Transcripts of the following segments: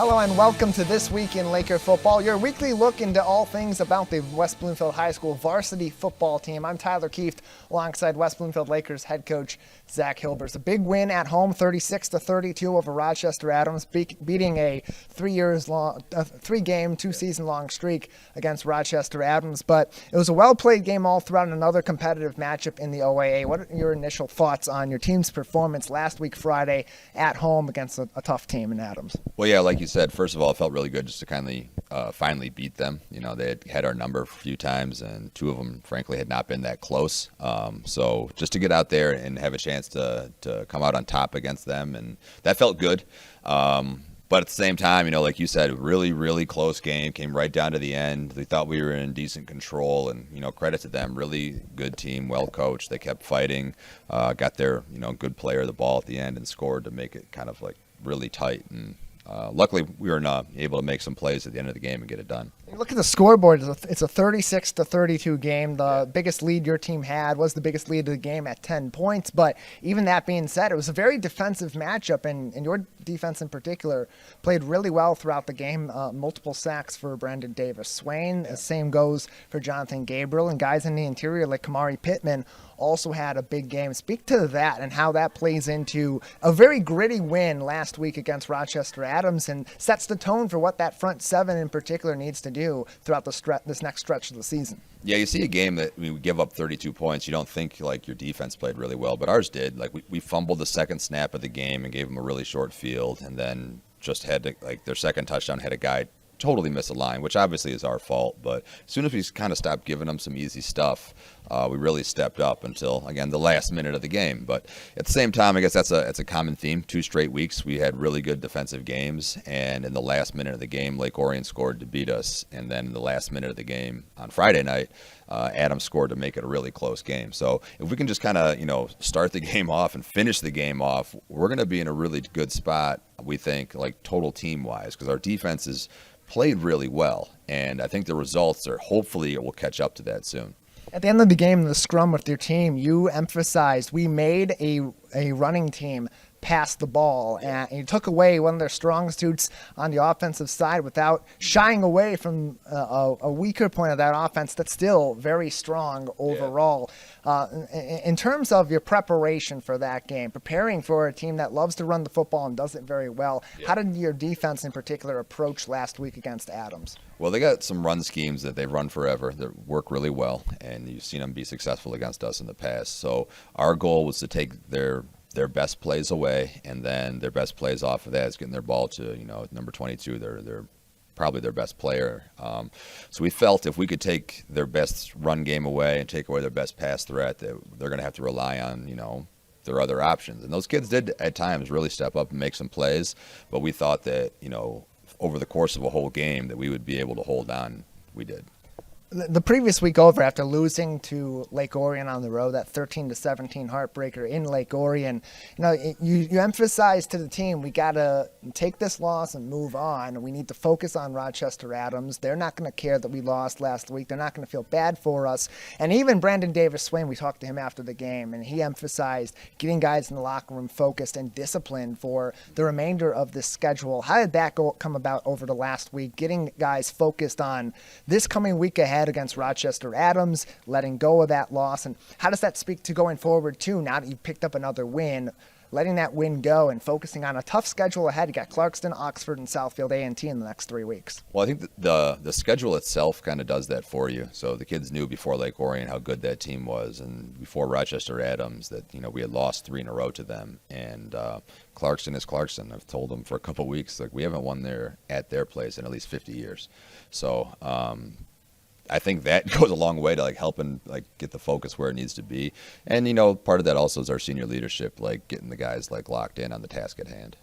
Hello and welcome to This Week in Laker Football, your weekly look into all things about the West Bloomfield High School varsity football team. I'm Tyler Kieft alongside West Bloomfield Lakers head coach Zach Hilbers. A big win at home, 36-32 over Rochester Adams, beating a 3-game, 2-season-long streak against Rochester Adams. But it was a well-played game all throughout, another competitive matchup in the OAA. What are your initial thoughts on your team's performance last week Friday at home against a tough team in Adams? Well, yeah, like you said, first of all, it felt really good just to finally beat them. You know, they had our number a few times, and two of them, frankly, had not been that close. So just to get out there and have a chance to come out on top against them, and that felt good. But at the same time, you know, like you said, really, really close game, came right down to the end. We thought we were in decent control, and, you know, credit to them, really good team, well coached. They kept fighting, got their, good player the ball at the end and scored to make it kind of like really tight. And luckily, we were able to make some plays at the end of the game and get it done. Look at the scoreboard. It's a 36-32 game. The biggest lead your team had was the biggest lead of the game at 10 points. But even that being said, it was a very defensive matchup, and your defense in particular played really well throughout the game. Multiple sacks for Brandon Davis-Swain. The same goes for Jonathan Gabriel. And guys in the interior like Kamari Pittman also had a big game. Speak to that and how that plays into a very gritty win last week against Rochester Adams and sets the tone for what that front seven in particular needs to do throughout this next stretch of the season. Yeah, you see a game that we give up 32 points. You don't think like your defense played really well, but ours did. Like we fumbled the second snap of the game and gave them a really short field, and then just had to, like, their second touchdown had a guy totally miss a line, which obviously is our fault. But as soon as we kind of stopped giving them some easy stuff, we really stepped up until, again, the last minute of the game. But at the same time, I guess it's a common theme. 2 straight weeks, we had really good defensive games, and in the last minute of the game, Lake Orion scored to beat us, and then in the last minute of the game on Friday night, Adams scored to make it a really close game. So if we can just kind of, start the game off and finish the game off, we're going to be in a really good spot, we think, like total team-wise, because our defense is played really well, and I think the results are, hopefully it will catch up to that soon. At the end of the game, the scrum with your team, you emphasized we made a running team pass the ball, and you took away one of their strong suits on the offensive side without shying away from a weaker point of that offense that's still very strong overall. In terms of your preparation for that game, preparing for a team that loves to run the football and does it very well, how did your defense in particular approach last week against Adams? Well, they got some run schemes that they've run forever that work really well, and you've seen them be successful against us in the past. So our goal was to take their best plays away, and then their best plays off of that is getting their ball to, number 22. They're probably their best player. So we felt if we could take their best run game away and take away their best pass threat, that they're going to have to rely on, their other options. And those kids did at times really step up and make some plays, but we thought that, over the course of a whole game that we would be able to hold on. We did. The previous week over, after losing to Lake Orion on the road, that 13-17 heartbreaker in Lake Orion, you emphasized to the team, we got to take this loss and move on. We need to focus on Rochester Adams. They're not going to care that we lost last week. They're not going to feel bad for us. And even Brandon Davis-Swain, we talked to him after the game, and he emphasized getting guys in the locker room focused and disciplined for the remainder of this schedule. How did that come about over the last week, getting guys focused on this coming week ahead against Rochester Adams, letting go of that loss, and how does that speak to going forward too, now that you've picked up another win, letting that win go and focusing on a tough schedule ahead? You got Clarkston, Oxford, and Southfield A&T in the next 3 weeks. Well, I think the schedule itself kind of does that for you. So the kids knew before Lake Orion how good that team was, and before Rochester Adams that, we had lost 3 in a row to them. And Clarkston is Clarkston. I've told them for a couple of weeks, like, we haven't won there at their place in at least 50 years. So I think that goes a long way to helping get the focus where it needs to be. And part of that also is our senior leadership, getting the guys locked in on the task at hand.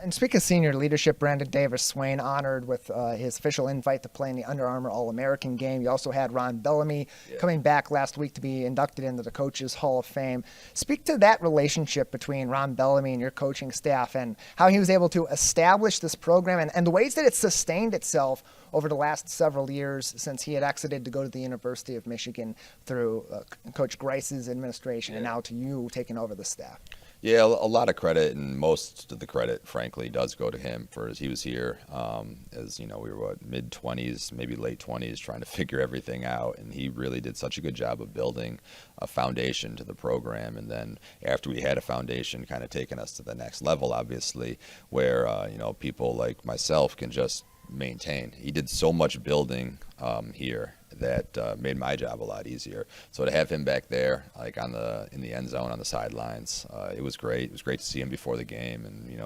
And speaking of senior leadership, Brandon Davis-Swain honored with his official invite to play in the Under Armour All-American game. You also had Ron Bellamy coming back last week to be inducted into the Coaches Hall of Fame. Speak to that relationship between Ron Bellamy and your coaching staff and how he was able to establish this program and the ways that it sustained itself over the last several years since he had exited to go to the University of Michigan through Coach Grice's administration and now to you taking over the staff. Yeah, a lot of credit, and most of the credit, frankly, does go to him for as he was here. As you know, we were mid-20s, maybe late 20s, trying to figure everything out, and he really did such a good job of building a foundation to the program. And then after we had a foundation, kind of taking us to the next level, obviously, where people like myself can just maintain. He did so much building here that made my job a lot easier. So to have him back there, like in the end zone on the sidelines, it was great. It was great to see him before the game, and he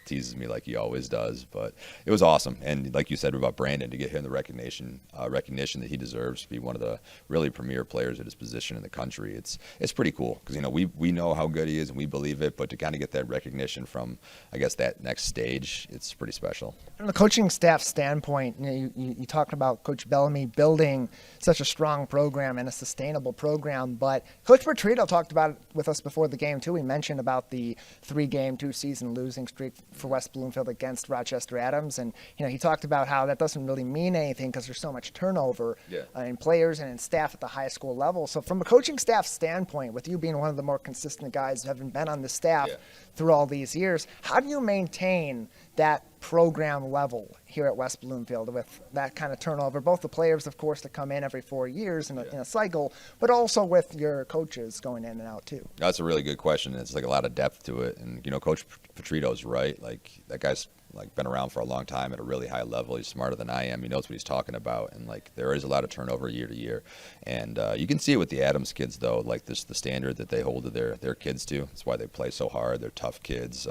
teases me like he always does, but it was awesome. And like you said about Brandon, to get him the recognition that he deserves to be one of the really premier players at his position in the country, it's pretty cool, because we know how good he is and we believe it, but to kind of get that recognition from, I guess, that next stage, it's pretty special. From the coaching staff standpoint, you talked about Coach Bellamy building such a strong program and a sustainable program, but Coach Petrito talked about it with us before the game too. He mentioned about the 3-game, 2-season losing streak for West Bloomfield against Rochester Adams, and he talked about how that doesn't really mean anything because there's so much turnover in players and in staff at the high school level. So from a coaching staff standpoint, with you being one of the more consistent guys who haven't been on the staff through all these years, how do you maintain that program level here at West Bloomfield with that kind of turnover, both the players, of course, that come in every 4 years in a cycle, but also with your coaches going in and out too? That's a really good question. It's like a lot of depth to it, and Coach Petrito's right. Like, that guy's been around for a long time at a really high level. He's smarter than I am. He knows what he's talking about, and there is a lot of turnover year to year, and you can see it with the Adams kids though. Like, this, the standard that they hold to their kids to. That's why they play so hard. They're tough kids.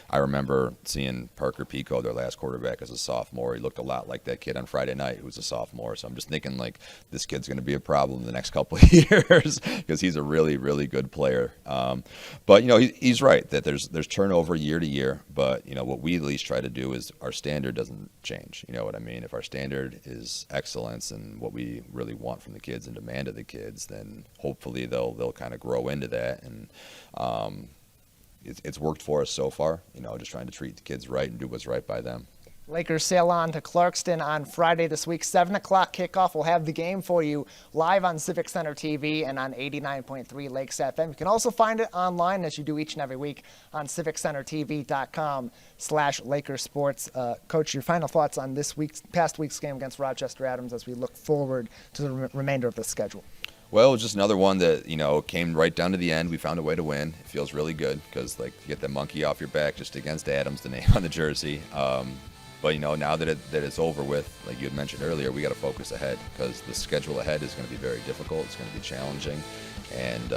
I remember seeing Parker Pico, their last quarterback, as a sophomore. He looked a lot like that kid on Friday night who was a sophomore. So I'm just thinking, this kid's going to be a problem the next couple of years because he's a really, really good player. But he's right that there's turnover year to year. But what we at least try to do is our standard doesn't change. You know what I mean? If our standard is excellence and what we really want from the kids and demand of the kids, then hopefully they'll kind of grow into that. And it's worked for us so far. Just trying to treat the kids right and do what's right by them. Lakers sail on to Clarkston on Friday this week. 7 o'clock kickoff. We'll have the game for you live on Civic Center TV and on 89.3 Lakes FM. You can also find it online, as you do each and every week, on civiccentertv.com/LakersSports. Coach, your final thoughts on past week's game against Rochester Adams as we look forward to the remainder of the schedule? Well, it was just another one that, came right down to the end. We found a way to win. It feels really good because, you get the monkey off your back just against Adams, the name on the jersey. But, now that it's over with, like you had mentioned earlier, we got to focus ahead because the schedule ahead is going to be very difficult. It's going to be challenging. And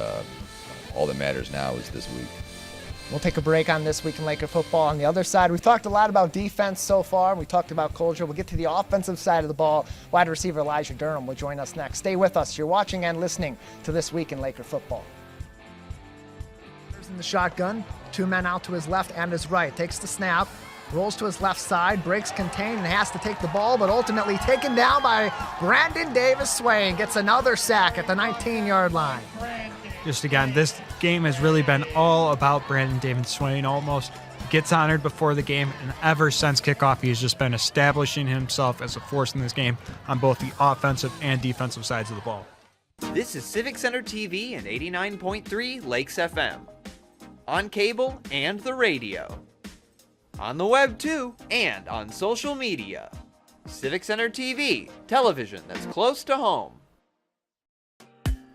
all that matters now is this week. We'll take a break on This Week in Laker Football. On the other side, we've talked a lot about defense so far. We talked about culture. We'll get to the offensive side of the ball. Wide receiver Elijah Durham will join us next. Stay with us. You're watching and listening to This Week in Laker Football. In the shotgun, 2 men out to his left and his right. Takes the snap, rolls to his left side, breaks contain and has to take the ball, but ultimately taken down by Brandon Davis-Swain. Gets another sack at the 19-yard line. Just again, this game has really been all about Brandon Davis-Swain. Almost gets honored before the game, and ever since kickoff, he's just been establishing himself as a force in this game on both the offensive and defensive sides of the ball. This is Civic Center TV and 89.3 Lakes FM. On cable and the radio. On the web too, and on social media. Civic Center TV, television that's close to home.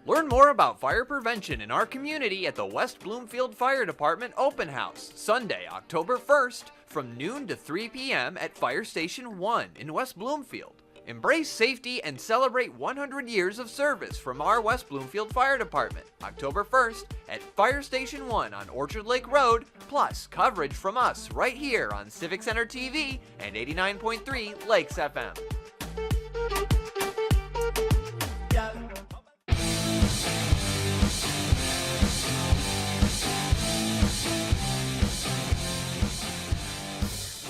Learn more about fire prevention in our community at the West Bloomfield Fire Department Open House, Sunday, October 1st, from noon to 3 p.m. at Fire Station 1 in West Bloomfield. Embrace safety and celebrate 100 years of service from our West Bloomfield Fire Department, October 1st at Fire Station 1 on Orchard Lake Road, plus coverage from us right here on Civic Center TV and 89.3 Lakes FM.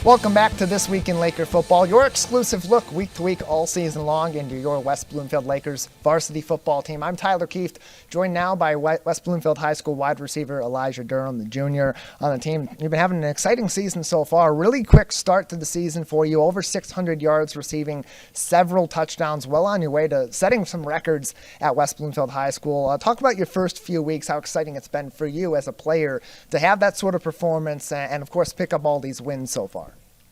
Welcome back to This Week in Laker Football, your exclusive look week to week all season long into your West Bloomfield Lakers varsity football team. I'm Tyler Kieft, joined now by West Bloomfield High School wide receiver Elijah Durham, the junior on the team. You've been having an exciting season so far. Really quick start to the season for you. Over 600 yards receiving, several touchdowns, well on your way to setting some records at West Bloomfield High School. Talk about your first few weeks, how exciting it's been for you as a player to have that sort of performance and of course, pick up all these wins so far.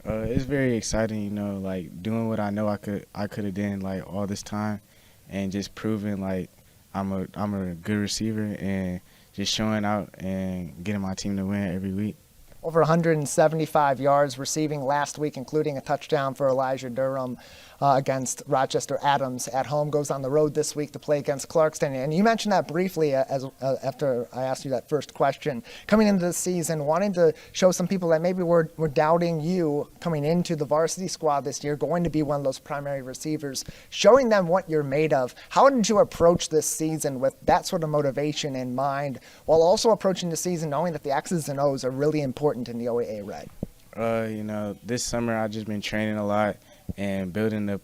It's very exciting, like doing what I know I could have done like all this time, and just proving like I'm a good receiver and just showing out and getting my team to win every week. Over 175 yards receiving last week, including a touchdown for Elijah Durham against Rochester Adams at home. Goes on the road this week to play against Clarkston. And you mentioned that briefly after I asked you that first question. Coming into the season, wanting to show some people that maybe were doubting you coming into the varsity squad this year, going to be one of those primary receivers, showing them what you're made of. How did you approach this season with that sort of motivation in mind, while also approaching the season knowing that the X's and O's are really important in the OAA Red? This summer I've just been training a lot and building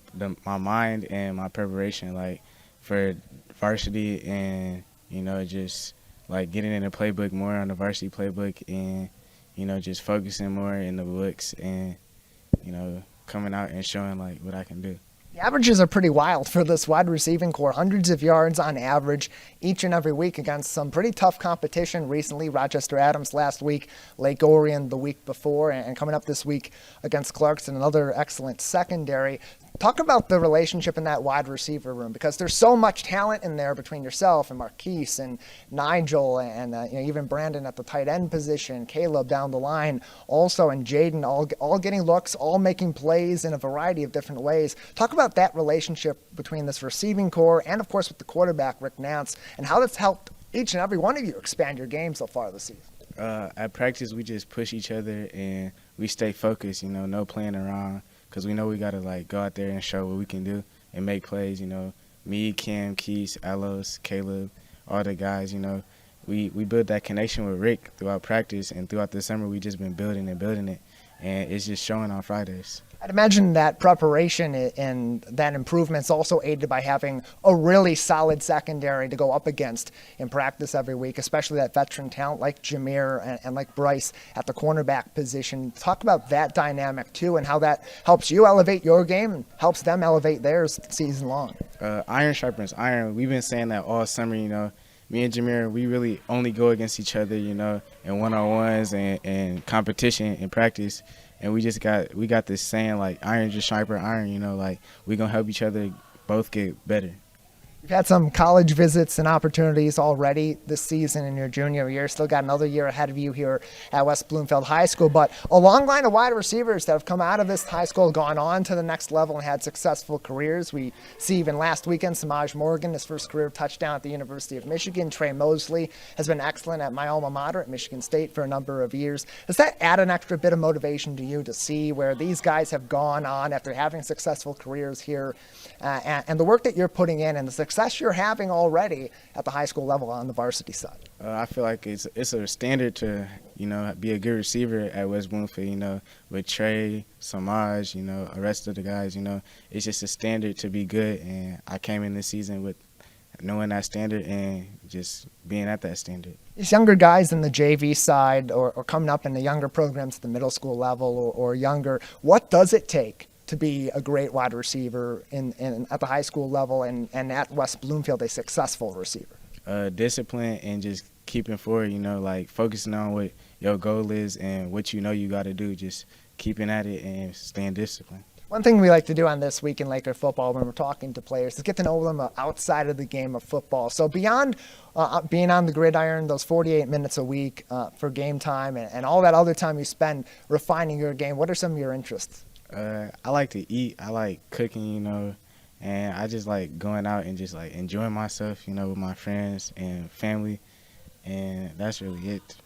my mind and my preparation, like for varsity, and just like getting in the playbook more on the varsity playbook, and just focusing more in the books, and coming out and showing like what I can do. The averages are pretty wild for this wide receiving core. Hundreds of yards on average each and every week against some pretty tough competition recently. Rochester Adams last week, Lake Orion the week before, and coming up this week against Clarkston, another excellent secondary. Talk about the relationship in that wide receiver room, because there's so much talent in there between yourself and Marquise and Nigel and even Brandon at the tight end position, Caleb down the line also, and Jaden, all getting looks, all making plays in a variety of different ways. Talk about that relationship between this receiving core and, of course, with the quarterback, Rick Nance, and how that's helped each and every one of you expand your game so far this season. At practice, we just push each other and we stay focused, no playing around, because we know we got to like go out there and show what we can do and make plays. Me, Cam, Keys, Alos, Caleb, all the guys, we built that connection with Rick throughout practice, and throughout the summer we just been building it, and it's just showing on Fridays. I'd imagine that preparation and that improvement's also aided by having a really solid secondary to go up against in practice every week, especially that veteran talent like Jameer and like Bryce at the cornerback position. Talk about that dynamic too, and how that helps you elevate your game and helps them elevate theirs season long. Iron sharpens iron. We've been saying that all summer, Me and Jameer, we really only go against each other, in one-on-ones and competition in practice. And we got this saying, like, iron just sharper iron, like we going to help each other both get better. You've had some college visits and opportunities already this season in your junior year. Still got another year ahead of you here at West Bloomfield High School. But a long line of wide receivers that have come out of this high school, gone on to the next level, and had successful careers. We see even last weekend, Samaj Morgan, his first career touchdown at the University of Michigan. Trey Mosley has been excellent at my alma mater at Michigan State for a number of years. Does that add an extra bit of motivation to you to see where these guys have gone on after having successful careers here and the work that you're putting in and the success you're having already at the high school level on the varsity side? I feel like it's a standard to, be a good receiver at West Bloomfield, with Trey, Samaj, the rest of the guys, it's just a standard to be good. And I came in this season with knowing that standard and just being at that standard. These younger guys in the JV side or coming up in the younger programs at the middle school level or younger, what does it take to be a great wide receiver at the high school level and at West Bloomfield, a successful receiver? Discipline and just keeping forward, like focusing on what your goal is and what you got to do, just keeping at it and staying disciplined. One thing we like to do on This Week in Laker Football when we're talking to players is get to know them outside of the game of football. So beyond being on the gridiron, those 48 minutes a week for game time and all that other time you spend refining your game, what are some of your interests? I like to eat. I like cooking, and I just like going out and just like enjoying myself, with my friends and family, and that's really it.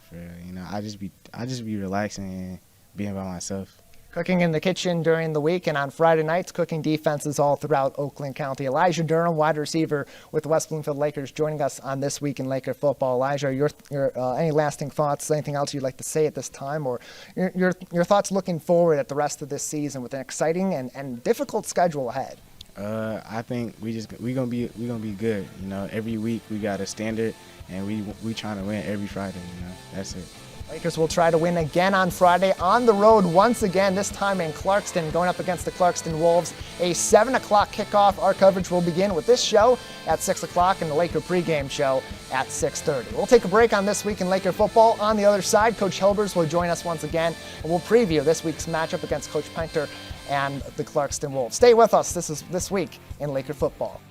I just be relaxing and being by myself. Cooking in the kitchen during the week and on Friday nights, cooking defenses all throughout Oakland County. Elijah Durham, wide receiver with the West Bloomfield Lakers, joining us on This Week in Laker Football. Elijah, your any lasting thoughts, anything else you'd like to say at this time, or your thoughts looking forward at the rest of this season with an exciting and difficult schedule ahead? I think we gonna be good. You know, every week we got a standard, and we trying to win every Friday. You know, that's it. Lakers will try to win again on Friday on the road once again, this time in Clarkston, going up against the Clarkston Wolves. A 7 o'clock kickoff. Our coverage will begin with this show at 6 o'clock and the Laker pregame show at 6:30. We'll take a break on This Week in Laker Football. On the other side, Coach Hilbers will join us once again, and we'll preview this week's matchup against Coach Painter and the Clarkston Wolves. Stay with us. This is This Week in Laker Football.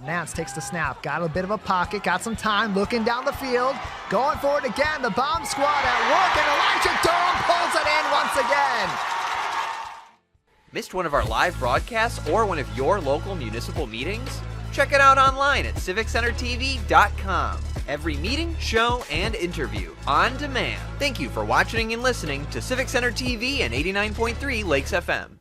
Nance takes the snap, got a bit of a pocket, got some time, looking down the field, going forward again, the bomb squad at work, and Elijah Durham pulls it in once again. Missed one of our live broadcasts or one of your local municipal meetings? Check it out online at civiccentertv.com. Every meeting, show, and interview on demand. Thank you for watching and listening to Civic Center TV and 89.3 Lakes FM.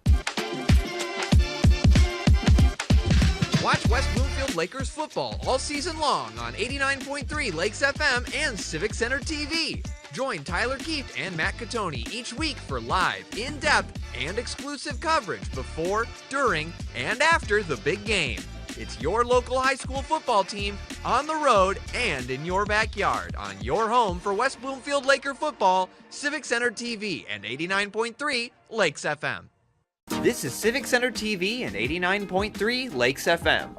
Watch West Bloomfield Lakers football all season long on 89.3 Lakes FM and Civic Center TV. Join Tyler Kieft and Matt Catoni each week for live, in-depth, and exclusive coverage before, during, and after the big game. It's your local high school football team on the road and in your backyard on your home for West Bloomfield Laker football, Civic Center TV and 89.3 Lakes FM. This is Civic Center TV and 89.3 Lakes FM.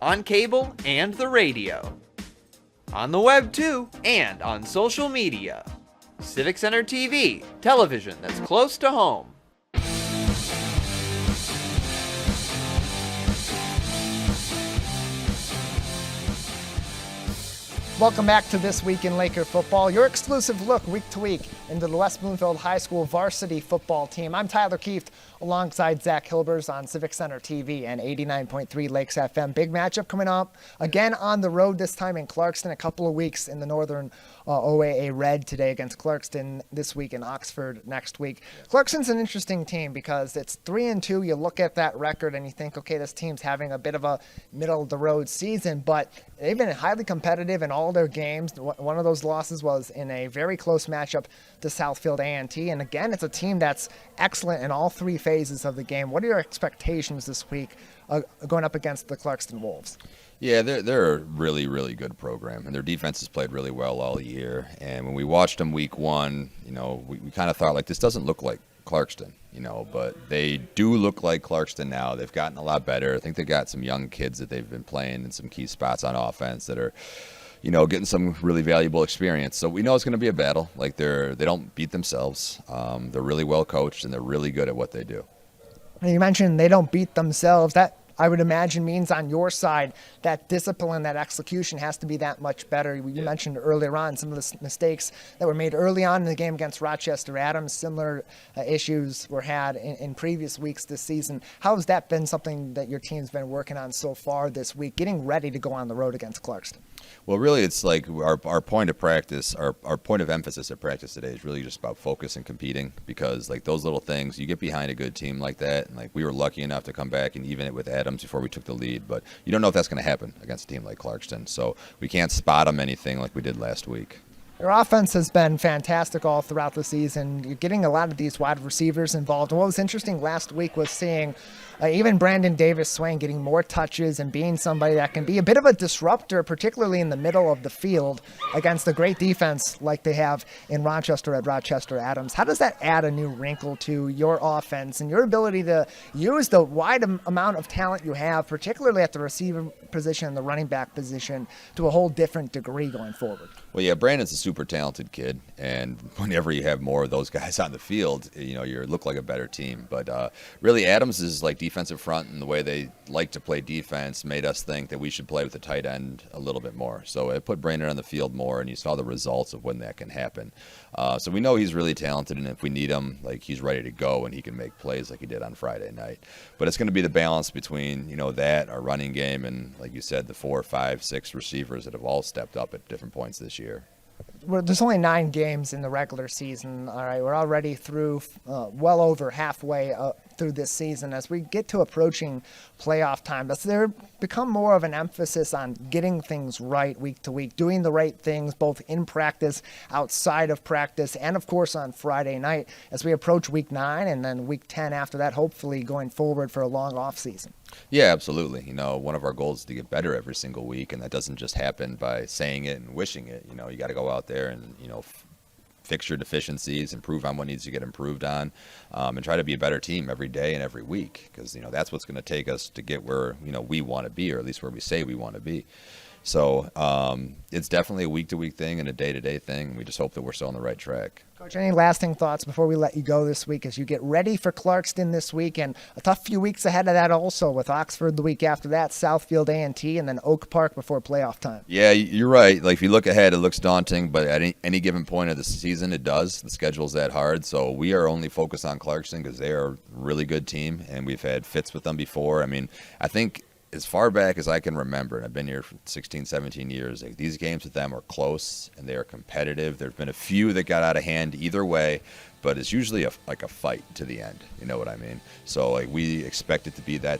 On cable and the radio. On the web too, and on social media. Civic Center TV, television that's close to home. Welcome back to This Week in Laker Football, your exclusive look week to week into the West Bloomfield High School varsity football team. I'm Tyler Kieft alongside Zach Hilbers on Civic Center TV and 89.3 Lakes FM. Big matchup coming up again on the road, this time in Clarkston, a couple of weeks in the Northern OAA Red today against Clarkston this week, in Oxford next week. Clarkston's an interesting team because it's 3-2. You look at that record and you think, okay, this team's having a bit of a middle-of-the-road season, but they've been highly competitive in all their games. One of those losses was in a very close matchup to Southfield A&T, and again, it's a team that's excellent in all three phases of the game. What are your expectations this week going up against the Clarkston Wolves? Yeah, they're a really, really good program, and their defense has played really well all year. And when we watched them week one, you know, we kind of thought, like, this doesn't look like Clarkston, you know, but they do look like Clarkston now. They've gotten a lot better. I think they've got some young kids that they've been playing in some key spots on offense that are, you know, getting some really valuable experience. So we know it's going to be a battle. Like, they don't beat themselves. They're really well coached, and they're really good at what they do. You mentioned they don't beat themselves. That, I would imagine, means on your side that discipline, that execution has to be that much better. You mentioned earlier on some of the mistakes that were made early on in the game against Rochester Adams. Similar issues were had in previous weeks this season. How has that been something that your team's been working on so far this week, getting ready to go on the road against Clarkston? Well, really, it's like our point of practice, our point of emphasis at practice today is really just about focus and competing, because like those little things, you get behind a good team like that, and like we were lucky enough to come back and even it with Adams before we took the lead, but you don't know if that's going to happen against a team like Clarkston, so we can't spot them anything like we did last week. Your offense has been fantastic all throughout the season. You're getting a lot of these wide receivers involved. And what was interesting last week was seeing even Brandon Davis-Swain getting more touches and being somebody that can be a bit of a disruptor, particularly in the middle of the field against a great defense like they have in Rochester at Rochester Adams. How does that add a new wrinkle to your offense and your ability to use the wide amount of talent you have, particularly at the receiver position and the running back position, to a whole different degree going forward? Well, yeah, Brandon's a super talented kid, and whenever you have more of those guys on the field, you know, you look like a better team. But really, Adams is like defensive front, and the way they like to play defense made us think that we should play with the tight end a little bit more. So it put Brandon on the field more, and you saw the results of when that can happen. So we know he's really talented, and if we need him, like, he's ready to go, and he can make plays like he did on Friday night. But it's going to be the balance between, you know, that, our running game, and like you said, the 4, 5, 6 receivers that have all stepped up at different points this year. there's only 9 games in the regular season. All right, we're already through well over halfway through this season. As we get to approaching playoff time, there become more of an emphasis on getting things right week to week, doing the right things both in practice, outside of practice, and of course on Friday night as we approach week 9 and then week 10 after that, hopefully going forward for a long off season. Yeah, absolutely. One of our goals is to get better every single week, and that doesn't just happen by saying it and wishing it. You got to go out there and, fix your deficiencies, improve on what needs to get improved on, and try to be a better team every day and every week, because, that's what's going to take us to get where, we want to be, or at least where we say we want to be. So it's definitely a week-to-week thing and a day-to-day thing. We just hope that we're still on the right track. Coach, any lasting thoughts before we let you go this week as you get ready for Clarkston this week and a tough few weeks ahead of that also with Oxford the week after that, Southfield A&T, and then Oak Park before playoff time? Yeah, you're right. Like, if you look ahead, it looks daunting, but at any given point of the season, it does. The schedule's that hard, so we are only focused on Clarkston because they are a really good team, and we've had fits with them before. I think as far back as I can remember, and I've been here for 16, 17 years, these games with them are close and they are competitive. There's been a few that got out of hand either way, but it's usually a fight to the end. You know what I mean? So we expect it to be that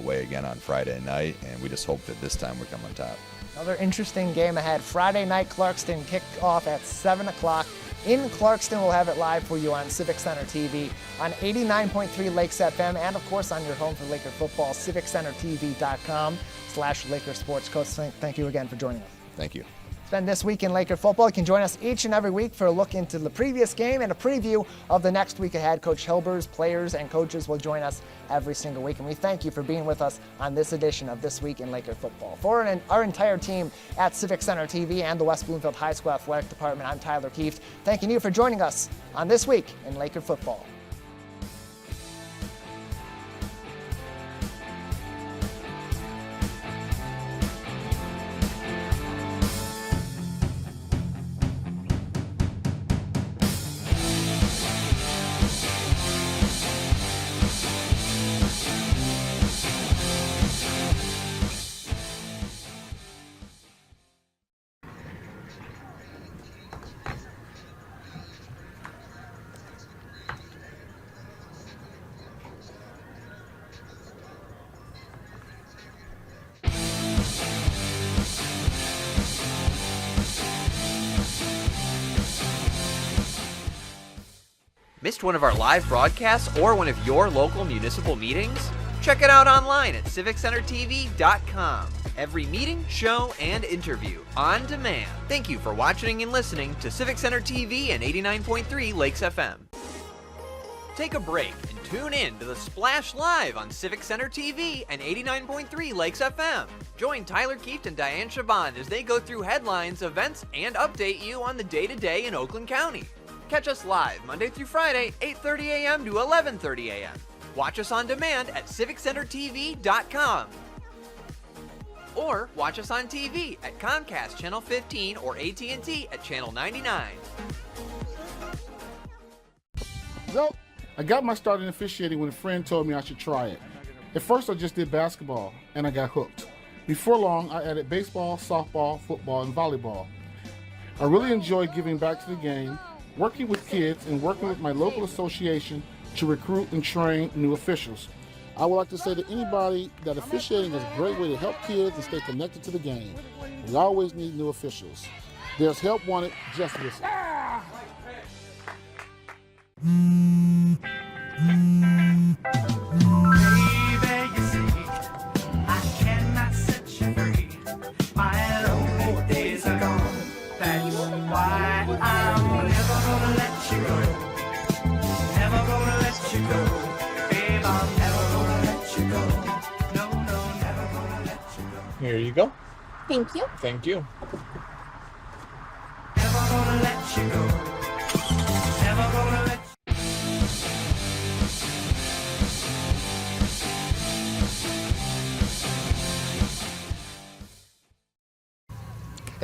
way again on Friday night, and we just hope that this time we come on top. Another interesting game ahead. Friday night, Clarkston kicked off at 7 o'clock. In Clarkston, we'll have it live for you on Civic Center TV, on 89.3 Lakes FM, and of course on your home for Laker football, civiccentertv.com/Laker Sports. Coach, thank you again for joining us. Thank you. It's been This Week in Laker Football. You can join us each and every week for a look into the previous game and a preview of the next week ahead. Coach Hilbers, players, and coaches will join us every single week. And we thank you for being with us on this edition of This Week in Laker Football. For our entire team at Civic Center TV and the West Bloomfield High School Athletic Department, I'm Tyler Kieft. Thanking you for joining us on This Week in Laker Football. Missed one of our live broadcasts or one of your local municipal meetings? Check it out online at civiccentertv.com. Every meeting, show, and interview on demand. Thank you for watching and listening to Civic Center TV and 89.3 Lakes FM. Take a break and tune in to the Splash Live on Civic Center TV and 89.3 Lakes FM. Join Tyler Kieft and Diane Chabon as they go through headlines, events, and update you on the day-to-day in Oakland County. Catch us live Monday through Friday, 8:30 a.m. to 11:30 a.m. Watch us on demand at civiccentertv.com. Or watch us on TV at Comcast Channel 15 or AT&T at Channel 99. So, I got my start in officiating when a friend told me I should try it. At first I just did basketball, and I got hooked. Before long, I added baseball, softball, football, and volleyball. I really enjoyed giving back to the game, working with kids, and working with my local association to recruit and train new officials. I would like to say to anybody that officiating is a great way to help kids and stay connected to the game. We always need new officials. There's help wanted, just listen. Here you go. Thank you. Thank you. Never gonna let you go. Never gonna let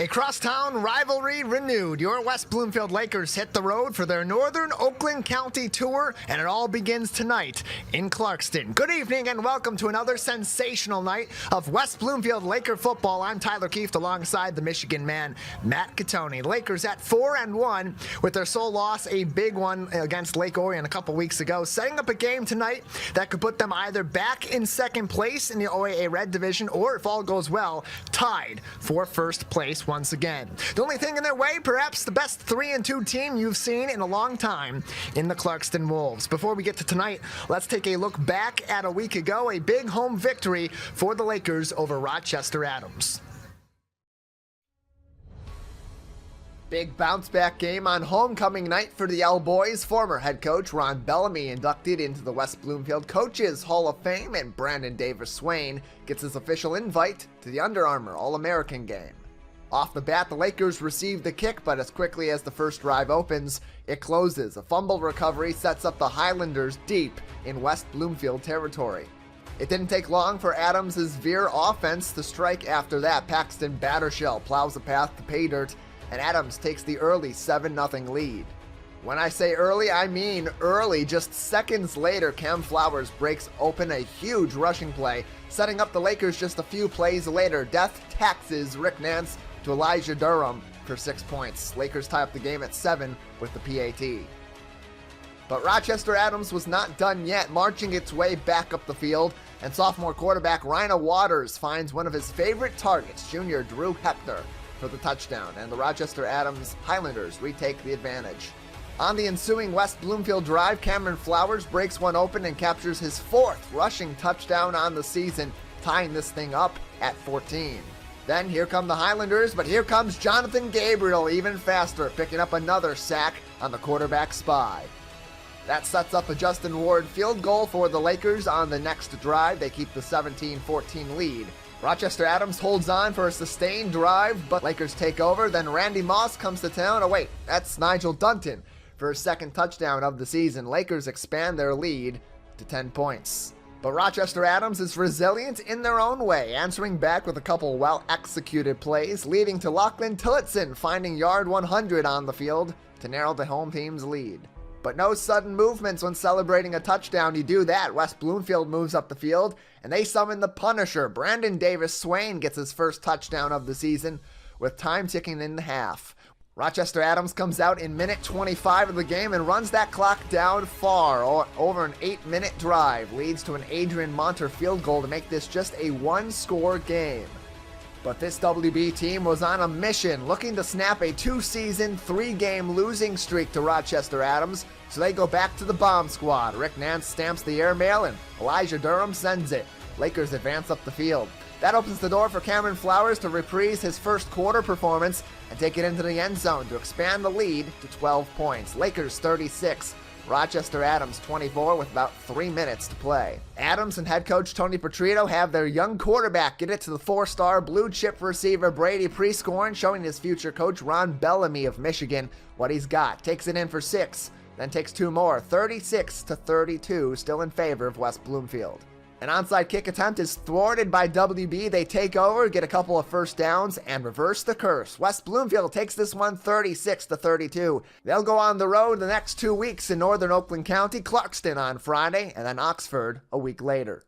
A crosstown rivalry renewed. Your West Bloomfield Lakers hit the road for their Northern Oakland County tour, and it all begins tonight in Clarkston. Good evening and welcome to another sensational night of West Bloomfield Laker football. I'm Tyler Keefe alongside the Michigan man, Matt Catoni. Lakers at 4-1 with their sole loss, a big one against Lake Orion a couple weeks ago, setting up a game tonight that could put them either back in second place in the OAA Red Division or, if all goes well, tied for first place once again. The only thing in their way, perhaps the best 3-2 team you've seen in a long time in the Clarkston Wolves. Before we get to tonight, let's take a look back at a week ago, a big home victory for the Lakers over Rochester Adams. Big bounce-back game on homecoming night for the L Boys. Former head coach Ron Bellamy inducted into the West Bloomfield Coaches Hall of Fame, and Brandon Davis Swain gets his official invite to the Under Armour All-American game. Off the bat, the Lakers receive the kick, but as quickly as the first drive opens, it closes. A fumble recovery sets up the Highlanders deep in West Bloomfield territory. It didn't take long for Adams' Veer offense to strike after that. Paxton Battershell plows a path to pay dirt, and Adams takes the early 7-0 lead. When I say early, I mean early. Just seconds later, Cam Flowers breaks open a huge rushing play, setting up the Lakers just a few plays later. Death taxes Rick Nance to Elijah Durham for 6 points. Lakers tie up the game at 7 with the PAT. But Rochester Adams was not done yet, marching its way back up the field, and sophomore quarterback Rhina Waters finds one of his favorite targets, junior Drew Hector, for the touchdown, and the Rochester Adams Highlanders retake the advantage. On the ensuing West Bloomfield drive, Cameron Flowers breaks one open and captures his 4th rushing touchdown on the season, tying this thing up at 14. Then here come the Highlanders, but here comes Jonathan Gabriel even faster, picking up another sack on the quarterback spy. That sets up a Justin Ward field goal for the Lakers on the next drive. They keep the 17-14 lead. Rochester Adams holds on for a sustained drive, but Lakers take over. Then Randy Moss comes to town. Oh wait, that's Nigel Dunton for his 2nd touchdown of the season. Lakers expand their lead to 10 points. But Rochester Adams is resilient in their own way, answering back with a couple well-executed plays, leading to Lachlan Tillotson finding yard 100 on the field to narrow the home team's lead. But no sudden movements when celebrating a touchdown. You do that, West Bloomfield moves up the field, and they summon the Punisher. Brandon Davis Swain gets his first touchdown of the season, with time ticking in the half. Rochester Adams comes out in minute 25 of the game and runs that clock down far. Over an 8-minute drive leads to an Adrian Monter field goal to make this just a 1-score game. But this WB team was on a mission, looking to snap a 2-season, 3-game losing streak to Rochester Adams, so they go back to the bomb squad. Rick Nance stamps the airmail and Elijah Durham sends it. Lakers advance up the field. That opens the door for Cameron Flowers to reprise his first quarter performance and take it into the end zone to expand the lead to 12 points. Lakers 36, Rochester Adams 24 with about 3 minutes to play. Adams and head coach Tony Petrito have their young quarterback get it to the 4-star blue chip receiver Brady Prescorn, showing his future coach Ron Bellamy of Michigan what he's got. Takes it in for 6, then takes 2 more, 36-32, still in favor of West Bloomfield. An onside kick attempt is thwarted by WB. They take over, get a couple of first downs, and reverse the curse. West Bloomfield takes this one 36-32. They'll go on the road the next 2 weeks in Northern Oakland County, Clarkston on Friday, and then Oxford a week later.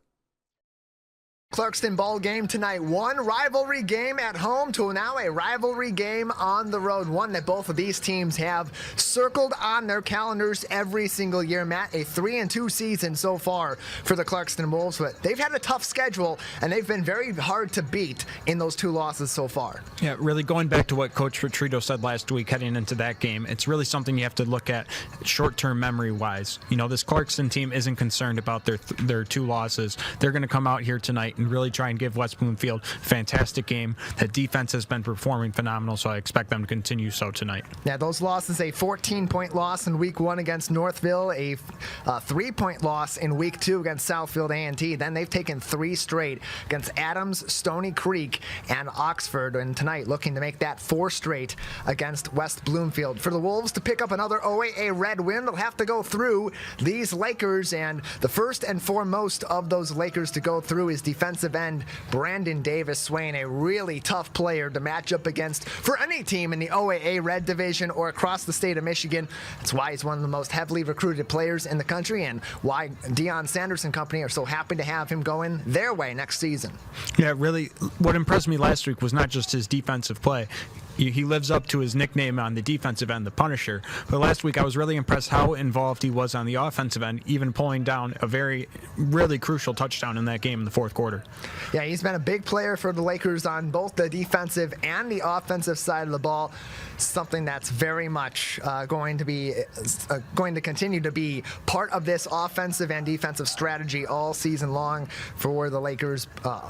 Clarkston ball game tonight. One rivalry game at home to now a rivalry game on the road. One that both of these teams have circled on their calendars every single year. Matt, a 3-2 season so far for the Clarkston Wolves, but they've had a tough schedule and they've been very hard to beat in those 2 losses so far. Yeah, really going back to what Coach Petrito said last week heading into that game, it's really something you have to look at short-term memory-wise. You know, this Clarkston team isn't concerned about their 2 losses. They're going to come out here tonight and really try and give West Bloomfield a fantastic game. That defense has been performing phenomenal, so I expect them to continue so tonight. Yeah, those losses, a 14-point loss in week 1 against Northville, a 3-point loss in week 2 against Southfield A&T. Then they've taken 3 straight against Adams, Stony Creek, and Oxford. And tonight looking to make that 4 straight against West Bloomfield. For the Wolves to pick up another OAA red win, they'll have to go through these Lakers. And the first and foremost of those Lakers to go through is defense. defensive end Brandon Davis-Swain, a really tough player to match up against for any team in the OAA Red Division or across the state of Michigan. That's why he's one of the most heavily recruited players in the country and why Deion Sanders and company are so happy to have him going their way next season. Yeah, really, what impressed me last week was not just his defensive play. He lives up to his nickname on the defensive end, the Punisher. But last week, I was really impressed how involved he was on the offensive end, even pulling down a really crucial touchdown in that game in the fourth quarter. Yeah, he's been a big player for the Lakers on both the defensive and the offensive side of the ball. Something that's very much going to continue to be part of this offensive and defensive strategy all season long for the Lakers,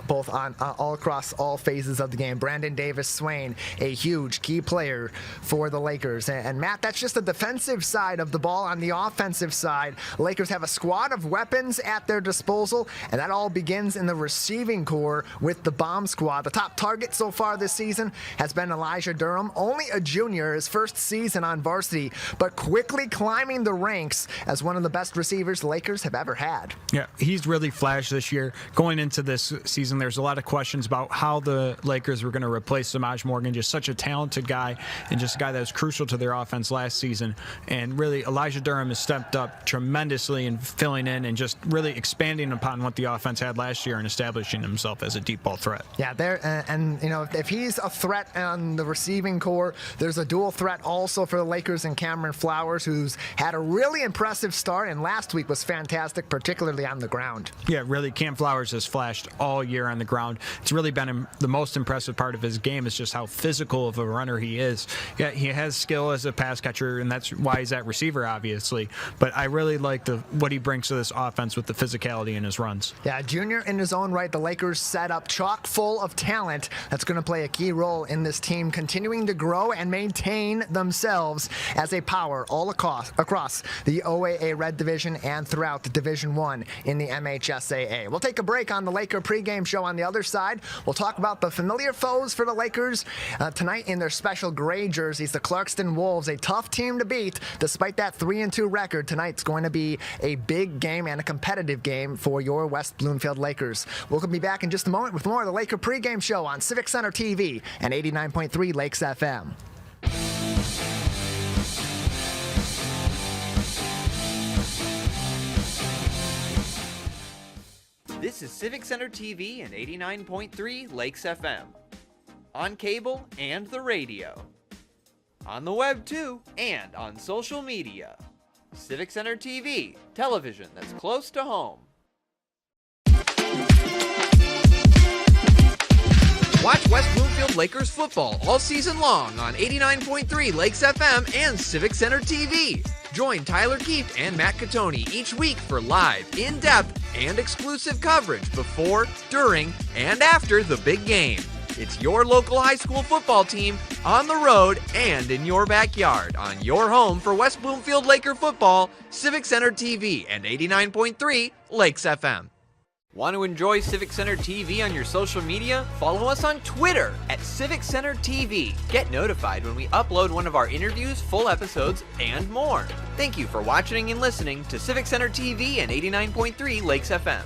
both on all across all phases of the game. Brandon Davis-Swain, a huge key player for the Lakers. And Matt, that's just the defensive side of the ball. On the offensive side, Lakers have a squad of weapons at their disposal, and that all begins in the receiving core with the bomb squad. The top target so far this season has been Elijah Durham, only a junior, his first season on varsity, but quickly climbing the ranks as one of the best receivers the Lakers have ever had. Yeah, he's really flashed this year. Going into this season, there's a lot of questions about how the Lakers were going to replace Samaj Morgan, just such a talented guy and just a guy that was crucial to their offense last season. And really, Elijah Durham has stepped up tremendously in filling in and just really expanding upon what the offense had last year and establishing himself as a deep ball threat. Yeah, and you know, if he's a threat on the receiving core, there's a dual threat also for the Lakers and Cameron Flowers, who's had a really impressive start and last week was fantastic, particularly on the ground. Yeah, really, Cam Flowers has flashed all year on the ground. It's really been the most impressive part of his game is just how physical of a runner he is. Yeah, he has skill as a pass catcher, and that's why he's at receiver, obviously. But I really like what he brings to this offense with the physicality in his runs. Yeah, junior in his own right, the Lakers set up chock full of talent that's going to play a key role in this team continuing to grow and maintain themselves as a power all across the OAA Red Division and throughout the Division I in the MHSAA. We'll take a break on the Laker pregame show. On the other side, we'll talk about the familiar foes for the Lakers tonight in their special gray jerseys, the Clarkston Wolves, a tough team to beat despite that 3-2 record. Tonight's going to be a big game and a competitive game for your West Bloomfield Lakers. We'll be back in just a moment with more of the Laker pregame show on Civic Center TV and 89.3 Lakes FM. This is Civic Center TV and 89.3 Lakes FM. On cable and the radio. On the web too, and on social media. Civic Center TV, television that's close to home. Watch West Bloomfield Lakers football all season long on 89.3 Lakes FM and Civic Center TV. Join Tyler Keefe and Matt Catoni each week for live, in-depth, and exclusive coverage before, during, and after the big game. It's your local high school football team on the road and in your backyard on your home for West Bloomfield Laker football, Civic Center TV and 89.3 Lakes FM. Want to enjoy Civic Center TV on your social media? Follow us on Twitter at Civic Center TV. Get notified when we upload one of our interviews, full episodes, and more. Thank you for watching and listening to Civic Center TV and 89.3 Lakes FM.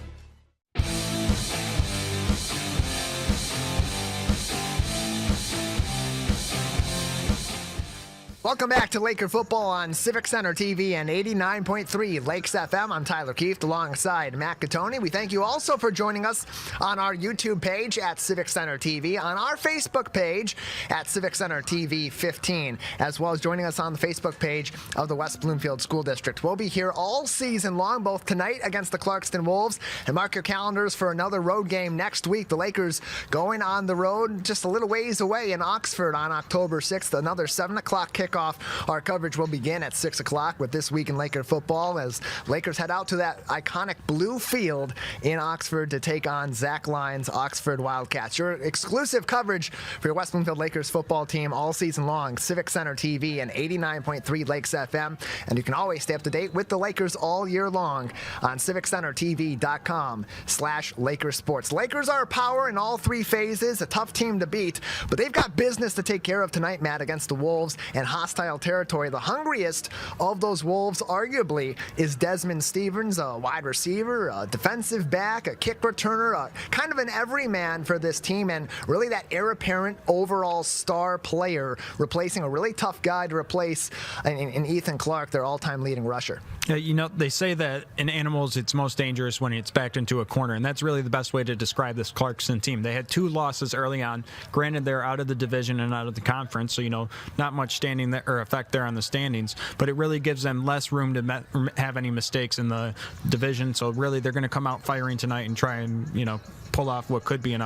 Welcome back to Laker football on Civic Center TV and 89.3 Lakes FM. I'm Tyler Keefe alongside Matt Catoni. We thank you also for joining us on our YouTube page at Civic Center TV, on our Facebook page at Civic Center TV 15, as well as joining us on the Facebook page of the West Bloomfield School District. We'll be here all season long, both tonight against the Clarkston Wolves, and mark your calendars for another road game next week. The Lakers going on the road just a little ways away in Oxford on October 6th, another 7 o'clock kickoff. Our coverage will begin at 6 o'clock with This Week in Laker Football as Lakers head out to that iconic blue field in Oxford to take on Zach Lyons' Oxford Wildcats. Your exclusive coverage for your West Bloomfield Lakers football team all season long, Civic Center TV and 89.3 Lakes FM. And you can always stay up to date with the Lakers all year long on civiccentertv.com/Lakersports. Lakers are a power in all three phases, a tough team to beat, but they've got business to take care of tonight, Matt, against the Wolves and hostile territory. The hungriest of those Wolves, arguably, is Desmond Stevens, a wide receiver, a defensive back, a kick returner, kind of an everyman for this team, and really that heir apparent overall star player, replacing a really tough guy to replace in Ethan Clark, their all-time leading rusher. They say that in animals it's most dangerous when it's backed into a corner, and that's really the best way to describe this Clarkston team. They had 2 losses early on. Granted, they're out of the division and out of the conference, so not much standing there or effect there on the standings, but it really gives them less room to have any mistakes in the division. So really, they're going to come out firing tonight and try and pull off what could be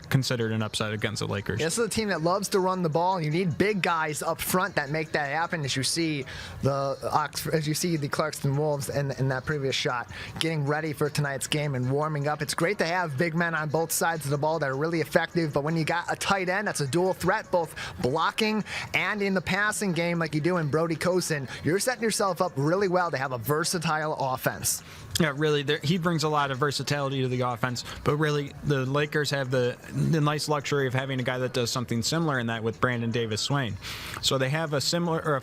considered an upset against the Lakers. This is a team that loves to run the ball. You need big guys up front that make that happen. As you see the Clarkston Wolves in that previous shot, getting ready for tonight's game and warming up. It's great to have big men on both sides of the ball that are really effective, but when you got a tight end that's a dual threat, both blocking and in the passing game like you do in Brody Cosin, you're setting yourself up really well to have a versatile offense. Yeah, really, he brings a lot of versatility to the offense, but really the Lakers have the nice luxury of having a guy that does something similar in that with Brandon Davis Swain. So they have a similar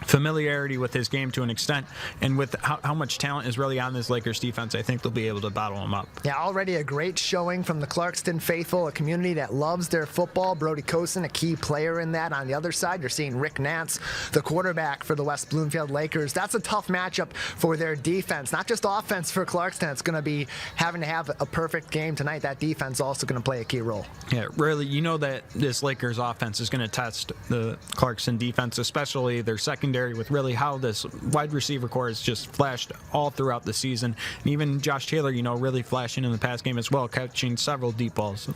familiarity with his game to an extent, and with how much talent is really on this Lakers defense, I think they'll be able to bottle him up. Yeah, already a great showing from the Clarkston faithful, a community that loves their football. Brody Cosin, a key player in that. On the other side, you're seeing Rick Nance, the quarterback for the West Bloomfield Lakers. That's a tough matchup for their defense, not just offense for Clarkston. It's going to be having to have a perfect game tonight. That defense also going to play a key role. Yeah, really, that this Lakers offense is going to test the Clarkston defense, especially their secondary, with really how this wide receiver core has just flashed all throughout the season. And even Josh Taylor, really flashing in the pass game as well, catching several deep balls.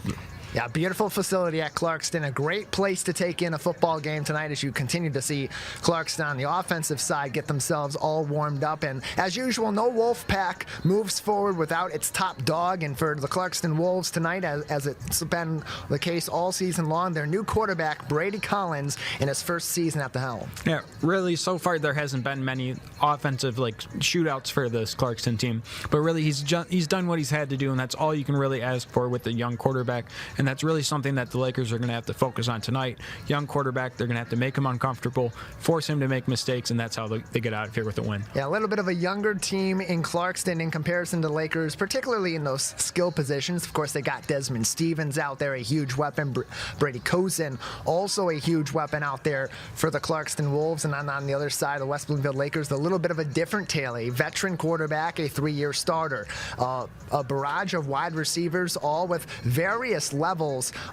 Yeah, beautiful facility at Clarkston. A great place to take in a football game tonight as you continue to see Clarkston on the offensive side get themselves all warmed up. And as usual, no Wolf Pack moves forward without its top dog. And for the Clarkston Wolves tonight, as it's been the case all season long, their new quarterback, Brady Collins, in his first season at the helm. Yeah, really, so far there hasn't been many offensive shootouts for this Clarkston team. But really, he's done what he's had to do, and that's all you can really ask for with the young quarterback. And that's really something that the Lakers are going to have to focus on tonight. Young quarterback, they're going to have to make him uncomfortable, force him to make mistakes, and that's how they get out of here with a win. Yeah, a little bit of a younger team in Clarkston in comparison to the Lakers, particularly in those skill positions. Of course, they got Desmond Stevens out there, a huge weapon. Brady Cosin, also a huge weapon out there for the Clarkston Wolves. And on the other side, the West Bloomfield Lakers, a little bit of a different tale. A veteran quarterback, a 3-year starter, a barrage of wide receivers, all with various levels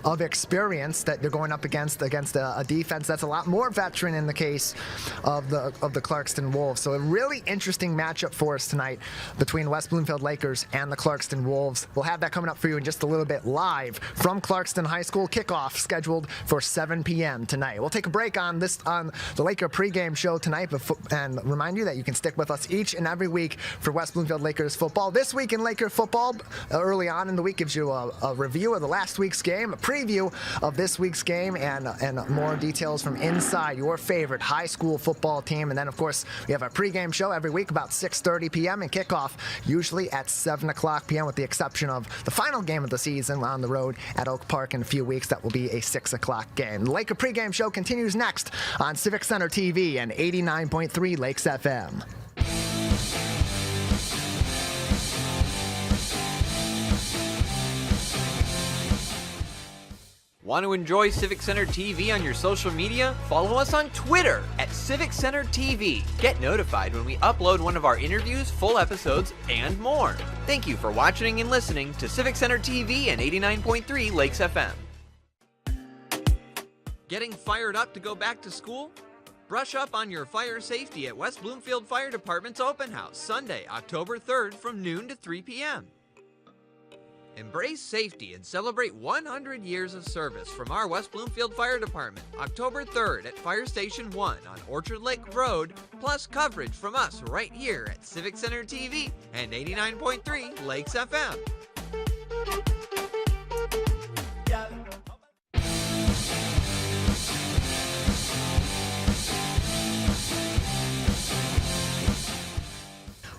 of experience that they're going up against a defense that's a lot more veteran in the case of the Clarkston Wolves. So a really interesting matchup for us tonight between West Bloomfield Lakers and the Clarkston Wolves. We'll have that coming up for you in just a little bit live from Clarkston High School. Kickoff scheduled for 7 p.m. tonight. We'll take a break on the Laker pregame show tonight and remind you that you can stick with us each and every week for West Bloomfield Lakers football. This week in Laker football, early on in the week, gives you a review of the last week's game, a preview of this week's game, and more details from inside your favorite high school football team. And then, of course, we have a pregame show every week about 6:30 p.m. and kickoff usually at 7 o'clock p.m. with the exception of the final game of the season on the road at Oak Park in a few weeks. That will be a 6 o'clock game. The Laker pregame show continues next on Civic Center TV and 89.3 Lakes FM. Want to enjoy Civic Center TV on your social media? Follow us on Twitter at Civic Center TV. Get notified when we upload one of our interviews, full episodes, and more. Thank you for watching and listening to Civic Center TV and 89.3 Lakes FM. Getting fired up to go back to school? Brush up on your fire safety at West Bloomfield Fire Department's open house Sunday, October 3rd from noon to 3 p.m. Embrace safety and celebrate 100 years of service from our West Bloomfield Fire Department, October 3rd at Fire Station 1 on Orchard Lake Road, plus coverage from us right here at Civic Center TV and 89.3 Lakes FM.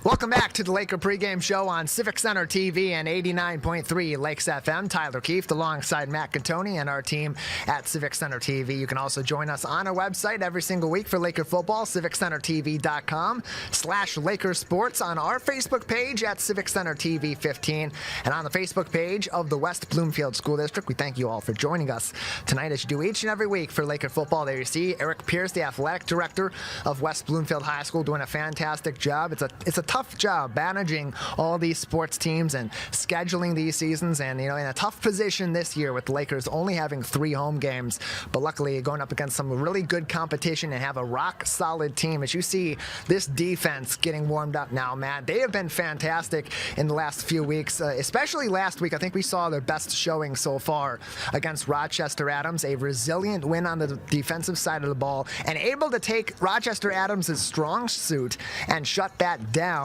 Welcome back to the Laker pregame show on Civic Center TV and 89.3 Lakes FM. Tyler Keefe alongside Matt Cantoni and our team at Civic Center TV. You can also join us on our website every single week for Laker football, civiccentertv.com/Laker Sports, on our Facebook page at Civic Center TV 15, and on the Facebook page of the West Bloomfield School District. We thank you all for joining us tonight as you do each and every week for Laker football. There you see Eric Pierce, the athletic director of West Bloomfield High School, doing a fantastic job. It's a tough job managing all these sports teams and scheduling these seasons, and in a tough position this year with the Lakers only having 3 home games, but luckily going up against some really good competition and have a rock solid team. As you see this defense getting warmed up now, Matt, they have been fantastic in the last few weeks, especially last week. I think we saw their best showing so far against Rochester Adams, a resilient win on the defensive side of the ball, and able to take Rochester Adams' strong suit and shut that down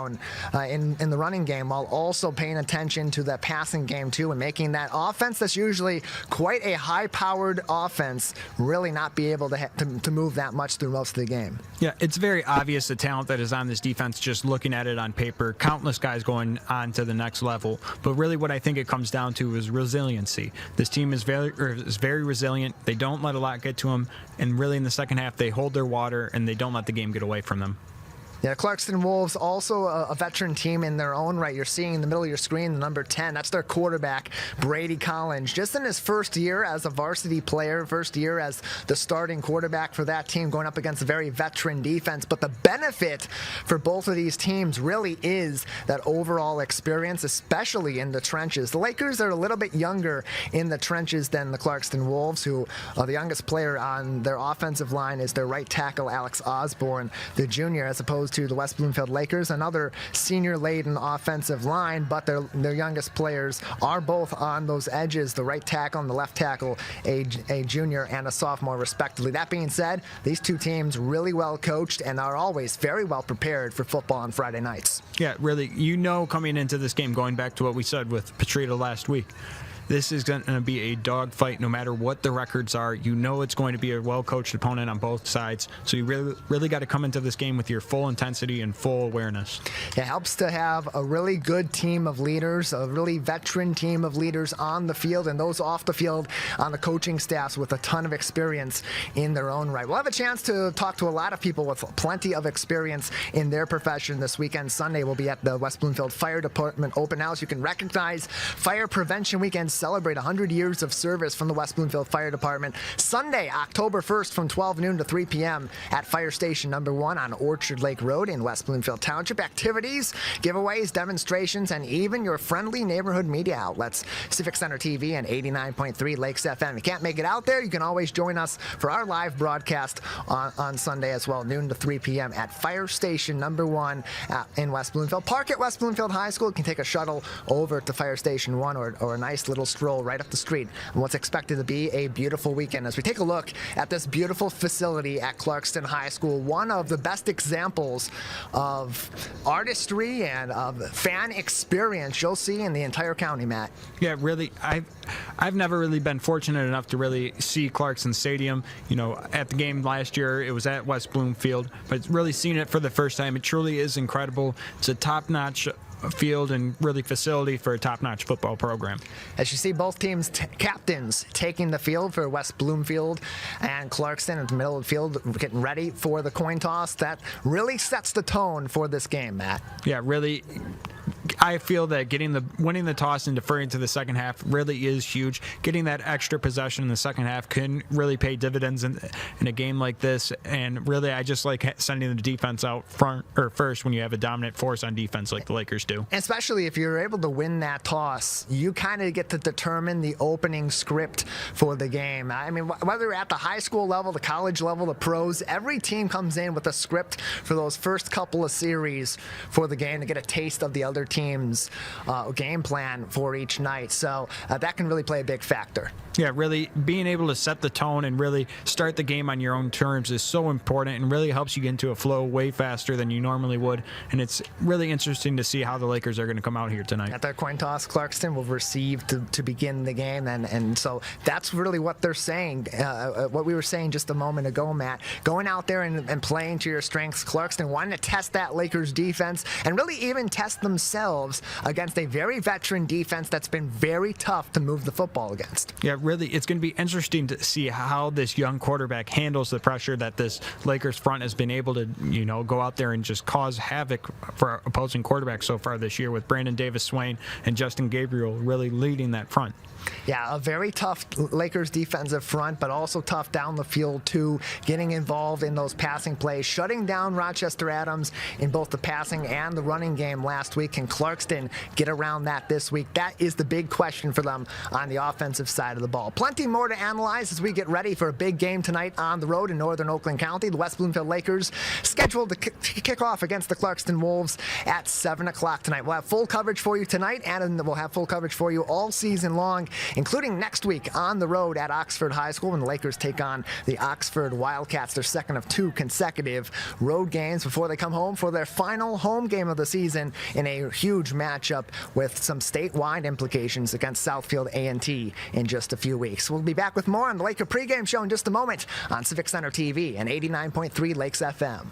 in the running game, while also paying attention to the passing game too, and making that offense that's usually quite a high-powered offense really not be able to move that much through most of the game. Yeah, it's very obvious the talent that is on this defense just looking at it on paper. Countless guys going on to the next level. But really what I think it comes down to is resiliency. This team is very resilient. They don't let a lot get to them. And really in the second half, they hold their water and they don't let the game get away from them. Yeah, Clarkston Wolves, also a veteran team in their own right. You're seeing in the middle of your screen the number 10. That's their quarterback, Brady Collins. Just in his first year as a varsity player, first year as the starting quarterback for that team, going up against a very veteran defense. But the benefit for both of these teams really is that overall experience, especially in the trenches. The Lakers are a little bit younger in the trenches than the Clarkston Wolves, who the youngest player on their offensive line is their right tackle, Alex Osborne, the junior, as opposed to the West Bloomfield Lakers, another senior-laden offensive line, but their youngest players are both on those edges, the right tackle and the left tackle, a junior and a sophomore respectively. That being said, these two teams really well coached and are always very well prepared for football on Friday nights. Yeah, really, coming into this game, going back to what we said with Petrita last week, this is going to be a dogfight no matter what the records are. It's going to be a well-coached opponent on both sides. So you really got to come into this game with your full intensity and full awareness. It helps to have a really good team of leaders, a really veteran team of leaders on the field, and those off the field on the coaching staffs with a ton of experience in their own right. We'll have a chance to talk to a lot of people with plenty of experience in their profession this weekend. Sunday, we'll be at the West Bloomfield Fire Department Open House. You can recognize Fire Prevention Weekend, celebrate 100 years of service from the West Bloomfield Fire Department. Sunday, October 1st from 12 noon to 3 p.m. at Fire Station number 1 on Orchard Lake Road in West Bloomfield Township. Activities, giveaways, demonstrations, and even your friendly neighborhood media outlets. Civic Center TV and 89.3 Lakes FM. If you can't make it out there, you can always join us for our live broadcast on Sunday as well, noon to 3 p.m. at Fire Station number 1 in West Bloomfield. Park at West Bloomfield High School. You can take a shuttle over to Fire Station 1 or a nice little stroll right up the street on what's expected to be a beautiful weekend. As we take a look at this beautiful facility at Clarkston High School, one of the best examples of artistry and of fan experience you'll see in the entire county, Matt. Yeah, really, I've never really been fortunate enough to really see Clarkston Stadium. At the game last year, it was at West Bloomfield, but really seeing it for the first time, it truly is incredible. It's a top-notch field and really facility for a top-notch football program. As you see, both teams' captains taking the field for West Bloomfield and Clarkston in the middle of the field, getting ready for the coin toss. That really sets the tone for this game, Matt. Yeah, really. I feel that winning the toss and deferring to the second half really is huge. Getting that extra possession in the second half can really pay dividends in a game like this. And really, I just like sending the defense out front or first when you have a dominant force on defense like the Lakers do. Especially if you're able to win that toss, you kind of get to determine the opening script for the game. I mean, whether at the high school level, the college level, the pros, every team comes in with a script for those first couple of series for the game to get a taste of the other team team's game plan for each night. So that can really play a big factor. Yeah, really being able to set the tone and really start the game on your own terms is so important and really helps you get into a flow way faster than you normally would. And it's really interesting to see how the Lakers are going to come out here tonight. At that coin toss, Clarkston will receive to begin the game. And so that's really what they're saying, what we were saying just a moment ago, Matt. Going out there and playing to your strengths, Clarkston wanting to test that Lakers defense and really even test themselves against a very veteran defense that's been very tough to move the football against. Yeah, really, it's going to be interesting to see how this young quarterback handles the pressure that this Lakers front has been able to, go out there and just cause havoc for opposing quarterbacks so far this year, with Brandon Davis-Swain and Justin Gabriel really leading that front. Yeah, a very tough Lakers defensive front, but also tough down the field too, getting involved in those passing plays, shutting down Rochester Adams in both the passing and the running game last week. Can Clarkston get around that this week? That is the big question for them on the offensive side of the ball. Plenty more to analyze as we get ready for a big game tonight on the road in northern Oakland County. The West Bloomfield Lakers scheduled to kick off against the Clarkston Wolves at 7 o'clock tonight. We'll have full coverage for you tonight, and we'll have full coverage for you all season long, including next week on the road at Oxford High School when the Lakers take on the Oxford Wildcats, their second of 2 consecutive road games before they come home for their final home game of the season in a huge matchup with some statewide implications against Southfield A&T in just a few weeks. We'll be back with more on the Laker pregame show in just a moment on Civic Center TV and 89.3 Lakes FM.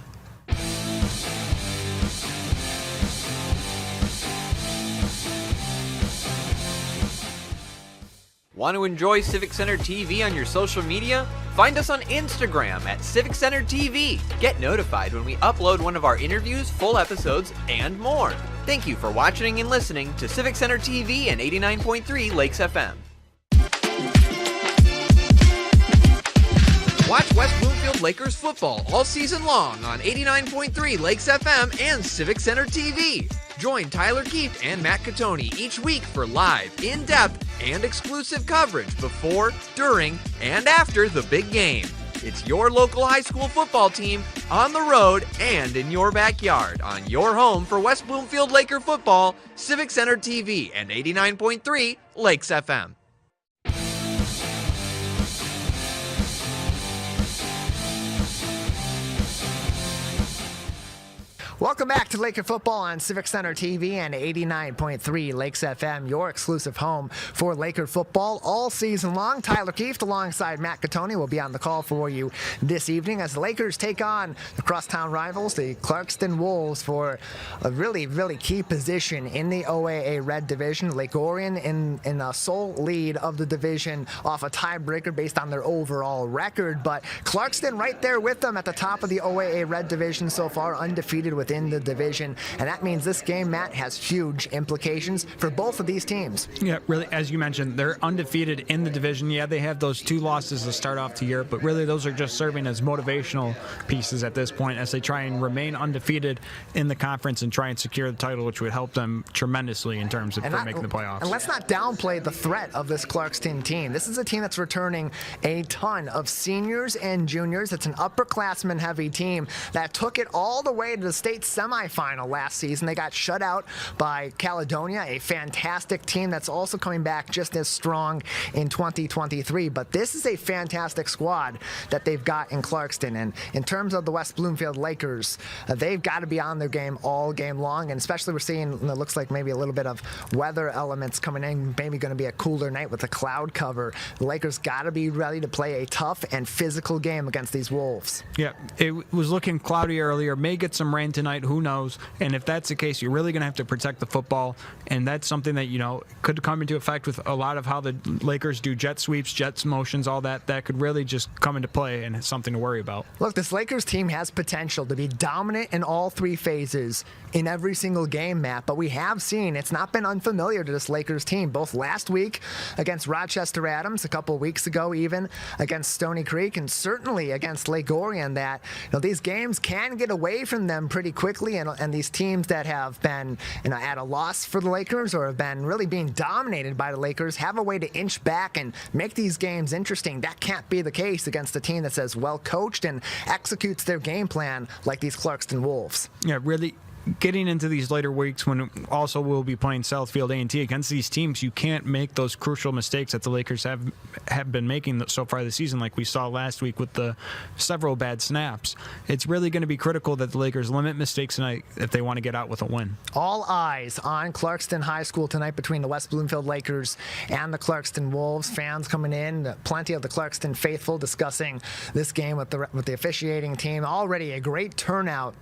Want to enjoy Civic Center TV on your social media? Find us on Instagram at Civic Center TV. Get notified when we upload one of our interviews, full episodes, and more. Thank you for watching and listening to Civic Center TV and 89.3 Lakes FM. Watch West Bloomfield Lakers football all season long on 89.3 Lakes FM and Civic Center TV. Join Tyler Keefe and Matt Catoni each week for live, in-depth, and exclusive coverage before, during, and after the big game. It's your local high school football team on the road and in your backyard on your home for West Bloomfield Laker football, Civic Center TV, and 89.3 Lakes FM. Welcome back to Laker football on Civic Center TV and 89.3 Lakes FM, your exclusive home for Laker football all season long. Tyler Keefe alongside Matt Catoni will be on the call for you this evening as the Lakers take on the crosstown rivals, the Clarkston Wolves, for a really, really key position in the OAA Red Division. Lake Orion in the sole lead of the division off a tiebreaker based on their overall record, but Clarkston right there with them at the top of the OAA Red Division so far, undefeated within the division, and that means this game, Matt, has huge implications for both of these teams. Yeah, really, as you mentioned, they're undefeated in the division. Yeah, they have those 2 losses to start off the year, but really those are just serving as motivational pieces at this point as they try and remain undefeated in the conference and try and secure the title, which would help them tremendously in terms of making the playoffs. And let's not downplay the threat of this Clarkston team. This is a team that's returning a ton of seniors and juniors. It's an upperclassman heavy team that took it all the way to the state semifinal last season. They got shut out by Caledonia, a fantastic team that's also coming back just as strong in 2023. But this is a fantastic squad that they've got in Clarkston. And in terms of the West Bloomfield Lakers, they've got to be on their game all game long. And especially we're seeing, it looks like maybe a little bit of weather elements coming in, maybe going to be a cooler night with a cloud cover. The Lakers got to be ready to play a tough and physical game against these Wolves. Yeah, it was looking cloudy earlier, may get some rain tonight. Who knows? And if that's the case, you're really going to have to protect the football, and that's something that could come into effect with a lot of how the Lakers do jet sweeps, jet motions, all that. That could really just come into play, and it's something to worry about. Look, this Lakers team has potential to be dominant in all 3 phases in every single game, Matt, but we have seen it's not been unfamiliar to this Lakers team, both last week against Rochester Adams, a couple weeks ago even against Stony Creek, and certainly against Lake Orion, that these games can get away from them pretty quickly, and these teams that have been at a loss for the Lakers or have been really being dominated by the Lakers have a way to inch back and make these games interesting. That can't be the case against a team that's as well coached and executes their game plan like these Clarkston Wolves. Yeah, really. getting into these later weeks when also we'll be playing Southfield A&T against these teams, you can't make those crucial mistakes that the Lakers have been making so far this season, like we saw last week with the several bad snaps. It's really going to be critical that the Lakers limit mistakes tonight if they want to get out with a win. All eyes on Clarkston High School tonight between the West Bloomfield Lakers and the Clarkston Wolves. Fans coming in, plenty of the Clarkston faithful discussing this game with the officiating team. Already a great turnout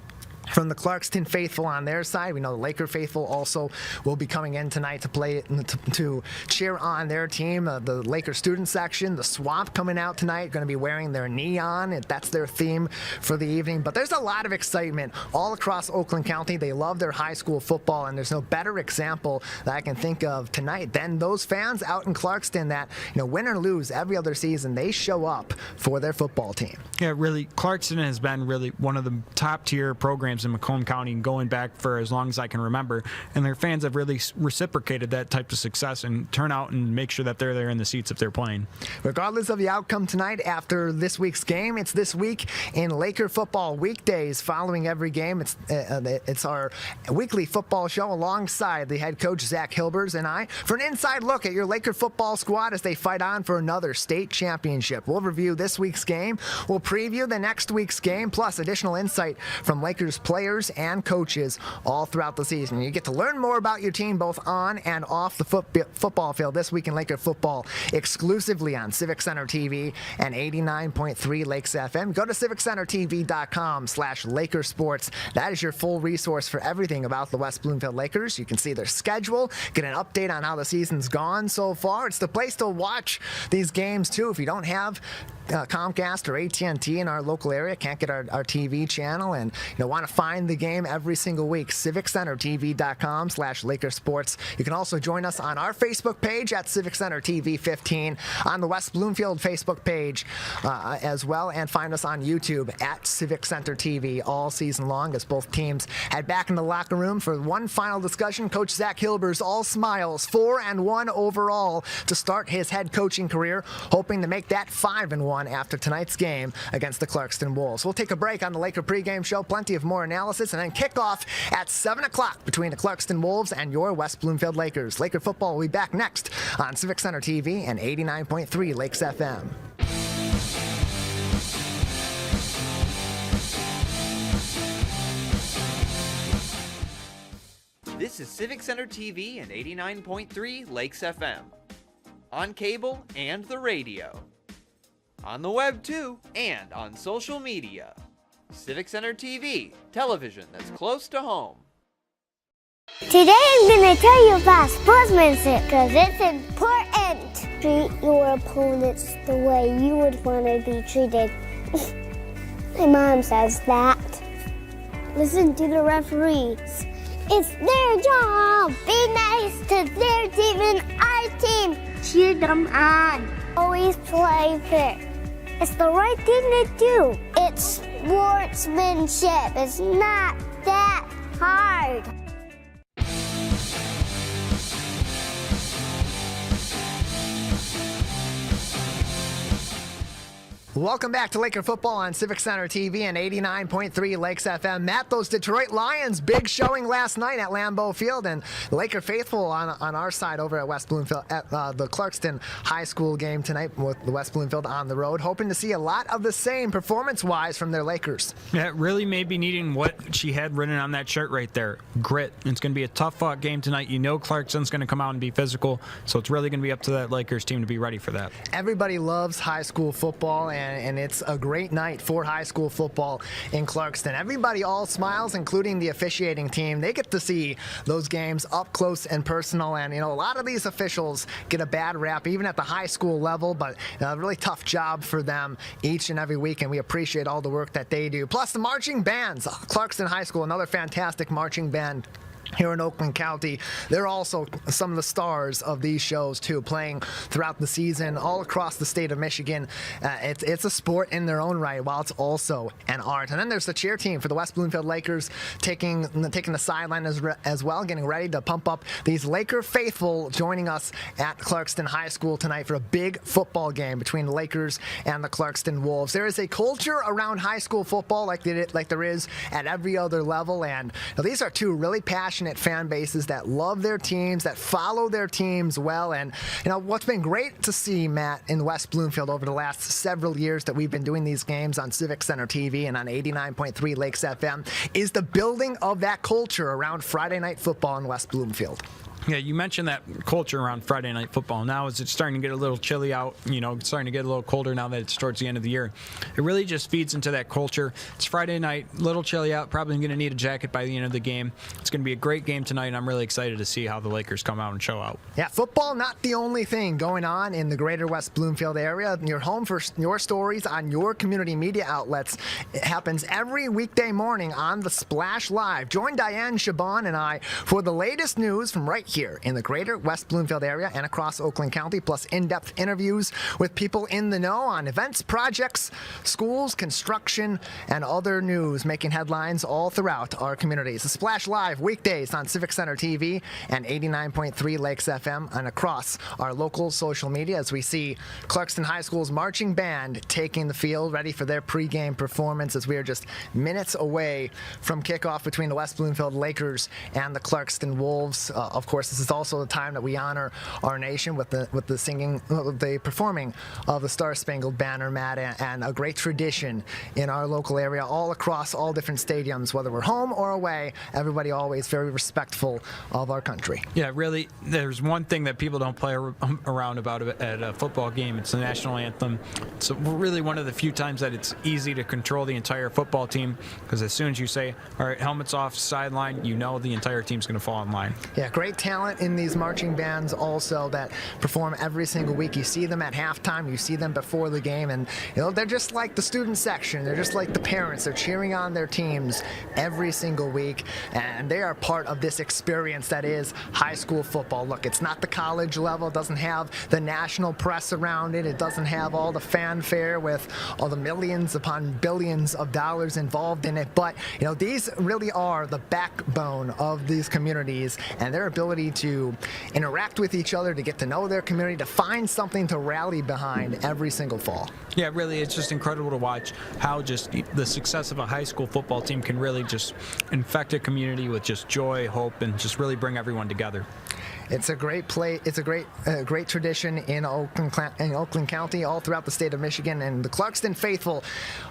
from the Clarkston faithful on their side. We know the Laker faithful also will be coming in tonight to play to cheer on their team. The Laker student section, the Swamp coming out tonight, going to be wearing their neon. That's their theme for the evening. But there's a lot of excitement all across Oakland County. They love their high school football, and there's no better example that I can think of tonight than those fans out in Clarkston that, win or lose every other season, they show up for their football team. Yeah, really, Clarkston has been really one of the top tier programs in Macomb County going back for as long as I can remember, and their fans have really reciprocated that type of success and turn out and make sure that they're there in the seats if they're playing. Regardless of the outcome tonight after this week's game, it's this week in Laker football weekdays following every game. It's our weekly football show alongside the head coach Zach Hilbers and I for an inside look at your Laker football squad as they fight on for another state championship. We'll review this week's game, we'll preview the next week's game, plus additional insight from Lakers players and coaches all throughout the season. You get to learn more about your team both on and off the football field this week in Laker football exclusively on Civic Center TV and 89.3 Lakes FM. Go to civiccentertv.com/Lakersports. That is your full resource for everything about the West Bloomfield Lakers. You can see their schedule, get an update on how the season's gone so far. It's the place to watch these games too. If you don't have Comcast or AT&T in our local area, can't get our TV channel, and want to find the game every single week, civiccentertv.com/Lakersports. You can also join us on our Facebook page at Civic Center TV 15, on the West Bloomfield Facebook page as well, and find us on YouTube at Civic Center TV all season long as both teams head back in the locker room for one final discussion. Coach Zach Hilbers, all smiles, 4-1 overall to start his head coaching career, hoping to make that 5-1 after tonight's game against the Clarkston Wolves. We'll take a break on the Laker pregame show, plenty of more analysis, and then kickoff at 7 o'clock between the Clarkston Wolves and your West Bloomfield Lakers. Laker football will be back next on Civic Center TV and 89.3 Lakes FM. This is Civic Center TV and 89.3 Lakes FM. On cable and the radio. On the web too, and on social media. Civic Center TV, television that's close to home. Today I'm going to tell you about sportsmanship because it's important. Treat your opponents the way you would want to be treated. My mom says that. Listen to the referees. It's their job. Be nice to their team and our team. Cheer them on. Always play fair. It's the right thing to do. It's sportsmanship. It's not that hard. Welcome back to Laker football on Civic Center TV and 89.3 Lakes FM. Matt, those Detroit Lions, big showing last night at Lambeau Field, and Laker faithful on our side over at West Bloomfield at the Clarkston High School game tonight with the West Bloomfield on the road, hoping to see a lot of the same performance-wise from their Lakers. Yeah, it really may be needing what she had written on that shirt right there, grit. It's going to be a tough-fought game tonight. Clarkston's going to come out and be physical, so it's really going to be up to that Lakers team to be ready for that. Everybody loves high school football, and it's a great night for high school football in Clarkston. Everybody all smiles, including the officiating team. They get to see those games up close and personal, and a lot of these officials get a bad rap even at the high school level, but a really tough job for them each and every week, and we appreciate all the work that they do. Plus the marching bands, Clarkston High School, another fantastic marching band here in Oakland County. They're also some of the stars of these shows too, playing throughout the season all across the state of Michigan. It's a sport in their own right, while it's also an art. And then there's the cheer team for the West Bloomfield Lakers taking the sideline as well, getting ready to pump up these Laker faithful, joining us at Clarkston High School tonight for a big football game between the Lakers and the Clarkston Wolves. There is a culture around high school football like there is at every other level, and these are two really passionate fan bases that love their teams, that follow their teams well. And what's been great to see, Matt, in West Bloomfield over the last several years that we've been doing these games on Civic Center TV and on 89.3 Lakes FM is the building of that culture around Friday night football in West Bloomfield. Yeah, you mentioned that culture around Friday night football. Now, as it's starting to get a little chilly out, it's starting to get a little colder now that it's towards the end of the year. It really just feeds into that culture. It's Friday night, a little chilly out, probably going to need a jacket by the end of the game. It's going to be a great game tonight, and I'm really excited to see how the Lakers come out and show out. Yeah, football not the only thing going on in the greater West Bloomfield area. Your home for your stories on your community media outlets. It happens every weekday morning on the Splash Live. Join Diane Chabon and I for the latest news from right here in the greater West Bloomfield area and across Oakland County, plus in-depth interviews with people in the know on events, projects, schools, construction, and other news making headlines all throughout our communities. The Splash Live weekdays on Civic Center TV and 89.3 Lakes FM and across our local social media as we see Clarkston High School's marching band taking the field, ready for their pregame performance as we are just minutes away from kickoff between the West Bloomfield Lakers and the Clarkston Wolves. Of course, this is also the time that we honor our nation with the singing, the performing of the Star Spangled Banner, Matt, and a great tradition in our local area, all across all different stadiums, whether we're home or away. Everybody always very respectful of our country. Yeah, really, there's one thing that people don't play around about at a football game. It's the national anthem. It's really one of the few times that it's easy to control the entire football team, because as soon as you say, all right, helmets off, sideline, the entire team's going to fall in line. Yeah, great talent in these marching bands also that perform every single week. You see them at halftime, you see them before the game, and they're just like the student section. They're just like the parents. They're cheering on their teams every single week, and they are part of this experience that is high school football. Look, it's not the college level. It doesn't have the national press around it. It doesn't have all the fanfare with all the millions upon billions of dollars involved in it, but these really are the backbone of these communities and their ability to interact with each other, to get to know their community, to find something to rally behind every single fall. Yeah, really, it's just incredible to watch how just the success of a high school football team can really just infect a community with just joy, hope, and just really bring everyone together. It's a great play. It's a great tradition in Oakland County, all throughout the state of Michigan, and the Clarkston faithful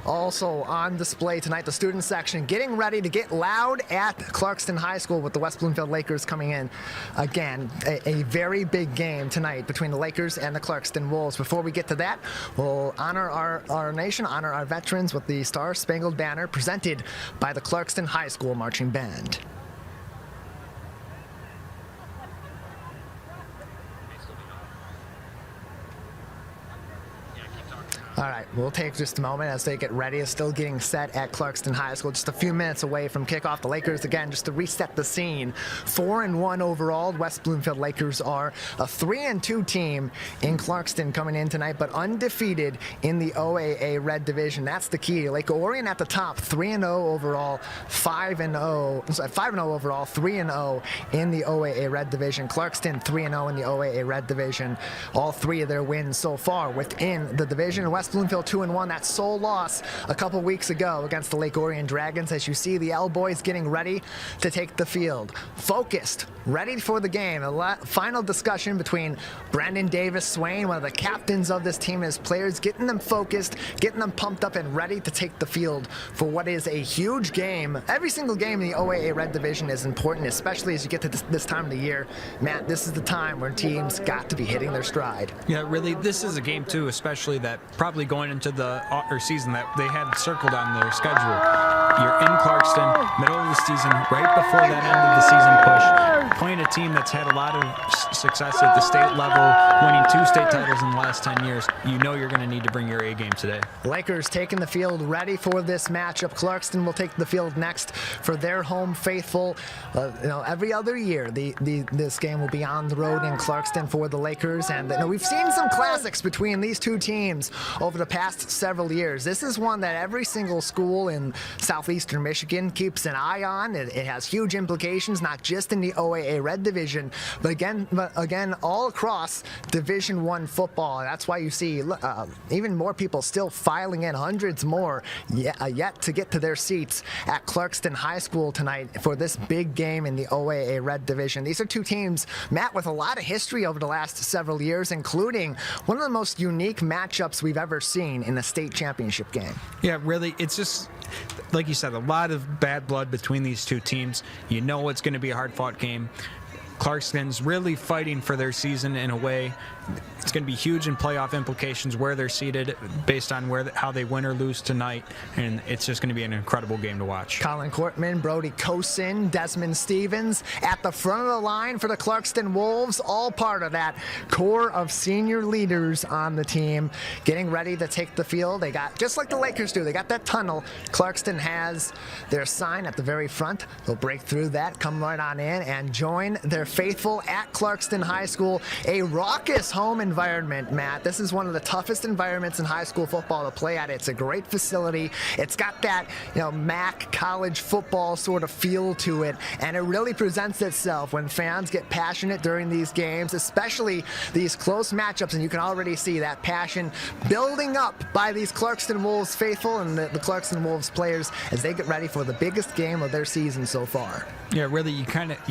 also on display tonight. The student section getting ready to get loud at Clarkston High School with the West Bloomfield Lakers coming in again. A very big game tonight between the Lakers and the Clarkston Wolves. Before we get to that, we'll honor our nation, honor our veterans with the Star Spangled Banner presented by the Clarkston High School Marching Band. All right, we'll take just a moment as they get ready. It's still getting set at Clarkston High School, just a few minutes away from kickoff. The Lakers, again, just to reset the scene, 4-1 overall. West Bloomfield Lakers are a 3-2 team in Clarkston coming in tonight, but undefeated in the OAA Red Division. That's the key. Lake Orion at the top, 3-0 overall, 5-0 overall, 3-0 in the OAA Red Division. Clarkston 3-0 in the OAA Red Division. All three of their wins so far within the division. West Bloomfield 2-1, that sole loss a couple weeks ago against the Lake Orion Dragons. As you see the L boys getting ready to take the field, focused, ready for the game. A final discussion between Brandon Davis Swain, one of the captains of this team, and his players, getting them focused, getting them pumped up and ready to take the field for what is a huge game. Every single game in the OAA Red Division is important, especially as you get to this time of the year. Matt, this is the time where teams got to be hitting their stride. Yeah, really, this is a game too, especially that probably going into the season that they had circled on their schedule. You're in Clarkston, middle of the season, right before that end of the season push, playing a team that's had a lot of success at the state level, winning 2 state titles in the last 10 years, you know you're going to need to bring your A game today. Lakers taking the field ready for this matchup. Clarkston will take the field next for their home faithful. Every other year, this game will be on the road in Clarkston for the Lakers. And we've seen some classics between these two teams over the past several years. This is one that every single school in southeastern Michigan keeps an eye on. It has huge implications, not just in the OAA Red Division, but again all across Division I football. That's why you see even more people still filing in, hundreds more yet to get to their seats at Clarkston High School tonight for this big game in the OAA Red Division. These are two teams, Matt, with a lot of history over the last several years, including one of the most unique matchups we've ever seen in a state championship game. Yeah, really, it's just, like you said, a lot of bad blood between these two teams. You know it's going to be a hard-fought game. Clarkston's really fighting for their season in a way. It's going to be huge in playoff implications where they're seated based on how they win or lose tonight, and it's just going to be an incredible game to watch. Colin Courtman, Brody Kosin, Desmond Stevens at the front of the line for the Clarkston Wolves, all part of that core of senior leaders on the team getting ready to take the field. They got, just like the Lakers do, they got that tunnel. Clarkston has their sign at the very front. They'll break through that, come right on in, and join their faithful at Clarkston High School. A raucous home environment, Matt. This is one of the toughest environments in high school football to play at. It's a great facility. It's got that, MAC college football sort of feel to it, and it really presents itself when fans get passionate during these games, especially these close matchups, and you can already see that passion building up by these Clarkston Wolves faithful and the Clarkston Wolves players as they get ready for the biggest game of their season so far. Yeah, really, you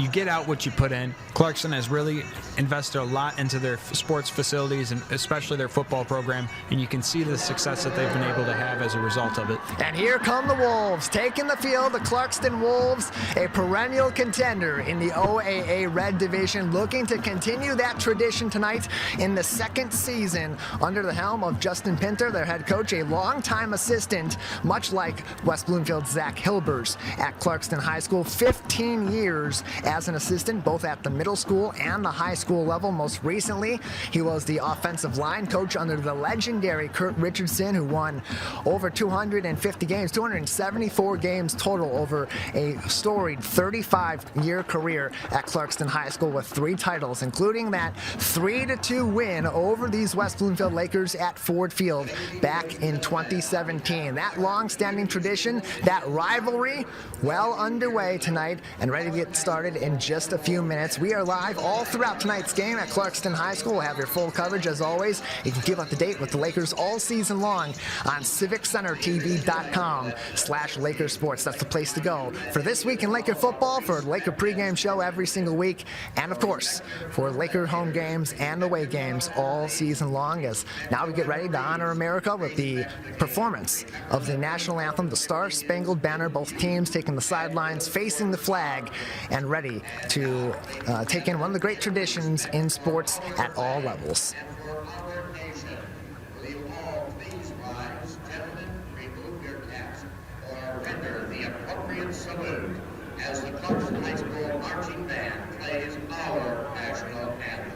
get out what you put in. Clarkston has really invested a lot into their sports facilities and especially their football program, and you can see the success that they've been able to have as a result of it. And here come the Wolves, taking the field, the Clarkston Wolves, a perennial contender in the OAA Red Division, looking to continue that tradition tonight in the second season under the helm of Justin Pinter, their head coach, a longtime assistant, much like West Bloomfield's Zach Hilbers at Clarkston High School. 15 years as an assistant, both at the middle school and the high school level. Most recently, he was the offensive line coach under the legendary Kurt Richardson, who won over 250 games, 274 games total over a storied 35-year career at Clarkston High School with 3 titles, including that 3-2 win over these West Bloomfield Lakers at Ford Field back in 2017. That long-standing tradition, that rivalry, well underway tonight and ready to get started in just a few minutes. We are live all throughout tonight's game at Clarkston High School. We'll have your full coverage as always. You can keep up to date with the Lakers all season long on civiccentertv.com/Lakersports. That's the place to go for this week in Laker football, for the Laker pregame show every single week, and of course for Laker home games and away games all season long, as now we get ready to honor America with the performance of the national anthem, the Star Spangled Banner. Both teams taking the sidelines, facing the flag, and ready to take in one of the great traditions in sports at all levels. As the Clarkston High School marching band plays our national anthem.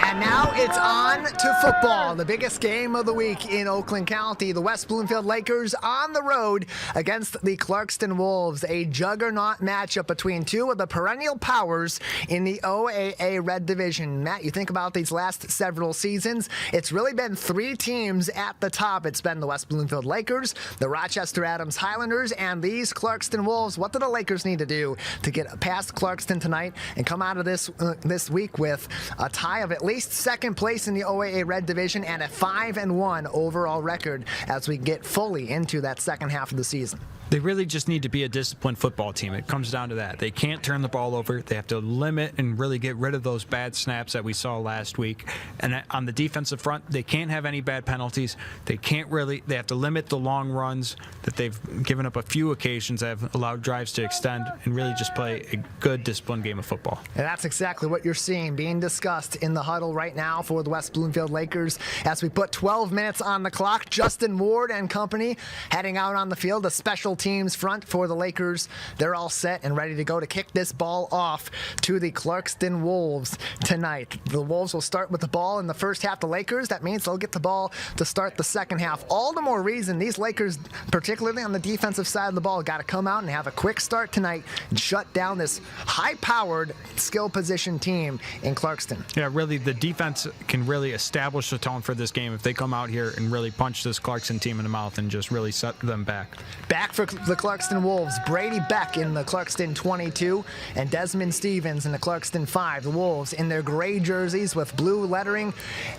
And now it's on to football, the biggest game of the week in Oakland County. The West Bloomfield Lakers on the road against the Clarkston Wolves, a juggernaut matchup between two of the perennial powers in the OAA Red Division. Matt, you think about these last several seasons, it's really been three teams at the top. It's been the West Bloomfield Lakers, the Rochester Adams Highlanders, and these Clarkston Wolves. What do the Lakers need to do to get past Clarkston tonight and come out of this week with a tie of at least second place in the OAA Red Division and a 5-1 overall record as we get fully into that second half of the season? They really just need to be a disciplined football team. It comes down to that. They can't turn the ball over. They have to limit and really get rid of those bad snaps that we saw last week. And on the defensive front, they can't have any bad penalties. They have to limit the long runs that they've given up a few occasions that have allowed drives to extend and really just play a good disciplined game of football. And that's exactly what you're seeing being discussed in the huddle right now for the West Bloomfield Lakers as we put 12 minutes on the clock. Justin Ward and company heading out on the field, a special teams front for the Lakers. They're all set and ready to go to kick this ball off to the Clarkston Wolves tonight. The Wolves will start with the ball in the first half. The Lakers, that means they'll get the ball to start the second half. All the more reason these Lakers, particularly on the defensive side of the ball, got to come out and have a quick start tonight and shut down this high-powered skill position team in Clarkston. Yeah, really, the defense can really establish the tone for this game if they come out here and really punch this Clarkston team in the mouth and just really set them back. Back for the Clarkston Wolves, Brady Beck in the Clarkston 22 and Desmond Stevens in the Clarkston 5. The Wolves in their gray jerseys with blue lettering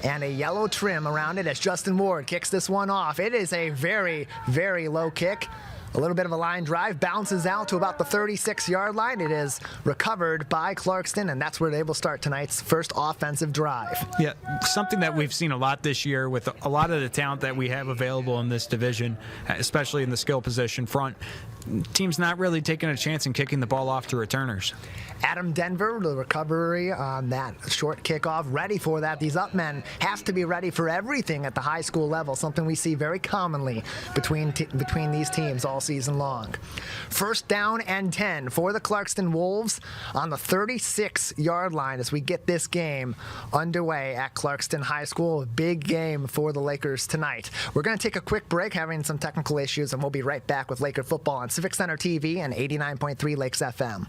and a yellow trim around it as Justin Ward kicks this one off. It is a very, very low kick. A little bit of a line drive, bounces out to about the 36-yard line. It is recovered by Clarkston, and that's where they will start tonight's first offensive drive. Yeah, something that we've seen a lot this year with a lot of the talent that we have available in this division, especially in the skill position front. Team's not really taking a chance in kicking the ball off to returners. Adam Denver, the recovery on that short kickoff, ready for that. These up men have to be ready for everything at the high school level, something we see very commonly between these teams all season long. First down and 10 for the Clarkston Wolves on the 36-yard line as we get this game underway at Clarkston High School. A big game for the Lakers tonight. We're going to take a quick break, having some technical issues, and we'll be right back with Laker football on Civic Center TV and 89.3 Lakes FM.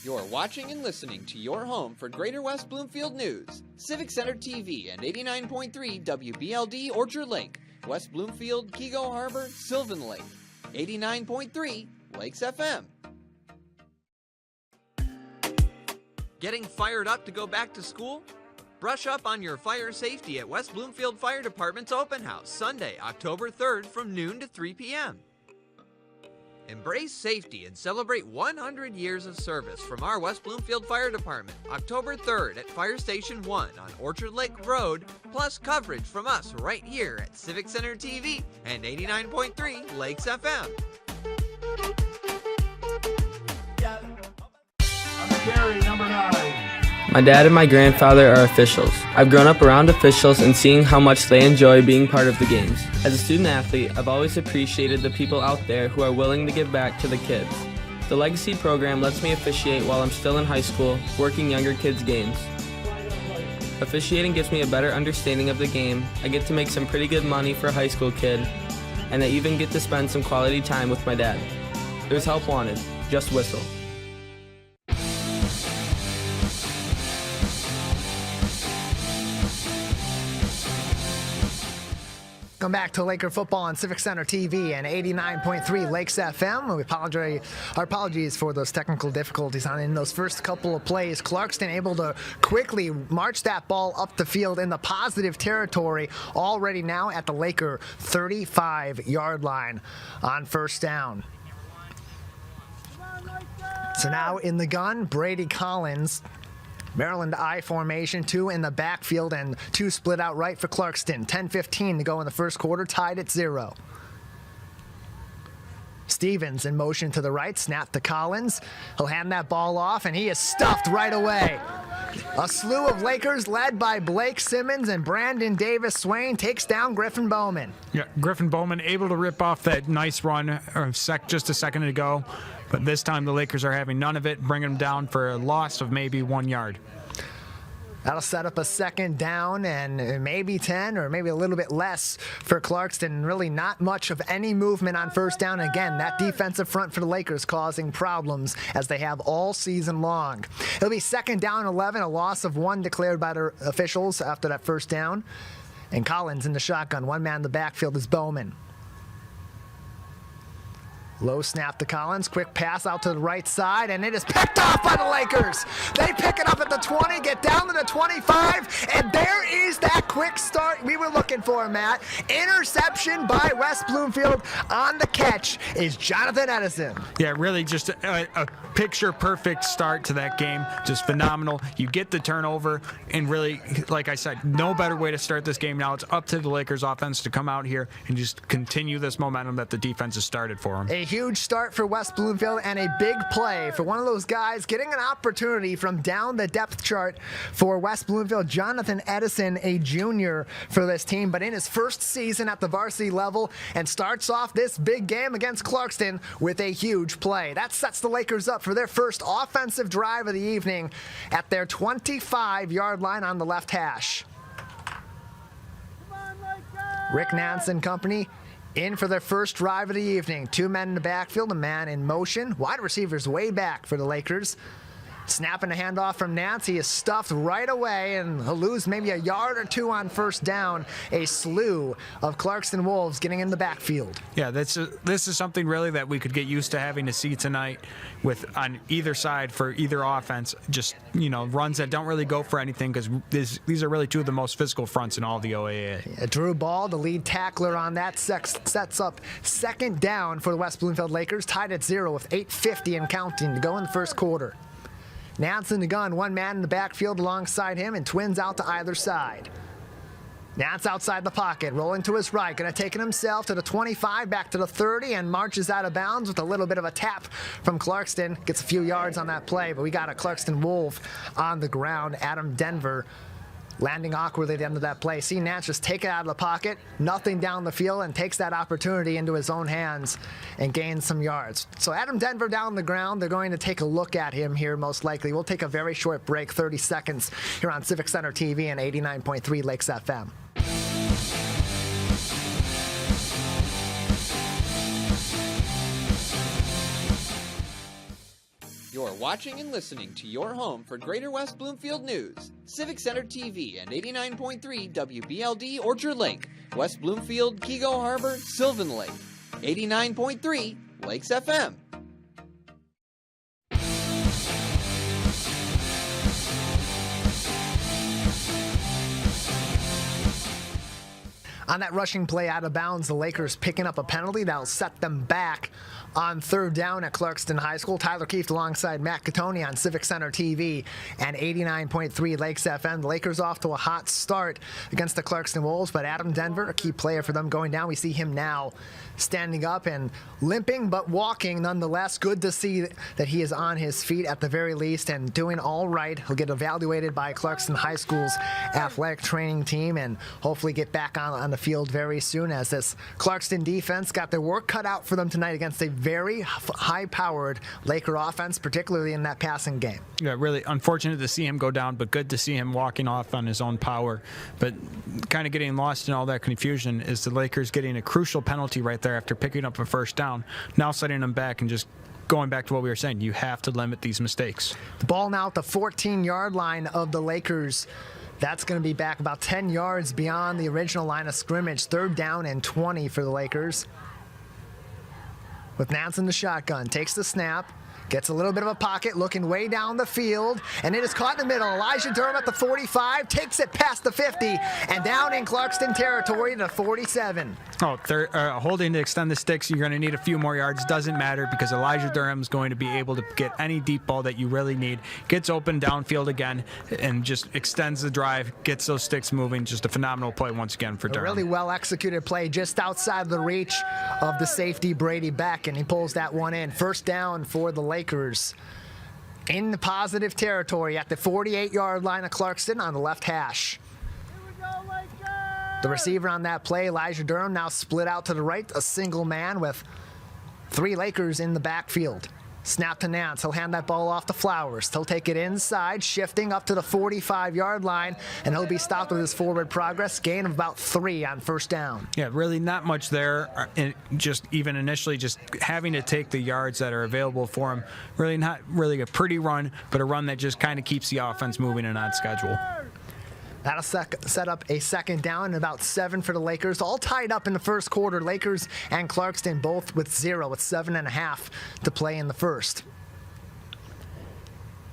You're watching and listening to your home for Greater West Bloomfield news. Civic Center TV and 89.3 WBLD Orchard Lake, West Bloomfield, Kego Harbor, Sylvan Lake, 89.3 Lakes FM. Getting fired up to go back to school? Brush up on your fire safety at West Bloomfield Fire Department's Open House, Sunday, October 3rd from noon to 3 p.m. Embrace safety and celebrate 100 years of service from our West Bloomfield Fire Department, October 3rd at Fire Station 1 on Orchard Lake Road, plus coverage from us right here at Civic Center TV and 89.3 Lakes FM. Carry number 9. My dad and my grandfather are officials. I've grown up around officials and seeing how much they enjoy being part of the games. As a student athlete, I've always appreciated the people out there who are willing to give back to the kids. The Legacy program lets me officiate while I'm still in high school, working younger kids' games. Officiating gives me a better understanding of the game. I get to make some pretty good money for a high school kid, and I even get to spend some quality time with my dad. There's help wanted. Just whistle. Welcome back to Laker football on Civic Center TV and 89.3 Lakes FM. Our apologies for those technical difficulties in those first couple of plays. Clarkston able to quickly march that ball up the field in the positive territory, already now at the Laker 35-yard line on first down. So now in the gun, Brady Collins. Maryland I formation, 2 in the backfield and 2 split out right for Clarkston. 10-15 to go in the first quarter, tied at 0. Stevens in motion to the right, snap to Collins. He'll hand that ball off, and he is stuffed right away. A slew of Lakers led by Blake Simmons and Brandon Davis Swain takes down Griffin Bowman. Yeah, Griffin Bowman able to rip off that nice run just a second ago, but this time the Lakers are having none of it, bringing them down for a loss of maybe 1 yard. That'll set up a second down and maybe 10 or maybe a little bit less for Clarkston. Really not much of any movement on first down. Again, that defensive front for the Lakers causing problems as they have all season long. It'll be second down 11, a loss of 1 declared by the officials after that first down. And Collins in the shotgun. One man in the backfield is Bowman. Low snap to Collins, quick pass out to the right side, and it is picked off by the Lakers. They pick it up at the 20, get down to the 25, and there is that quick start we were looking for, Matt. Interception by West Bloomfield. On the catch is Jonathan Edison. Yeah, really just a picture-perfect start to that game. Just phenomenal. You get the turnover, and really, like I said, no better way to start this game now. It's up to the Lakers offense to come out here and just continue this momentum that the defense has started for them. A huge start for West Bloomfield and a big play for one of those guys getting an opportunity from down the depth chart for West Bloomfield. Jonathan Edison, a junior for this team, but in his first season at the varsity level, and starts off this big game against Clarkston with a huge play. That sets the Lakers up for their first offensive drive of the evening at their 25-yard line on the left hash. Rick Nance and company in for their first drive of the evening. 2 men in the backfield, a man in motion. Wide receivers way back for the Lakers. Snapping a handoff from Nance. He is stuffed right away, and he'll lose maybe a yard or 2 on first down. A slew of Clarkston Wolves getting in the backfield. Yeah, this is something really that we could get used to having to see tonight with on either side for either offense. Just, runs that don't really go for anything because these are really 2 of the most physical fronts in all the OAA. Yeah, Drew Ball, the lead tackler on that, sets up second down for the West Bloomfield Lakers, tied at 0 with 8:50 and counting to go in the first quarter. Nance in the gun, 1 man in the backfield alongside him, and twins out to either side. Nance outside the pocket, rolling to his right, going to take it himself to the 25, back to the 30, and marches out of bounds with a little bit of a tap from Clarkston. Gets a few yards on that play, but we got a Clarkston Wolf on the ground. Adam Denver landing awkwardly at the end of that play. See Nance just take it out of the pocket, nothing down the field, and takes that opportunity into his own hands and gains some yards. So Adam Denver down the ground. They're going to take a look at him here most likely. We'll take a very short break, 30 seconds, here on Civic Center TV and 89.3 Lakes FM. You're watching and listening to your home for Greater West Bloomfield news. Civic Center TV and 89.3 WBLD Orchard Lake, West Bloomfield, Kego Harbor, Sylvan Lake, 89.3 Lakes FM. On that rushing play out of bounds, the Lakers picking up a penalty that'll set them back on third down at Clarkston High School. Tyler Keefe alongside Matt Catoni on Civic Center TV and 89.3 Lakes FM. The Lakers off to a hot start against the Clarkston Wolves, but Adam Denver, a key player for them going down. We see him now standing up and limping but walking nonetheless. Good to see that he is on his feet at the very least and doing all right. He'll get evaluated by Clarkston High School's athletic training team and hopefully get back on the field very soon, as this Clarkston defense got their work cut out for them tonight against a very high-powered Laker offense, particularly in that passing game. Yeah, really unfortunate to see him go down, but good to see him walking off on his own power. But kind of getting lost in all that confusion is the Lakers getting a crucial penalty right there after picking up a first down, now setting them back and just going back to what we were saying. You have to limit these mistakes. The ball now at the 14-yard line of the Lakers. That's going to be back about 10 yards beyond the original line of scrimmage. Third down and 20 for the Lakers. With Nance in the shotgun, takes the snap, gets a little bit of a pocket, looking way down the field, and it is caught in the middle. Elijah Durham at the 45, takes it past the 50, and down in Clarkston territory to 47. Holding to extend the sticks, you're going to need a few more yards. Doesn't matter because Elijah Durham is going to be able to get any deep ball that you really need. Gets open downfield again and just extends the drive, gets those sticks moving. Just a phenomenal play once again for Durham. A really well-executed play just outside the reach of the safety Brady Beck, and he pulls that one in. First down for the Lakers. In the positive territory at the 48-yard line of Clarkston on the left hash. The receiver on that play, Elijah Durham, now split out to the right, a single man with 3 Lakers in the backfield. Snap to Nance. He'll hand that ball off to Flowers. He'll take it inside, shifting up to the 45-yard line, and he'll be stopped with his forward progress. Gain of about 3 on first down. Yeah, really not much there. And just even initially, just having to take the yards that are available for him. Really not really a pretty run, but a run that just kind of keeps the offense moving and on schedule. That'll set up a second down and about 7 for the Lakers. All tied up in the first quarter. Lakers and Clarkston both with 0, with 7.5 to play in the first.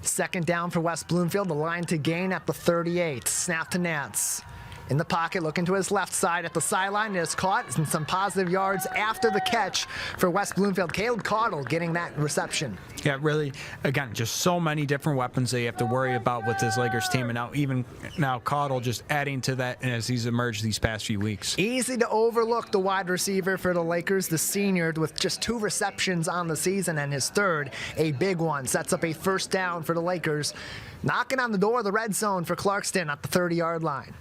Second down for West Bloomfield. The line to gain at the 38. Snap to Nance. In the pocket, looking to his left side at the sideline. It is caught and some positive yards after the catch for West Bloomfield. Caleb Caudle getting that reception. Yeah, really, again, just so many different weapons they have to worry about with this Lakers team. And now Caudle just adding to that as he's emerged these past few weeks. Easy to overlook the wide receiver for the Lakers, the senior with just 2 receptions on the season, and his third, a big one. Sets up a first down for the Lakers. Knocking on the door of the red zone for Clarkston at the 30-yard line.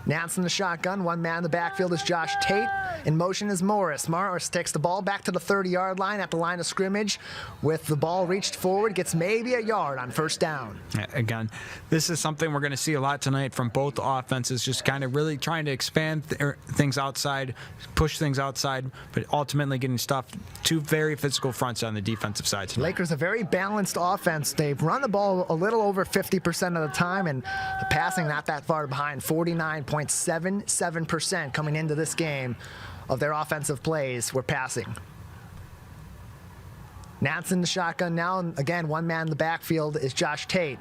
Nance in the shotgun. One man in the backfield is Josh Tate. In motion is Morris. Morris takes the ball back to the 30-yard line at the line of scrimmage. With the ball reached forward, gets maybe a yard on first down. Again, this is something we're going to see a lot tonight from both offenses, just kind of really trying to expand things outside, push things outside, but ultimately getting stuffed. 2 very physical fronts on the defensive side tonight. Lakers a very balanced offense. They've run the ball a little over 50% of the time, and passing not that far behind, 49.77% coming into this game of their offensive plays were passing. Nance in the shotgun now, and again, one man in the backfield is Josh Tate.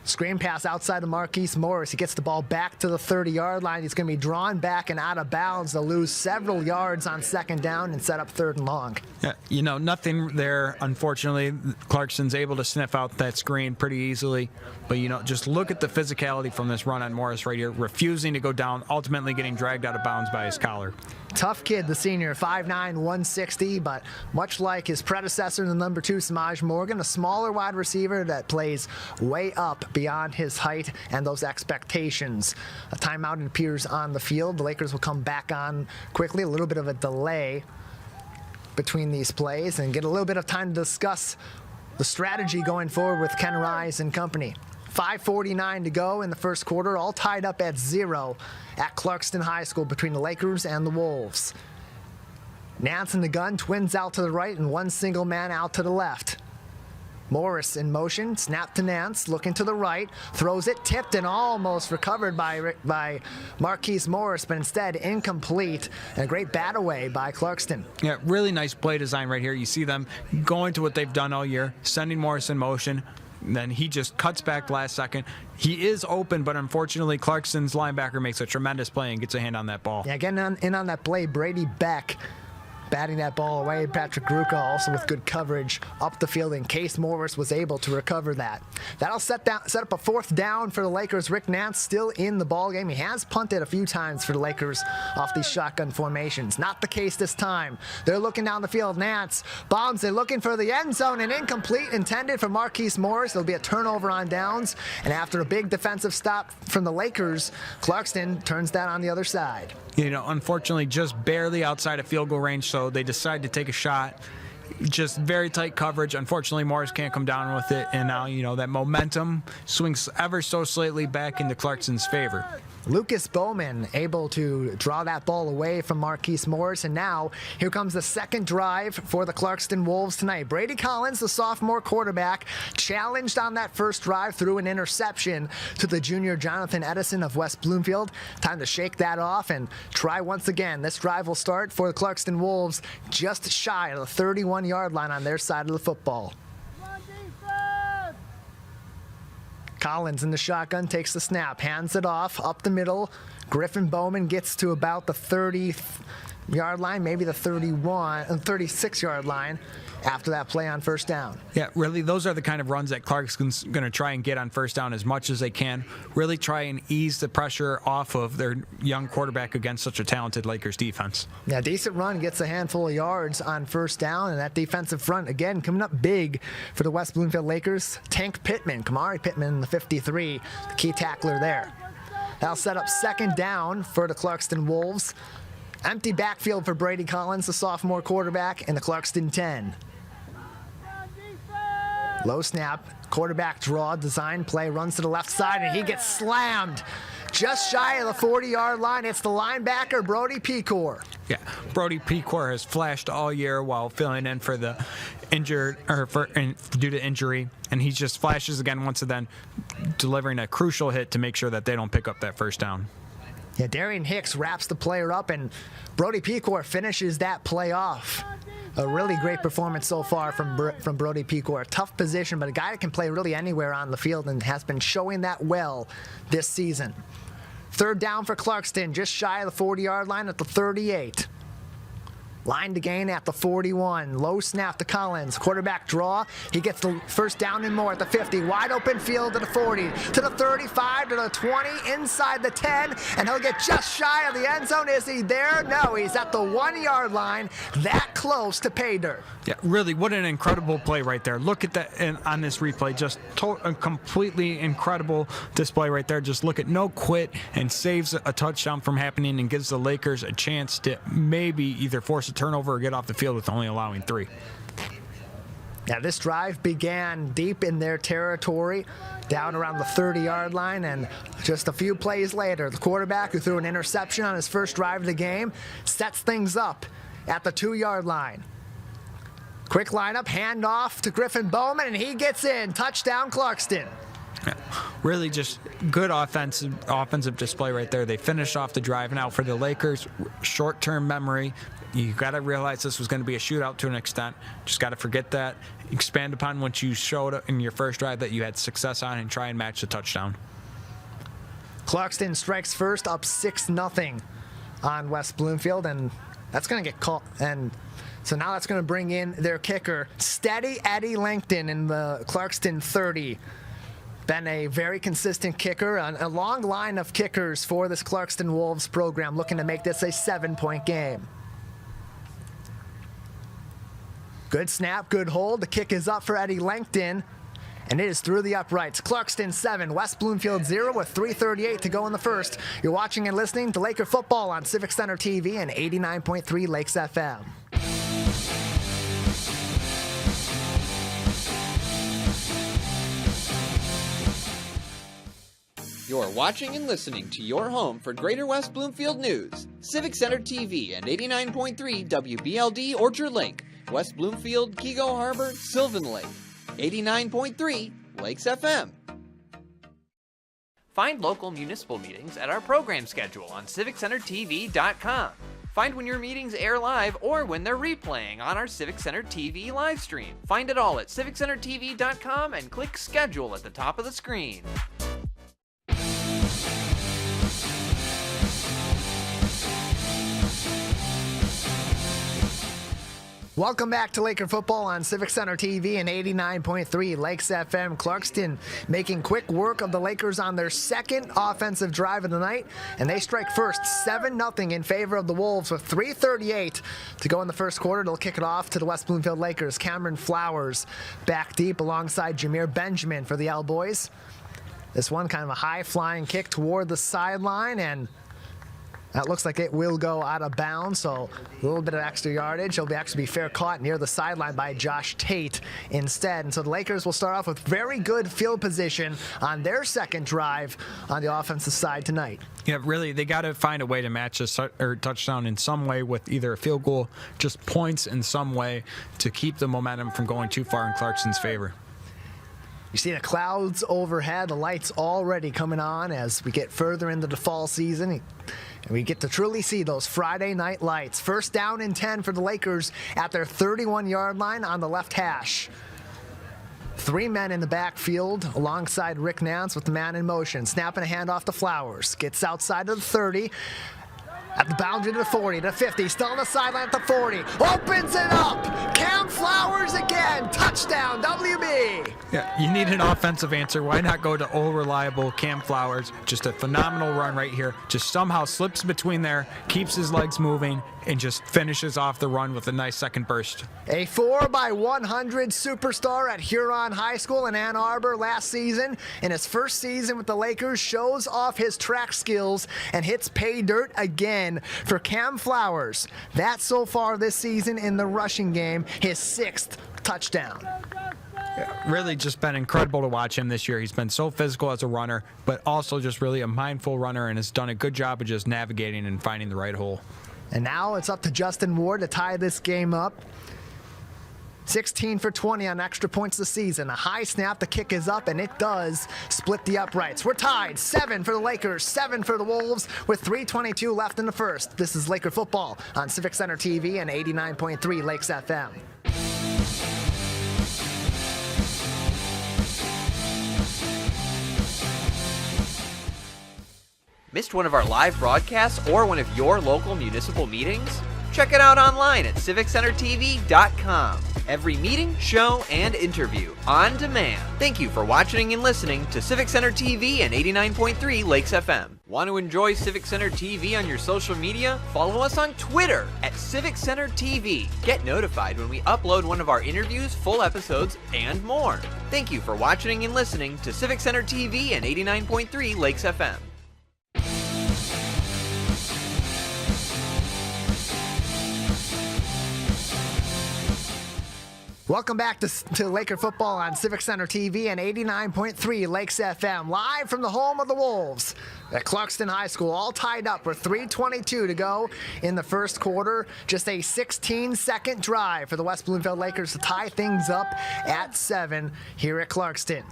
Screen pass outside of Marquise Morris. He gets the ball back to the 30-yard line. He's going to be drawn back and out of bounds. They'll lose several yards on second down and set up 3rd and long. Yeah, nothing there, unfortunately. Clarkston's able to sniff out that screen pretty easily. But, just look at the physicality from this run on Morris right here, refusing to go down, ultimately getting dragged out of bounds by his collar. Tough kid, the senior, 5'9", 160, but much like his predecessor, the number 2, Samaj Morgan, a smaller wide receiver that plays way up beyond his height and those expectations. A timeout appears on the field. The Lakers will come back on quickly, a little bit of a delay between these plays, and get a little bit of time to discuss the strategy going forward with Ken Rise and company. 5:49 to go in the first quarter, all tied up at 0 at Clarkston High School between the Lakers and the Wolves. Nance in the gun, twins out to the right, and one single man out to the left. Morris in motion, snap to Nance, looking to the right, throws it, tipped and almost recovered by Marquise Morris, but instead incomplete, and a great bat away by Clarkston. Yeah, really nice play design right here. You see them going to what they've done all year, sending Morris in motion. Then he just cuts back last second. He is open, but unfortunately Clarkston's linebacker makes a tremendous play and gets a hand on that ball. Yeah, getting in on that play, Brady Beck batting that ball away. Patrick Gruca also with good coverage up the field in case Morris was able to recover that. That'll set up a 4th down for the Lakers. Rick Nance still in the ball game. He has punted a few times for the Lakers off these shotgun formations. Not the case this time. They're looking down the field. Nance bombs it, looking for the end zone, and incomplete, intended for Marquise Morris. There'll be a turnover on downs, and after a big defensive stop from the Lakers, Clarkston turns that on the other side. Unfortunately, just barely outside of field goal range, so they decide to take a shot. Just very tight coverage. Unfortunately, Morris can't come down with it, and now, that momentum swings ever so slightly back into Clarkston's favor. Lucas Bowman able to draw that ball away from Marquise Morris, and now here comes the second drive for the Clarkston Wolves tonight. Brady Collins, the sophomore quarterback, challenged on that first drive through an interception to the junior Jonathan Edison of West Bloomfield. Time to shake that off and try once again. This drive will start for the Clarkston Wolves just shy of the 31-yard line on their side of the football. Collins in the shotgun, takes the snap, hands it off, up the middle. Griffin Bowman gets to about the 30-yard line, maybe the 36-yard line. after that play on first down. Yeah, really, those are the kind of runs that Clarkston's going to try and get on first down as much as they can. Really try and ease the pressure off of their young quarterback against such a talented Lakers defense. Yeah, decent run, gets a handful of yards on first down, and that defensive front, again, coming up big for the West Bloomfield Lakers. Tank Pittman, Kamari Pittman, the 53, the key tackler there. That'll set up second down for the Clarkston Wolves. Empty backfield for Brady Collins, the sophomore quarterback, in the Clarkston 10. Low snap, quarterback draw, design play, runs to the left side, and he gets slammed just shy of the 40-yard line. It's the linebacker, Brody Pecor. Yeah, Brody Pecor has flashed all year while filling in for the injured due to injury, and he just flashes again once and then, delivering a crucial hit to make sure that they don't pick up that first down. Yeah, Darian Hicks wraps the player up, and Brody Pecor finishes that play off. A really great performance so far from Brody Pecor. A tough position, but a guy that can play really anywhere on the field and has been showing that well this season. Third down for Clarkston, just shy of the 40-yard line at the 38. Line to gain at the 41. Low snap to Collins. Quarterback draw. He gets the first down and more at the 50. Wide open field to the 40, to the 35, to the 20, inside the 10, and he'll get just shy of the end zone. Is he there? No, he's at the 1-yard line, that close to pay dirt. Yeah, really, what an incredible play right there. Look at that on this replay. Just a completely incredible display right there. Just look at no quit and saves a touchdown from happening and gives the Lakers a chance to maybe either force a turnover or get off the field with only allowing 3. Now, this drive began deep in their territory, down around the 30-yard line, and just a few plays later, the quarterback, who threw an interception on his first drive of the game, sets things up at the 2-yard line. Quick lineup, handoff to Griffin Bowman, and he gets in. Touchdown, Clarkston. Yeah, really just good offensive display right there. They finished off the drive. Now for the Lakers, short-term memory. You got to realize this was going to be a shootout to an extent. Just got to forget that. Expand upon what you showed in your first drive that you had success on and try and match the touchdown. Clarkston strikes first, up 6-0 on West Bloomfield, and that's going to get caught. And so now that's going to bring in their kicker, Steady Eddie Langton, in the Clarkston 30. Been a very consistent kicker, a long line of kickers for this Clarkston Wolves program, looking to make this a 7-point game. Good snap, good hold. The kick is up for Eddie Langton, and it is through the uprights. Clarkston 7, West Bloomfield 0 with 3:38 to go in the first. You're watching and listening to Laker football on Civic Center TV and 89.3 Lakes FM. You're watching and listening to your home for Greater West Bloomfield news. Civic Center TV and 89.3 WBLD Orchard Lake, West Bloomfield, Kego Harbor, Sylvan Lake. 89.3 Lakes FM. Find local municipal meetings at our program schedule on civiccentertv.com. Find when your meetings air live or when they're replaying on our Civic Center TV live stream. Find it all at civiccentertv.com and click schedule at the top of the screen. Welcome back to Laker football on Civic Center TV and 89.3 Lakes FM. Clarkston making quick work of the Lakers on their second offensive drive of the night, and they strike first 7-0 in favor of the Wolves with 3:38 to go in the first quarter. They'll kick it off to the West Bloomfield Lakers. Cameron Flowers back deep alongside Jameer Benjamin for the L Boys. This one kind of a high-flying kick toward the sideline, and that looks like it will go out of bounds, so a little bit of extra yardage. It'll actually be fair caught near the sideline by Josh Tate instead. And so the Lakers will start off with very good field position on their second drive on the offensive side tonight. Yeah, really, they got to find a way to match a touchdown in some way with either a field goal, just points in some way to keep the momentum from going too far in Clarkston's favor. You see the clouds overhead, the lights already coming on as we get further into the fall season. And we get to truly see those Friday night lights. First down and 10 for the Lakers at their 31-yard line on the left hash. 3 men in the backfield alongside Rick Nance with the man in motion. Snapping a handoff to Flowers. Gets outside of the 30. At the boundary to the 40, to 50, still on the sideline at the 40. Opens it up. Cam Flowers again. Touchdown, WB. Yeah, you need an offensive answer. Why not go to old reliable Cam Flowers? Just a phenomenal run right here. Just somehow slips between there, keeps his legs moving, and just finishes off the run with a nice second burst. A 4x100 superstar at Huron High School in Ann Arbor last season. In his first season with the Lakers, shows off his track skills and hits pay dirt again for Cam Flowers. That's so far this season in the rushing game, his 6th touchdown. Really just been incredible to watch him this year. He's been so physical as a runner, but also just really a mindful runner and has done a good job of just navigating and finding the right hole. And now it's up to Justin Ward to tie this game up. 16 for 20 on extra points this season. A high snap, the kick is up, and it does split the uprights. We're tied, 7 for the Lakers, 7 for the Wolves, with 3:22 left in the first. This is Laker football on Civic Center TV and 89.3 Lakes FM. Missed one of our live broadcasts or one of your local municipal meetings? Check it out online at civiccentertv.com. Every meeting, show, and interview on demand. Thank you for watching and listening to Civic Center TV and 89.3 Lakes FM. Want to enjoy Civic Center TV on your social media? Follow us on Twitter at Civic Center TV. Get notified when we upload one of our interviews, full episodes, and more. Thank you for watching and listening to Civic Center TV and 89.3 Lakes FM. Welcome back to Laker football on Civic Center TV and 89.3 Lakes FM, live from the home of the Wolves at Clarkston High School, all tied up with 3:22 to go in the first quarter. Just a 16-second drive for the West Bloomfield Lakers to tie things up at 7 here at Clarkston.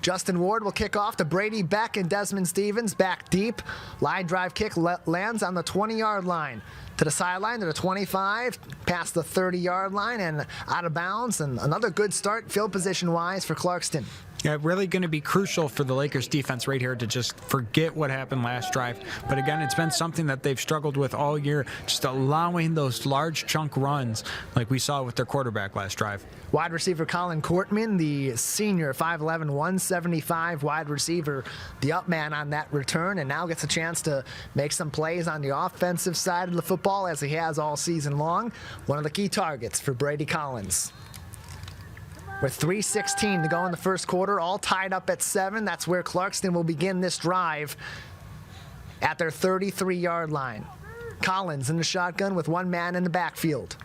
Justin Ward will kick off to Brady Beck and Desmond Stevens back deep. Line drive kick lands on the 20-yard line. To the sideline, to the 25, past the 30-yard line, and out of bounds. And another good start field position-wise for Clarkston. Yeah, really going to be crucial for the Lakers defense right here to just forget what happened last drive. But again, it's been something that they've struggled with all year, just allowing those large chunk runs like we saw with their quarterback last drive. Wide receiver Colin Courtman, the senior, 5'11", 175 wide receiver, the up man on that return, and now gets a chance to make some plays on the offensive side of the football as he has all season long. One of the key targets for Brady Collins. With 3:16 to go in the first quarter, all tied up at 7. That's where Clarkston will begin this drive at their 33-yard line. Collins in the shotgun with one man in the backfield.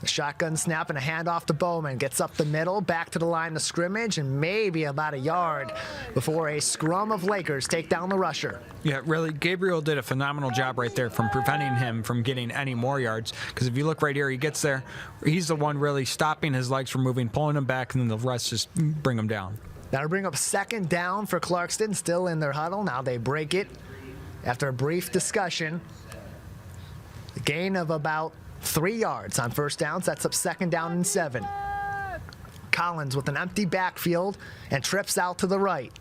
The shotgun snap and a handoff to Bowman. Gets up the middle, back to the line of scrimmage, and maybe about a yard before a scrum of Lakers take down the rusher. Yeah, really, Gabriel did a phenomenal job right there from preventing him from getting any more yards. Because if you look right here, he gets there. He's the one really stopping his legs from moving, pulling him back, and then the rest just bring him down. That'll bring up second down for Clarkston, still in their huddle. Now they break it after a brief discussion. The gain of about 3 yards on first down sets up second down and 7. Collins with an empty backfield and trips out to the right.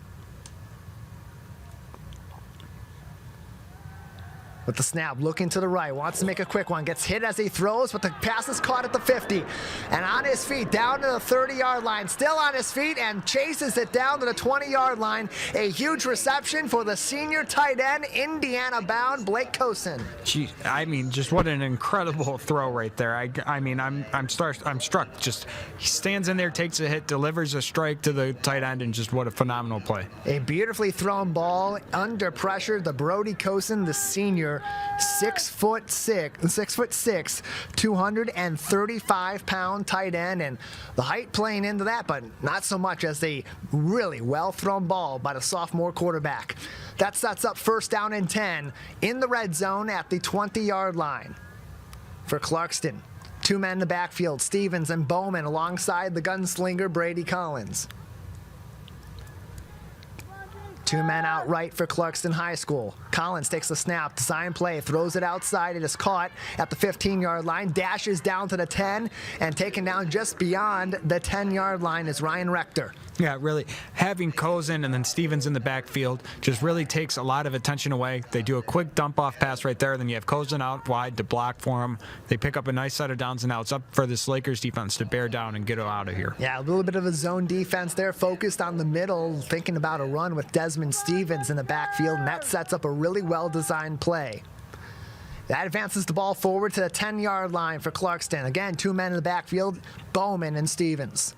With the snap, looking to the right, wants to make a quick one, gets hit as he throws, but the pass is caught at the 50. And on his feet, down to the 30-yard line, still on his feet, and chases it down to the 20-yard line. A huge reception for the senior tight end, Indiana-bound Blake Cosin. Gee, I mean, just what an incredible throw right there. I'm struck. Just he stands in there, takes a hit, delivers a strike to the tight end, and just what a phenomenal play. A beautifully thrown ball under pressure. The Brody Cosin, the senior, 6'6", 235-pound tight end, and the height playing into that, but not so much as a really well-thrown ball by the sophomore quarterback. That sets up first down and 10 in the red zone at the 20-yard line for Clarkston. 2 men in the backfield, Stevens and Bowman alongside the gunslinger Brady Collins. 2 men out right for Clarkston High School. Collins takes the snap, design play, throws it outside. It is caught at the 15-yard line, dashes down to the 10, and taken down just beyond the 10-yard line is Ryan Rector. Yeah, really. Having Cozen and then Stevens in the backfield just really takes a lot of attention away. They do a quick dump-off pass right there. Then you have Cozen out wide to block for him. They pick up a nice set of downs, and now it's up for this Lakers defense to bear down and get it out of here. Yeah, a little bit of a zone defense there, focused on the middle, thinking about a run with Desmond Stevens in the backfield, and that sets up a really well-designed play. That advances the ball forward to the 10-yard line for Clarkston. Again, 2 men in the backfield, Bowman and Stevens.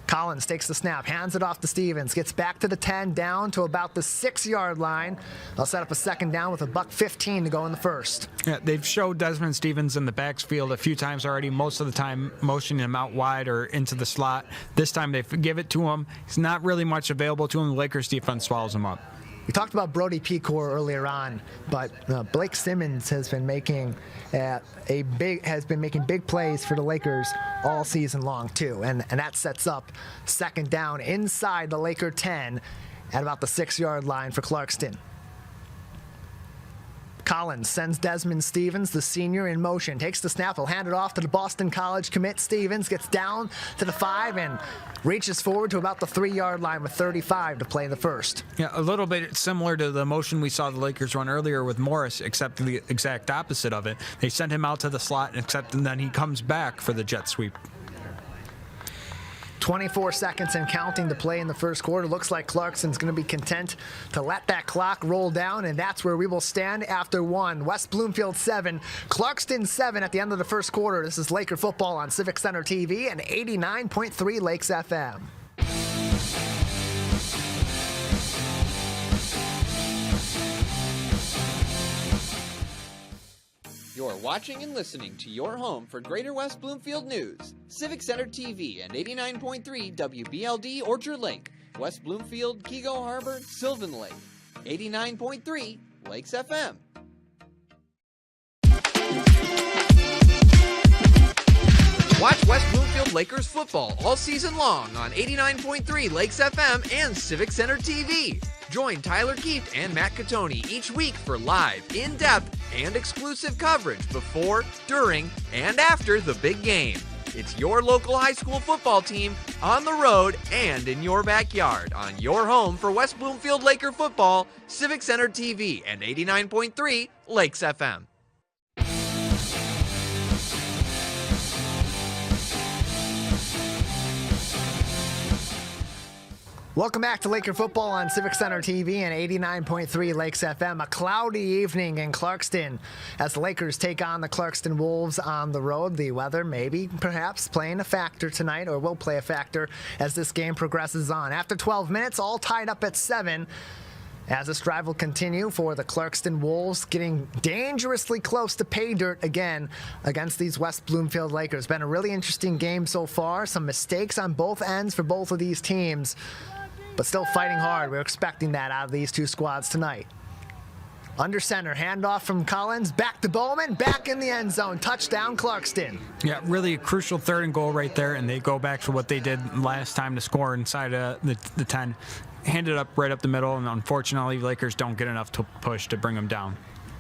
Collins takes the snap, hands it off to Stevens, gets back to the 10, down to about the 6-yard line. They'll set up a second down with $1:15 to go in the first. Yeah, they've showed Desmond Stevens in the backfield a few times already, most of the time motioning him out wide or into the slot. This time they give it to him. He's not really much available to him. The Lakers defense swallows him up. We talked about Brody Pecor earlier on, but Blake Simmons has been making big plays for the Lakers all season long too, and that sets up second down inside the Laker 10 at about the 6-yard line for Clarkston. Collins sends Desmond Stevens, the senior, in motion. Takes the snap, will hand it off to the Boston College commit. Stevens gets down to the 5 and reaches forward to about the 3-yard line with 35 to play in the first. Yeah, a little bit similar to the motion we saw the Lakers run earlier with Morris, except the exact opposite of it. They send him out to the slot, and then he comes back for the jet sweep. 24 seconds and counting to play in the first quarter. Looks like Clarkston's going to be content to let that clock roll down, and that's where we will stand after one. West Bloomfield 7, Clarkston 7 at the end of the first quarter. This is Laker football on Civic Center TV and 89.3 Lakes FM. You're watching and listening to your home for Greater West Bloomfield news. Civic Center TV and 89.3 WBLD Orchard Lake, West Bloomfield, Kego Harbor, Sylvan Lake, 89.3 Lakes FM. Watch West Bloomfield Lakers football all season long on 89.3 Lakes FM and Civic Center TV. Join Tyler Keefe and Matt Catoni each week for live, in-depth, and exclusive coverage before, during, and after the big game. It's your local high school football team on the road and in your backyard on your home for West Bloomfield Laker football, Civic Center TV, and 89.3 Lakes FM. Welcome back to Laker football on Civic Center TV and 89.3 Lakes FM. A cloudy evening in Clarkston as the Lakers take on the Clarkston Wolves on the road. The weather maybe perhaps playing a factor tonight, or will play a factor as this game progresses on. After 12 minutes, all tied up at 7. As this drive will continue for the Clarkston Wolves, getting dangerously close to pay dirt again against these West Bloomfield Lakers. Been a really interesting game so far. Some mistakes on both ends for both of these teams, but still fighting hard. We're expecting that out of these two squads tonight. Under center, handoff from Collins, back to Bowman, back in the end zone. Touchdown, Clarkston. Yeah, really a crucial 3rd and goal right there, and they go back to what they did last time to score inside the 10. Hand it up right up the middle, and unfortunately, Lakers don't get enough to push to bring them down.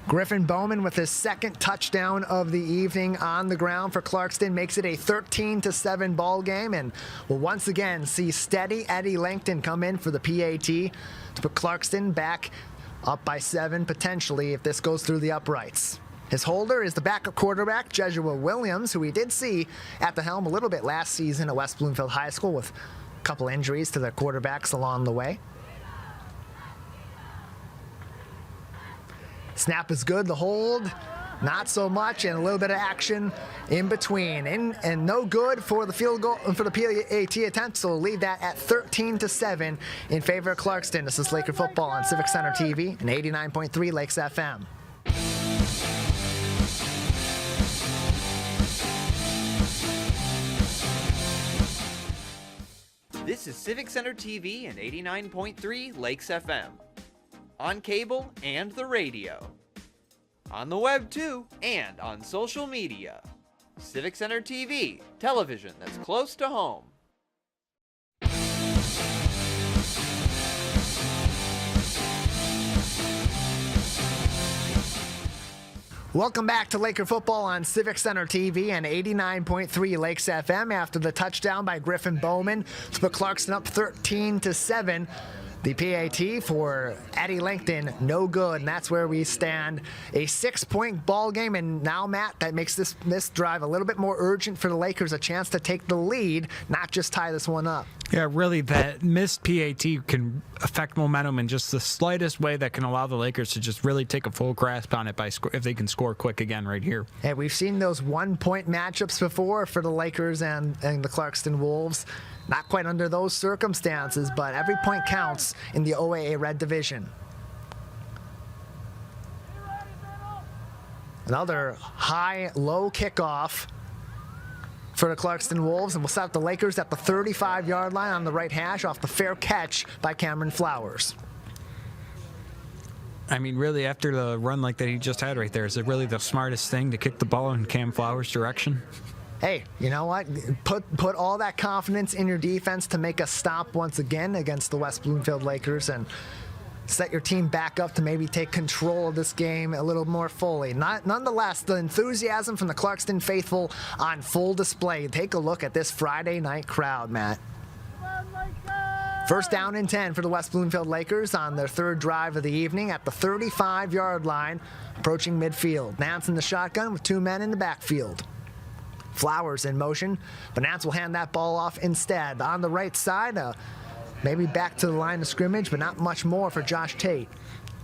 Griffin Bowman with his 2nd touchdown of the evening on the ground for Clarkston makes it a 13-7 ball game, and we'll once again see steady Eddie Langton come in for the PAT to put Clarkston back up by 7 potentially if this goes through the uprights. His holder is the backup quarterback, Jesua Williams, who we did see at the helm a little bit last season at West Bloomfield High School with a couple injuries to their quarterbacks along the way. Snap is good, the hold, not so much, and a little bit of action in between. And no good for the field goal, for the PAT attempt, so we'll leave that at 13-7 in favor of Clarkston. This is Laker football on Civic Center TV and 89.3 Lakes FM. This is Civic Center TV and 89.3 Lakes FM. On cable and the radio. On the web too, and on social media. Civic Center TV, television that's close to home. Welcome back to Laker football on Civic Center TV and 89.3 Lakes FM after the touchdown by Griffin Bowman to put Clarkston up 13-7. The PAT for Eddie Langton, no good, and that's where we stand. A 6-point ball game, and now, Matt, that makes this drive a little bit more urgent for the Lakers, a chance to take the lead, not just tie this one up. Yeah, really, that missed PAT can affect momentum in just the slightest way that can allow the Lakers to just really take a full grasp on it if they can score quick again right here. And we've seen those one-point matchups before for the Lakers and the Clarkston Wolves. Not quite under those circumstances, but every point counts in the OAA Red Division. Another high-low kickoff for the Clarkston Wolves, and we'll set up the Lakers at the 35-yard line on the right hash off the fair catch by Cameron Flowers. I mean, really, after the run like that he just had right there, is it really the smartest thing to kick the ball in Cam Flowers' direction? Hey, you know what? Put all that confidence in your defense to make a stop once again against the West Bloomfield Lakers and set your team back up to maybe take control of this game a little more fully. Nonetheless, the enthusiasm from the Clarkston faithful on full display. Take a look at this Friday night crowd, Matt. First down and 10 for the West Bloomfield Lakers on their third drive of the evening at the 35-yard line, approaching midfield. Nance in the shotgun with two men in the backfield. Flowers in motion, but Nance will hand that ball off instead. On the right side, maybe back to the line of scrimmage, but not much more for Josh Tate.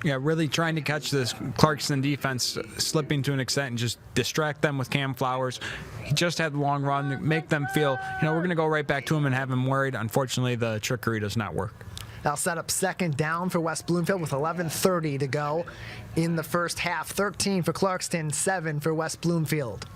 Yeah, really trying to catch this Clarkston defense slipping to an extent and just distract them with Cam Flowers. He just had the long run, make them feel, we're going to go right back to him and have him worried. Unfortunately, the trickery does not work. They'll set up second down for West Bloomfield with 11:30 to go in the first half. 13 for Clarkston, 7 for West Bloomfield.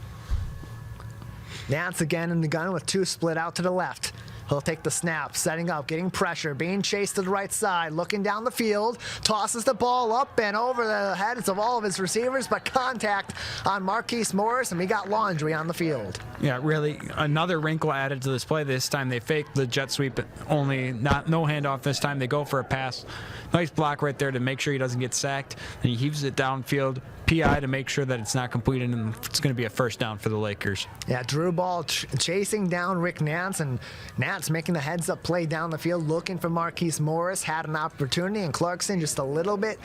Nance again in the gun with two split out to the left. He'll take the snap, setting up, getting pressure, being chased to the right side, looking down the field, tosses the ball up and over the heads of all of his receivers, but contact on Marquise Morris, and we got laundry on the field. Yeah, really, another wrinkle added to this play. This time they fake the jet sweep, only no handoff this time. They go for a pass. Nice block right there to make sure he doesn't get sacked. And he heaves it downfield. PI to make sure that it's not completed, and it's going to be a first down for the Lakers. Yeah, Drew Ball chasing down Rick Nance, and Nance making the heads-up play down the field, looking for Marquise Morris. Had an opportunity, and Clarkston just a little bit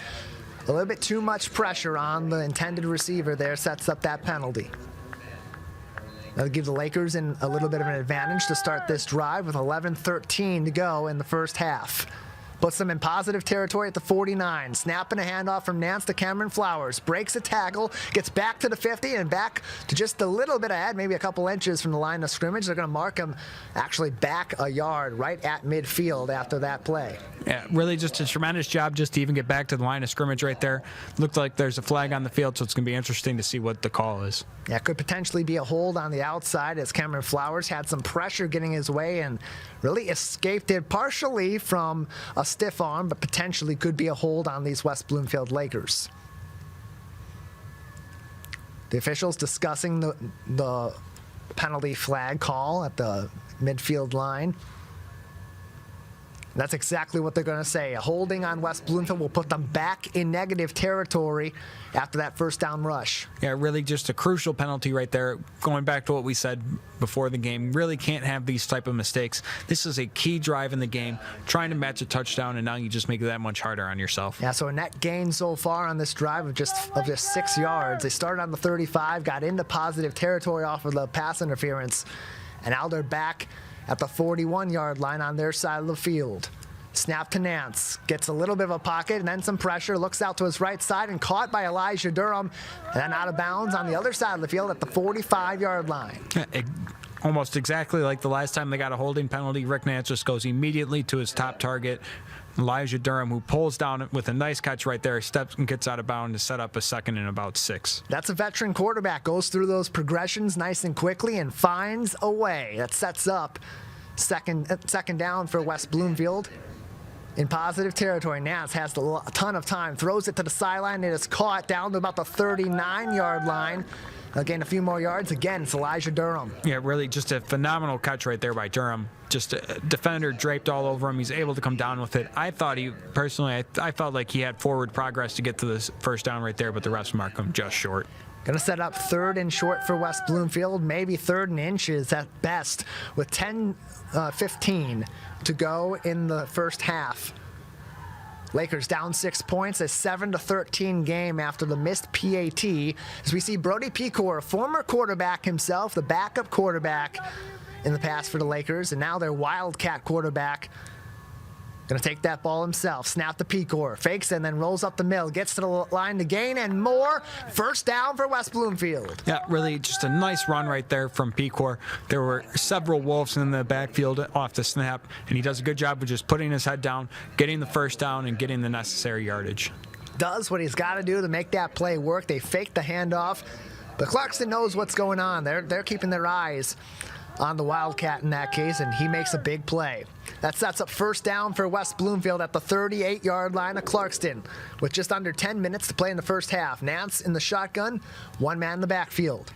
too much pressure on the intended receiver there, sets up that penalty. That'll give the Lakers a little bit of an advantage to start this drive with 11:13 to go in the first half. Puts them in positive territory at the 49. Snapping a handoff from Nance to Cameron Flowers. Breaks a tackle, gets back to the 50 and back to just a little bit ahead, maybe a couple inches from the line of scrimmage. They're going to mark him actually back a yard right at midfield after that play. Yeah, really just a tremendous job just to even get back to the line of scrimmage right there. Looked like there's a flag on the field, so it's going to be interesting to see what the call is. Yeah, could potentially be a hold on the outside as Cameron Flowers had some pressure getting his way and really escaped it partially from a stiff arm, but potentially could be a hold on these West Bloomfield Lakers. The officials discussing the penalty flag call at the midfield line. That's exactly what they're going to say. A holding on West Bloomfield will put them back in negative territory after that first down rush. Yeah, really just a crucial penalty right there. Going back to what we said before the game, really can't have these type of mistakes. This is a key drive in the game, trying to match a touchdown, and now you just make it that much harder on yourself. Yeah, so a net gain so far on this drive of just 6 yards. They started on the 35, got into positive territory off of the pass interference, and now they're back at the 41-yard line on their side of the field. Snap to Nance. Gets a little bit of a pocket and then some pressure. Looks out to his right side and caught by Elijah Durham. And then out of bounds on the other side of the field at the 45-yard line. Almost exactly like the last time they got a holding penalty. Rick Nance just goes immediately to his top target, Elijah Durham, who pulls down with a nice catch right there, steps and gets out of bounds to set up a second and about 6. That's a veteran quarterback. Goes through those progressions nice and quickly and finds a way. That sets up second down for West Bloomfield. In positive territory, Nance has a ton of time, throws it to the sideline. It is caught down to about the 39-yard line. They'll gain a few more yards. Again, it's Elijah Durham. Yeah, really just a phenomenal catch right there by Durham. Just a defender draped all over him. He's able to come down with it. I thought I felt like he had forward progress to get to this first down right there, but the refs mark him just short. Going to set up 3rd and short for West Bloomfield, maybe 3rd and inches at best, with 10:15 to go in the first half. Lakers down 6 points, a 7-13 game after the missed PAT. As we see Brody Pecor, a former quarterback himself, the backup quarterback in the past for the Lakers, and now their Wildcat quarterback. Going to take that ball himself. Snap to Pecor. Fakes and then rolls up the middle. Gets to the line to gain and more. First down for West Bloomfield. Yeah, really just a nice run right there from Pecor. There were several Wolves in the backfield off the snap, and he does a good job of just putting his head down, getting the first down, and getting the necessary yardage. Does what he's got to do to make that play work. They fake the handoff, but Clarkston knows what's going on. They're keeping their eyes on the Wildcat in that case, and he makes a big play. That sets up first down for West Bloomfield at the 38-yard line of Clarkston with just under 10 minutes to play in the first half. Nance in the shotgun, one man in the backfield.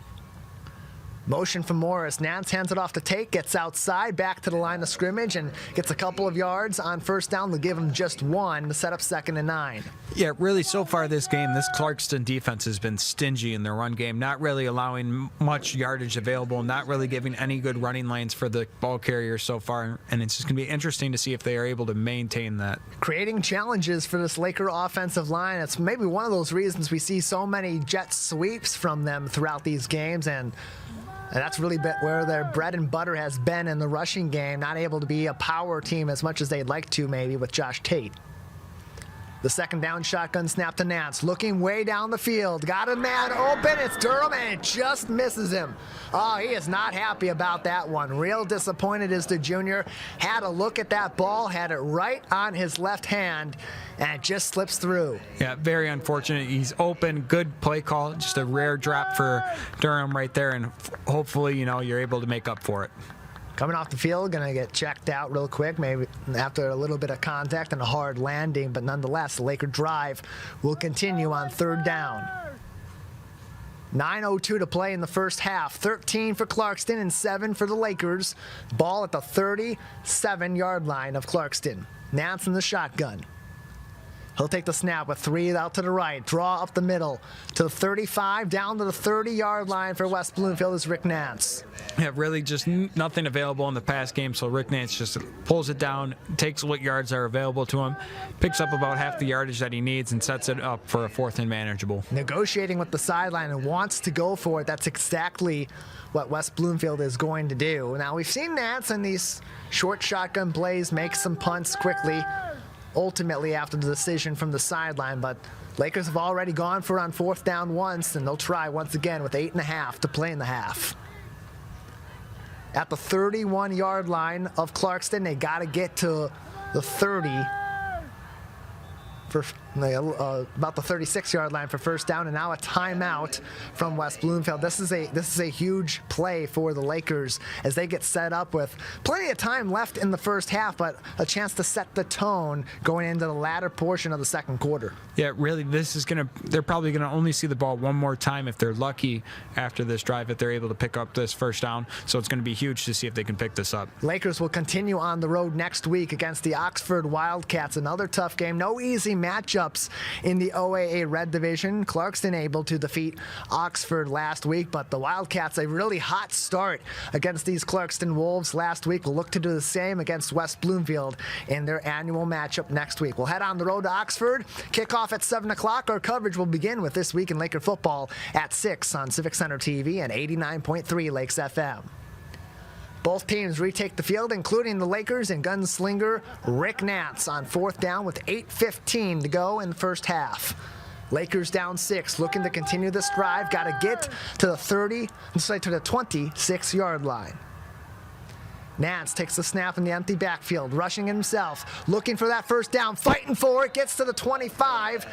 Motion from Morris. Nance hands it off to Tate, gets outside, back to the line of scrimmage, and gets a couple of yards on first down. They'll give him just one to set up 2nd and 9. Yeah, really so far this game, this Clarkston defense has been stingy in their run game, not really allowing much yardage available, not really giving any good running lanes for the ball carriers so far, and it's just going to be interesting to see if they are able to maintain that. Creating challenges for this Laker offensive line. It's maybe one of those reasons we see so many jet sweeps from them throughout these games, and that's really where their bread and butter has been in the rushing game, not able to be a power team as much as they'd like to maybe with Josh Tate. The 2nd down shotgun snap to Nance, looking way down the field. Got a man open, it's Durham, and it just misses him. Oh, he is not happy about that one. Real disappointed is the junior. Had a look at that ball, had it right on his left hand, and it just slips through. Yeah, very unfortunate. He's open, good play call, just a rare drop for Durham right there, and hopefully, you're able to make up for it. Coming off the field, going to get checked out real quick, maybe after a little bit of contact and a hard landing, but nonetheless, the Laker drive will continue on 3rd down. 9:02 to play in the first half. 13 for Clarkston and 7 for the Lakers. Ball at the 37-yard line of Clarkston. Nance in the shotgun. He'll take the snap with 3 out to the right. Draw up the middle to the 35, down to the 30-yard line for West Bloomfield is Rick Nance. Yeah, really just nothing available in the pass game, so Rick Nance just pulls it down, takes what yards are available to him, picks up about half the yardage that he needs, and sets it up for a 4th and manageable. Negotiating with the sideline and wants to go for it. That's exactly what West Bloomfield is going to do. Now, we've seen Nance in these short shotgun plays make some punts quickly, ultimately after the decision from the sideline, but Lakers have already gone for on 4th down once, and they'll try once again with 8.5 to play in the half. At the 31-yard line of Clarkston, they got to get to the 30 for about the 36-yard line for first down, and now a timeout from West Bloomfield. This is a huge play for the Lakers as they get set up with plenty of time left in the first half, but a chance to set the tone going into the latter portion of the 2nd quarter. Yeah, really, they're probably gonna only see the ball one more time if they're lucky after this drive, if they're able to pick up this first down. So it's gonna be huge to see if they can pick this up. Lakers will continue on the road next week against the Oxford Wildcats. Another tough game. No easy matchups in the OAA Red Division. Clarkston able to defeat Oxford last week, but the Wildcats, a really hot start against these Clarkston Wolves last week, will look to do the same against West Bloomfield in their annual matchup next week. We'll head on the road to Oxford. Kickoff at 7 o'clock. Our coverage will begin with This Week in Laker Football at 6 on Civic Center TV and 89.3 Lakes FM. Both teams retake the field, including the Lakers and gunslinger Rick Nance on 4th down with 8:15 to go in the first half. Lakers down 6, looking to continue this drive. Got to get to the 26-yard line. Nance takes the snap in the empty backfield, rushing himself, looking for that first down, fighting for it, gets to the 25.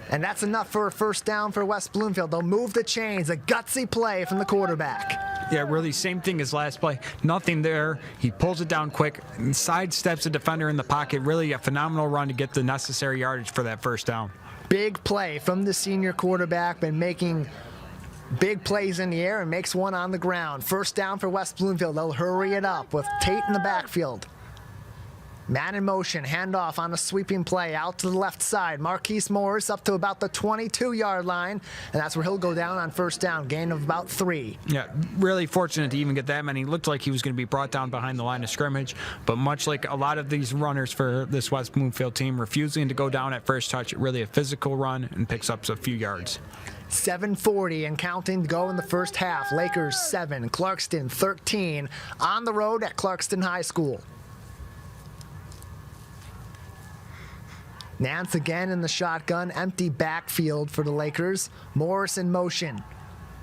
And that's enough for a first down for West Bloomfield. They'll move the chains. A gutsy play from the quarterback. Yeah, really, same thing as last play. Nothing there. He pulls it down quick and sidesteps a defender in the pocket. Really a phenomenal run to get the necessary yardage for that first down. Big play from the senior quarterback, been making big plays in the air and makes one on the ground. First down for West Bloomfield. They'll hurry it up with Tate in the backfield. Man in motion, handoff on a sweeping play out to the left side. Marquise Morris up to about the 22-yard line, and that's where he'll go down on first down, gain of about 3. Yeah, really fortunate to even get that many. Looked like he was going to be brought down behind the line of scrimmage, but much like a lot of these runners for this West Bloomfield team, refusing to go down at first touch, really a physical run, and picks up a few yards. 7:40 and counting to go in the first half. Lakers 7, Clarkston 13, on the road at Clarkston High School. Nance again in the shotgun, empty backfield for the Lakers. Morris in motion.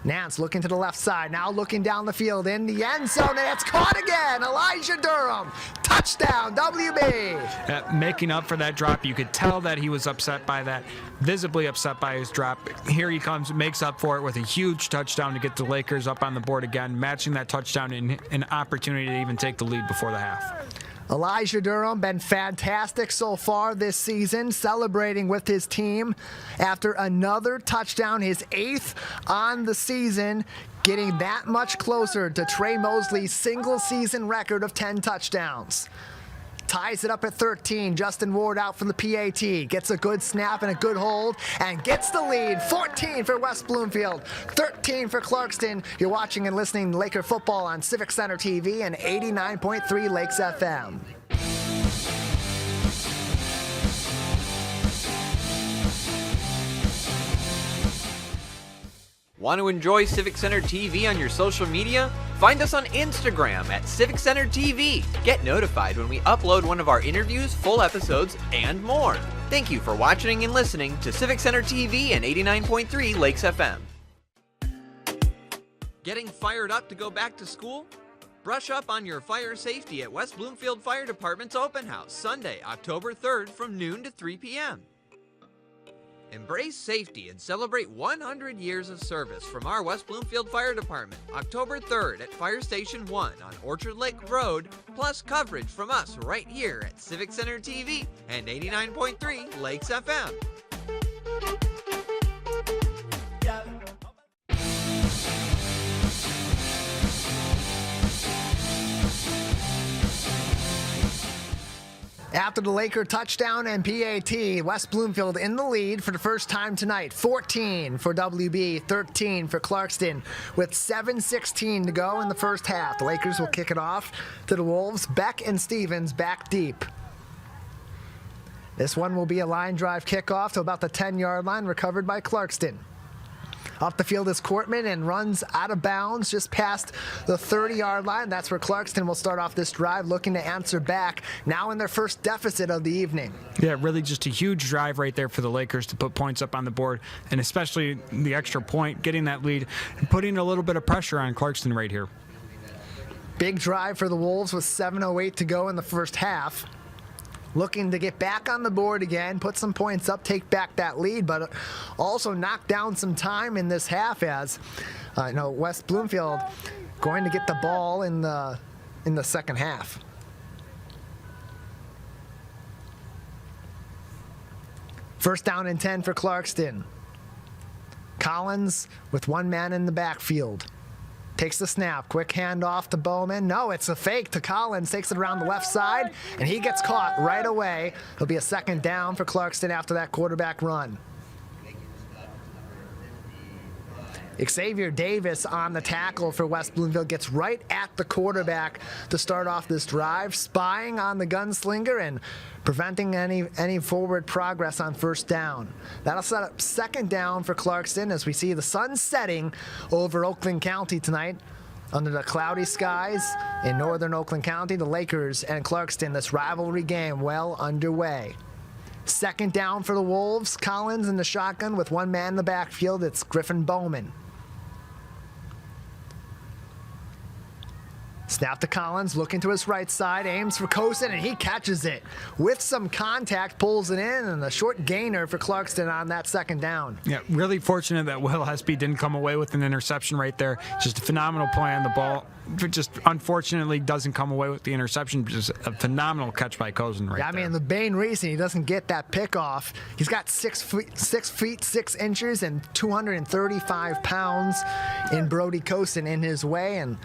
Nance looking to the left side, now looking down the field in the end zone, and it's caught again. Elijah Durham, touchdown, WB. Making up for that drop, you could tell that he was upset by that, visibly upset by his drop. Here he comes, makes up for it with a huge touchdown to get the Lakers up on the board again, matching that touchdown in an opportunity to even take the lead before the half. Elijah Durham been fantastic so far this season, celebrating with his team after another touchdown, his 8th on the season, getting that much closer to Trey Mosley's single-season record of 10 touchdowns. Ties it up at 13. Justin Ward out from the PAT. Gets a good snap and a good hold and gets the lead. 14 for West Bloomfield, 13 for Clarkston. You're watching and listening to Laker football on Civic Center TV and 89.3 Lakes FM. Want to enjoy Civic Center TV on your social media? Find us on Instagram at Civic Center TV. Get notified when we upload one of our interviews, full episodes, and more. Thank you for watching and listening to Civic Center TV and 89.3 Lakes FM. Getting fired up to go back to school? Brush up on your fire safety at West Bloomfield Fire Department's Open House, Sunday, October 3rd from noon to 3 p.m. Embrace safety and celebrate 100 years of service from our West Bloomfield Fire Department, October 3rd at Fire Station 1 on Orchard Lake Road, plus coverage from us right here at Civic Center TV and 89.3 Lakes FM. After the Laker touchdown and PAT, West Bloomfield in the lead for the first time tonight. 14 for WB, 13 for Clarkston, with 7:16 to go in the first half. The Lakers will kick it off to the Wolves. Beck and Stevens back deep. This one will be a line drive kickoff to about the 10-yard line, recovered by Clarkston. Off the field is Courtman and runs out of bounds just past the 30-yard line. That's where Clarkston will start off this drive, looking to answer back, now in their first deficit of the evening. Yeah, really just a huge drive right there for the Lakers to put points up on the board, and especially the extra point, getting that lead and putting a little bit of pressure on Clarkston right here. Big drive for the Wolves with 7:08 to go in the first half. Looking to get back on the board again, put some points up, take back that lead, but also knock down some time in this half as West Bloomfield going to get the ball in the second half. First down and 10 for Clarkston. Collins with one man in the backfield. Takes the snap, quick handoff to Bowman. No, it's a fake to Collins, takes it around the left side, and he gets caught right away. It'll be a second down for Clarkston after that quarterback run. Xavier Davis on the tackle for West Bloomfield gets right at the quarterback to start off this drive, spying on the gunslinger and preventing any forward progress on first down. That'll set up second down for Clarkston as we see the sun setting over Oakland County tonight. Under the cloudy skies in northern Oakland County, the Lakers and Clarkston, this rivalry game well underway. Second down for the Wolves. Collins in the shotgun with one man in the backfield. It's Griffin Bowman. Snap to Collins, looking to his right side, aims for Kosin, and he catches it. With some contact, pulls it in, and a short gainer for Clarkston on that second down. Yeah, really fortunate that Will Hespy didn't come away with an interception right there. Just a phenomenal play on the ball. Just unfortunately doesn't come away with the interception. Just a phenomenal catch by Kosin right there. I mean, the main reason he doesn't get that pickoff, he's got 6 feet 6 inches and 235 pounds in Brody Kosin in his way, and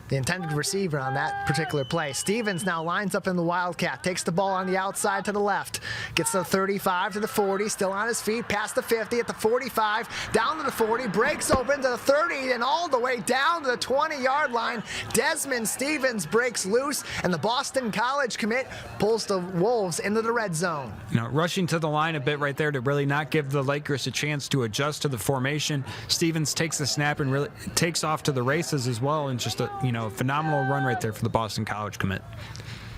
the intended receiver on that particular play. Stevens now lines up in the Wildcat, takes the ball on the outside to the left, gets to the 35 to the 40, still on his feet, past the 50 at the 45, down to the 40, breaks open to the 30, and all the way down to the 20-yard line. Desmond Stevens breaks loose, and the Boston College commit pulls the Wolves into the red zone. Rushing to the line a bit right there to really not give the Lakers a chance to adjust to the formation. Stevens takes the snap and really takes off to the races as well, and just a phenomenal run right there for the Boston College commit.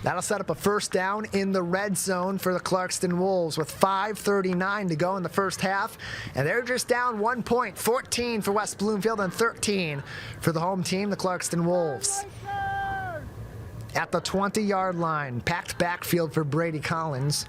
That'll set up a first down in the red zone for the Clarkston Wolves with 5:39 to go in the first half. And they're just down 1 point, 14 for West Bloomfield and 13 for the home team, the Clarkston Wolves. At the 20-yard line, packed backfield for Brady Collins.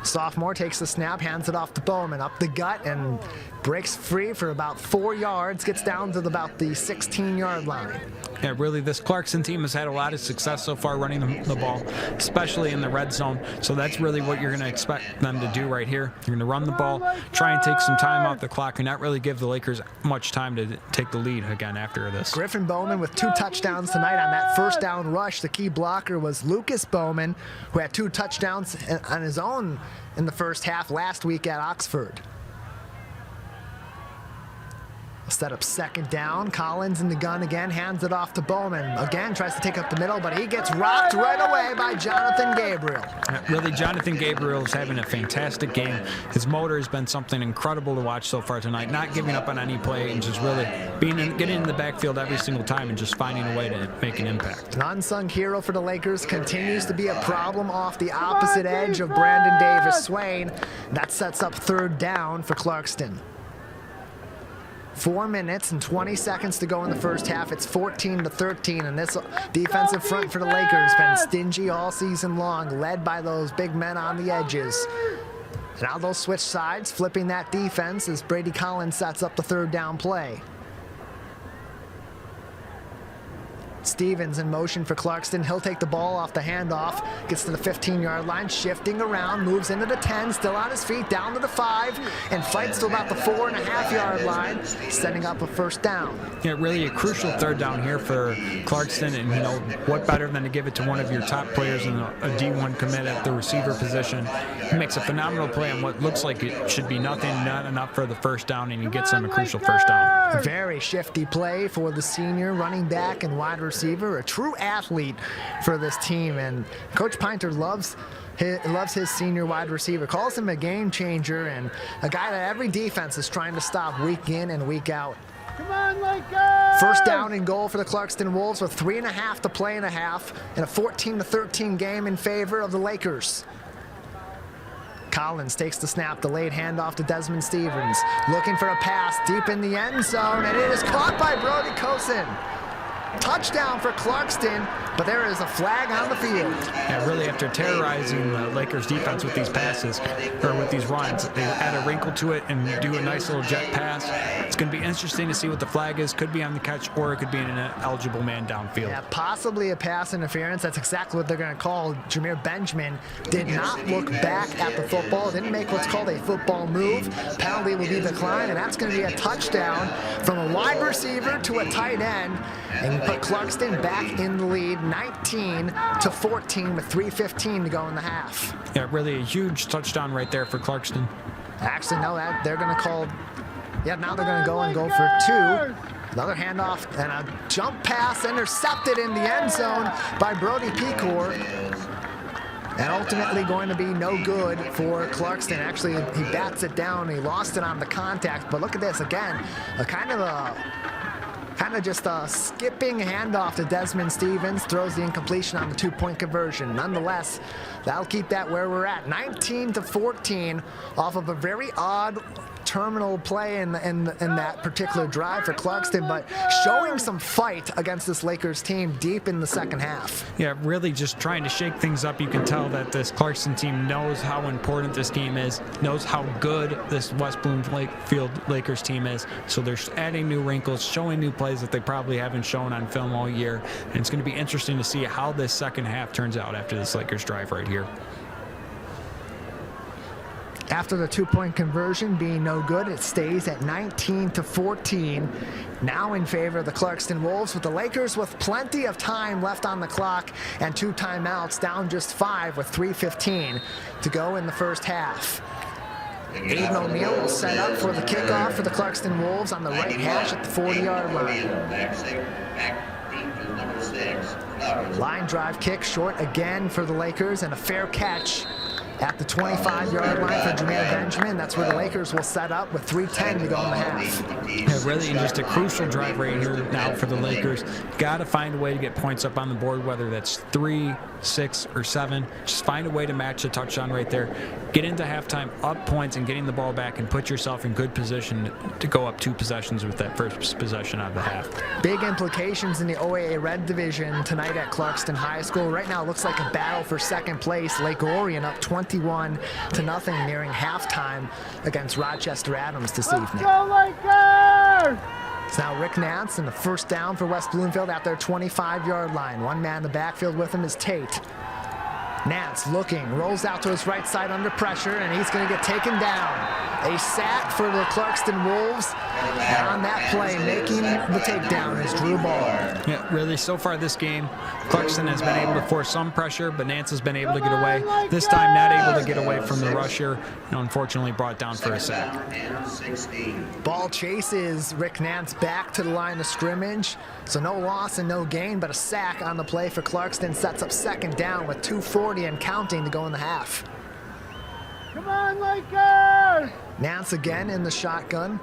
Sophomore takes the snap, hands it off to Bowman, up the gut, and breaks free for about 4 yards, gets down to about the 16-yard line. Yeah, really, this Clarkston team has had a lot of success so far running the ball, especially in the red zone. So that's really what you're going to expect them to do right here. You're going to run the ball, try and take some time off the clock, and not really give the Lakers much time to take the lead again after this. Griffin Bowman with 2 touchdowns tonight on that first down rush. The key blocker was Lucas Bowman, who had 2 touchdowns on his own in the first half last week at Oxford. Set up second down. Collins in the gun again, hands it off to Bowman. Again, tries to take up the middle, but he gets rocked right away by Jonathan Gabriel. Really, Jonathan Gabriel is having a fantastic game. His motor has been something incredible to watch so far tonight, not giving up on any play and just really getting in the backfield every single time and just finding a way to make an impact. An unsung hero for the Lakers continues to be a problem off the opposite edge of Brandon Davis Swain. That sets up third down for Clarkston. 4 minutes and 20 seconds to go in the first half. It's 14-13, and this defensive front for the Lakers has been stingy all season long, led by those big men on the edges. Now they'll switch sides, flipping that defense as Brady Collins sets up the third down play. Stevens in motion for Clarkston. He'll take the ball off the handoff, gets to the 15-yard line, shifting around, moves into the 10, still on his feet, down to the 5, and fights to about the 4.5-yard line, setting up a first down. Yeah, really a crucial third down here for Clarkston, and what better than to give it to one of your top players in a D1 commit at the receiver position. He makes a phenomenal play on what looks like it should be not enough for the first down, and he gets him a crucial first down. Very shifty play for the senior running back and wide receiver, a true athlete for this team, and Coach Pinter loves his senior wide receiver, calls him a game changer and a guy that every defense is trying to stop week in and week out. Come on, Lakers! First down and goal for the Clarkston Wolves with 3.5 to play in a half, and a 14-13 game in favor of the Lakers. Collins takes the snap, delayed handoff to Desmond Stevens, looking for a pass deep in the end zone, and it is caught by Brody Kosen. Touchdown for Clarkston, but there is a flag on the field. Yeah, really, after terrorizing the Lakers defense with these passes, or with these runs, they add a wrinkle to it and do a nice little jet pass. It's going to be interesting to see what the flag is. Could be on the catch, or it could be an eligible man downfield. Yeah, possibly a pass interference. That's exactly what they're going to call. Jameer Benjamin did not look back at the football, didn't make what's called a football move. Penalty will be declined, and that's going to be a touchdown from a wide receiver to a tight end, and put Clarkston back in the lead, 19-14 with 3:15 to go in the half. Yeah, really a huge touchdown right there for Clarkston. Actually, no, they're going to call. Yeah, now they're going to go for 2. Another handoff and a jump pass intercepted in the end zone by Brody Pecor. And ultimately going to be no good for Clarkston. Actually, he bats it down. He lost it on the contact. But look at this again, a kind of just a skipping handoff to Desmond Stevens, throws the incompletion on the 2-point conversion. Nonetheless, that'll keep that where we're at, 19-14, off of a very odd terminal play in that particular drive for Clarkston, but showing some fight against this Lakers team deep in the second half. Yeah, really just trying to shake things up. You can tell that this Clarkston team knows how important this game is, knows how good this West Bloomfield Lakers team is, so they're adding new wrinkles, showing new plays that they probably haven't shown on film all year, and it's going to be interesting to see how this second half turns out after this Lakers drive right here. After the 2-point conversion being no good, it stays at 19-14. Now in favor of the Clarkston Wolves, with the Lakers with plenty of time left on the clock and 2 timeouts, down just 5 with 3:15 to go in the first half. Aiden O'Neal will set up for the kickoff for the Clarkston Wolves on the right hash at the 40-yard line. Line drive kick short again for the Lakers, and a fair catch at the 25-yard line for Jameer Benjamin. That's where the Lakers will set up with 3:10 to go in the half. Yeah, really, and just a crucial drive right here now for the Lakers. Got to find a way to get points up on the board, whether that's 3, 6, or 7. Just find a way to match the touchdown right there. Get into halftime, up points, and getting the ball back, and put yourself in good position to go up 2 possessions with that first possession out of the half. Big implications in the OAA Red Division tonight at Clarkston High School. Right now, it looks like a battle for second place. Lake Orion up 21-0 nearing halftime against Rochester Adams this evening. Go Lakers! It's now Rick Nance, and the first down for West Bloomfield at their 25-yard line. One man in the backfield with him is Tate. Nance looking, rolls out to his right side under pressure, and he's going to get taken down. A sack for the Clarkston Wolves. And on that play, making the takedown is Drew Ball. Yeah, really, so far this game, Clarkston has been able to force some pressure, but Nance has been able to get away. This time, not able to get away from the rusher, and unfortunately brought down for a sack. Ball chases Rick Nance back to the line of scrimmage. So no loss and no gain, but a sack on the play for Clarkston sets up second down with 2:40 and counting to go in the half. Come on, Lakers! Nance again in the shotgun.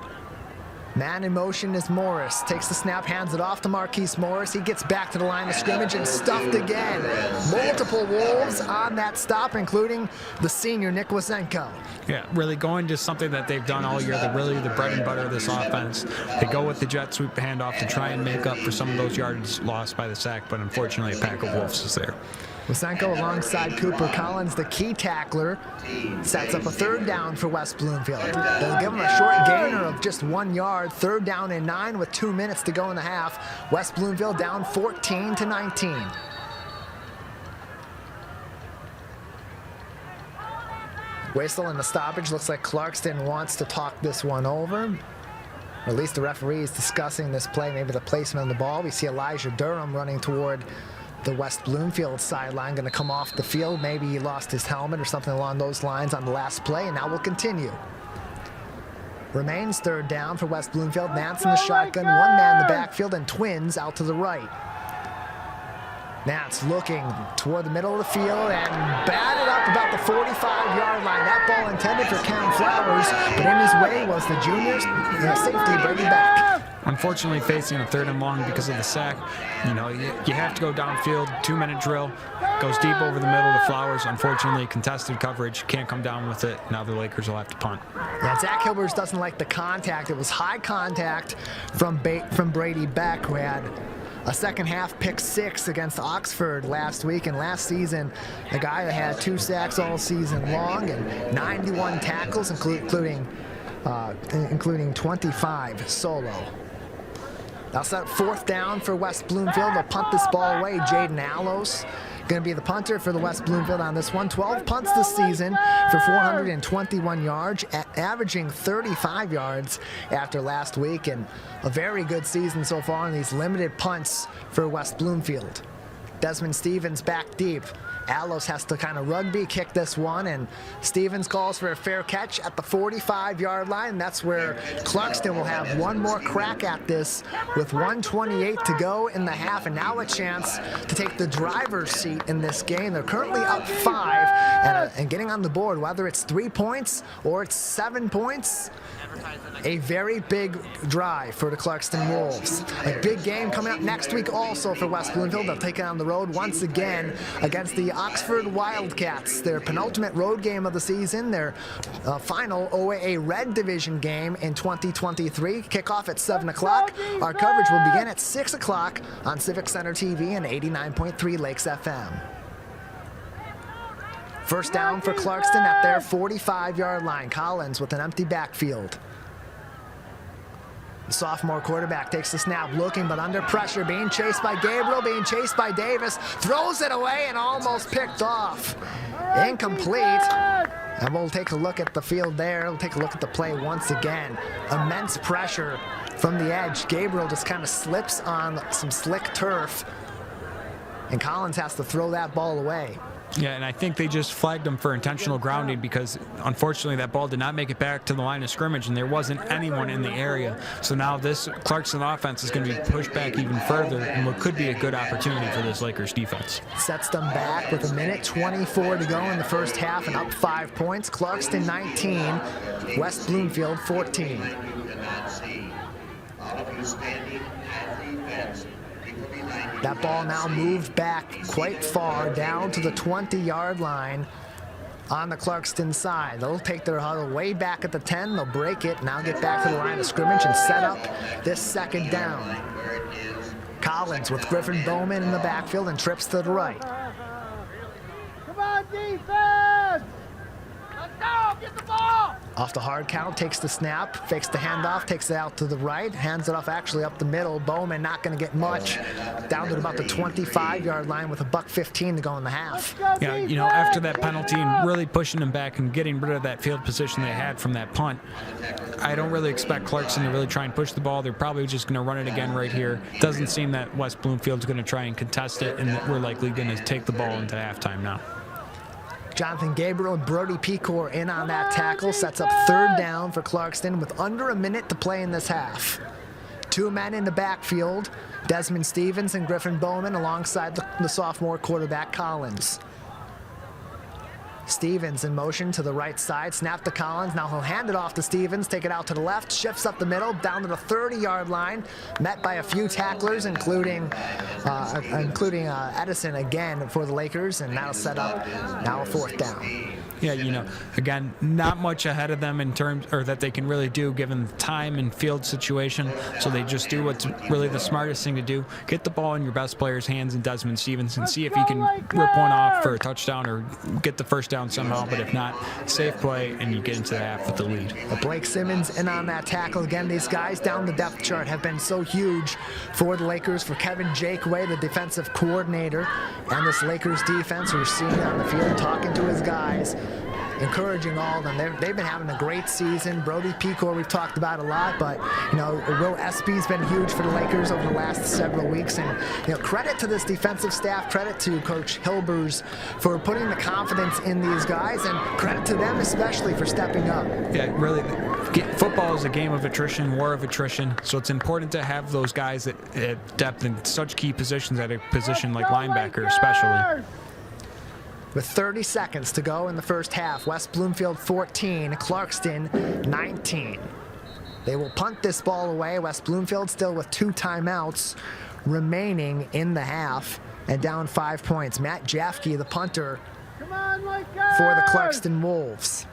Man in motion is Morris. Takes the snap, hands it off to Marquise Morris. He gets back to the line of scrimmage and stuffed again. Multiple Wolves on that stop, including the senior Nick Wasenko. Yeah, really going to something that they've done all year, that really the bread and butter of this offense. They go with the jet sweep handoff to try and make up for some of those yards lost by the sack, but unfortunately a pack of Wolves is there. Wasenko alongside Cooper Collins, the key tackler, sets up a third down for West Bloomfield. They'll give him a short gainer of just 1 yard. Third down and 9 with 2 minutes to go in the half. West Bloomfield down 14-19. Whistle and the stoppage. Looks like Clarkston wants to talk this one over. Or at least the referee is discussing this play, maybe the placement of the ball. We see Elijah Durham running toward the West Bloomfield sideline, going to come off the field. Maybe he lost his helmet or something along those lines on the last play, and now we'll continue. Remains third down for West Bloomfield. Nance in the shotgun, one man in the backfield, and twins out to the right. Nance looking toward the middle of the field and batted up about the 45-yard line. That ball intended for Cam Flowers, but in his way was the junior safety Brady Beck. Unfortunately, facing a 3rd and long because of the sack, you have to go downfield. 2-minute drill, goes deep over the middle to Flowers. Unfortunately, contested coverage, can't come down with it. Now the Lakers will have to punt. Yeah, Zach Hilbers doesn't like the contact. It was high contact from Brady Beck, who had a second half pick 6 against Oxford last week, and last season the guy that had 2 sacks all season long and 91 tackles, including 25 solo. Now set up fourth down for West Bloomfield. They'll punt this ball away. Jaden Allos going to be the punter for the West Bloomfield on this one. 12 punts this season for 421 yards, averaging 35 yards after last week, and a very good season so far in these limited punts for West Bloomfield. Desmond Stevens back deep. Allos has to kind of rugby kick this one, and Stevens calls for a fair catch at the 45-yard line. That's where Clarkston will have one more crack at this with 1:28 to go in the half, and now a chance to take the driver's seat in this game. They're currently up 5 and getting on the board, whether it's 3 points or it's 7 points. A very big drive for the Clarkston Wolves. A big game coming up next week also for West Bloomfield. They'll take it on the road once again against the Oxford Wildcats. Their penultimate road game of the season, their final OAA Red Division game in 2023. Kickoff at 7 o'clock. Our coverage will begin at 6 o'clock on Civic Center TV and 89.3 Lakes FM. First down for Clarkston at their 45-yard line. Collins with an empty backfield. The sophomore quarterback takes the snap, looking but under pressure, being chased by Gabriel, being chased by Davis, throws it away and almost picked off. Incomplete. And we'll take a look at the field there. We'll take a look at the play once again. Immense pressure from the edge. Gabriel just kind of slips on some slick turf, and Collins has to throw that ball away. Yeah, and I think they just flagged him for intentional grounding because, unfortunately, that ball did not make it back to the line of scrimmage, and there wasn't anyone in the area. So now this Clarkston offense is going to be pushed back even further, and what could be a good opportunity for this Lakers defense. Sets them back with 1:24 to go in the first half and up 5 points. Clarkston 19, West Bloomfield 14. That ball now moved back quite far down to the 20-yard line on the Clarkston side. They'll take their huddle way back at the 10. They'll break it, now get back to the line of scrimmage and set up this second down. Collins with Griffin Bowman in the backfield and trips to the right. Come on, defense! Let's go! Get the ball! Off the hard count, takes the snap, fakes the handoff, takes it out to the right, hands it off actually up the middle. Bowman not going to get much, down to about the 25-yard line with $1:15 to go in the half. Yeah, you know, after that penalty and really pushing them back and getting rid of that field position they had from that punt, I don't really expect Clarkston to really try and push the ball. They're probably just going to run it again right here. Doesn't seem that West Bloomfield's going to try and contest it, and that we're likely going to take the ball into halftime now. Jonathan Gabriel and Brody Pecor in on that tackle. Sets up third down for Clarkston with under a minute to play in this half. Two men in the backfield, Desmond Stevens and Griffin Bowman alongside the sophomore quarterback Collins. Stevens in motion to the right side, snap to Collins. Now he'll hand it off to Stevens, take it out to the left, shifts up the middle, down to the 30-yard line, met by a few tacklers, including Edison again for the Lakers, and that'll set up now a fourth down. Yeah, you know, again, not much ahead of them in terms, or that they can really do given the time and field situation. So they just do what's really the smartest thing to do. Get the ball in your best player's hands in Desmond Stevens and see if you can rip one off for a touchdown or get the first down somehow. But if not, safe play and you get into the half with the lead. Blake Simmons in on that tackle. Again, these guys down the depth chart have been so huge for the Lakers, for Kevin Jakeway, the defensive coordinator, and this Lakers defense who we're seeing on the field talking to his guys, encouraging all of them. They've been having a great season. Brody Pecor we've talked about a lot, but you know, Will Espy's been huge for the Lakers over the last several weeks, and you know, credit to this defensive staff, credit to Coach Hilbers for putting the confidence in these guys, and credit to them especially for stepping up. Yeah, really, football is a game of attrition, war of attrition, so it's important to have those guys at depth in such key positions, at a position like linebacker especially. With 30 seconds to go in the first half, West Bloomfield 14, Clarkston 19. They will punt this ball away. West Bloomfield still with 2 timeouts remaining in the half and down 5 points. Matt Jafke, the punter for the Clarkston Wolves.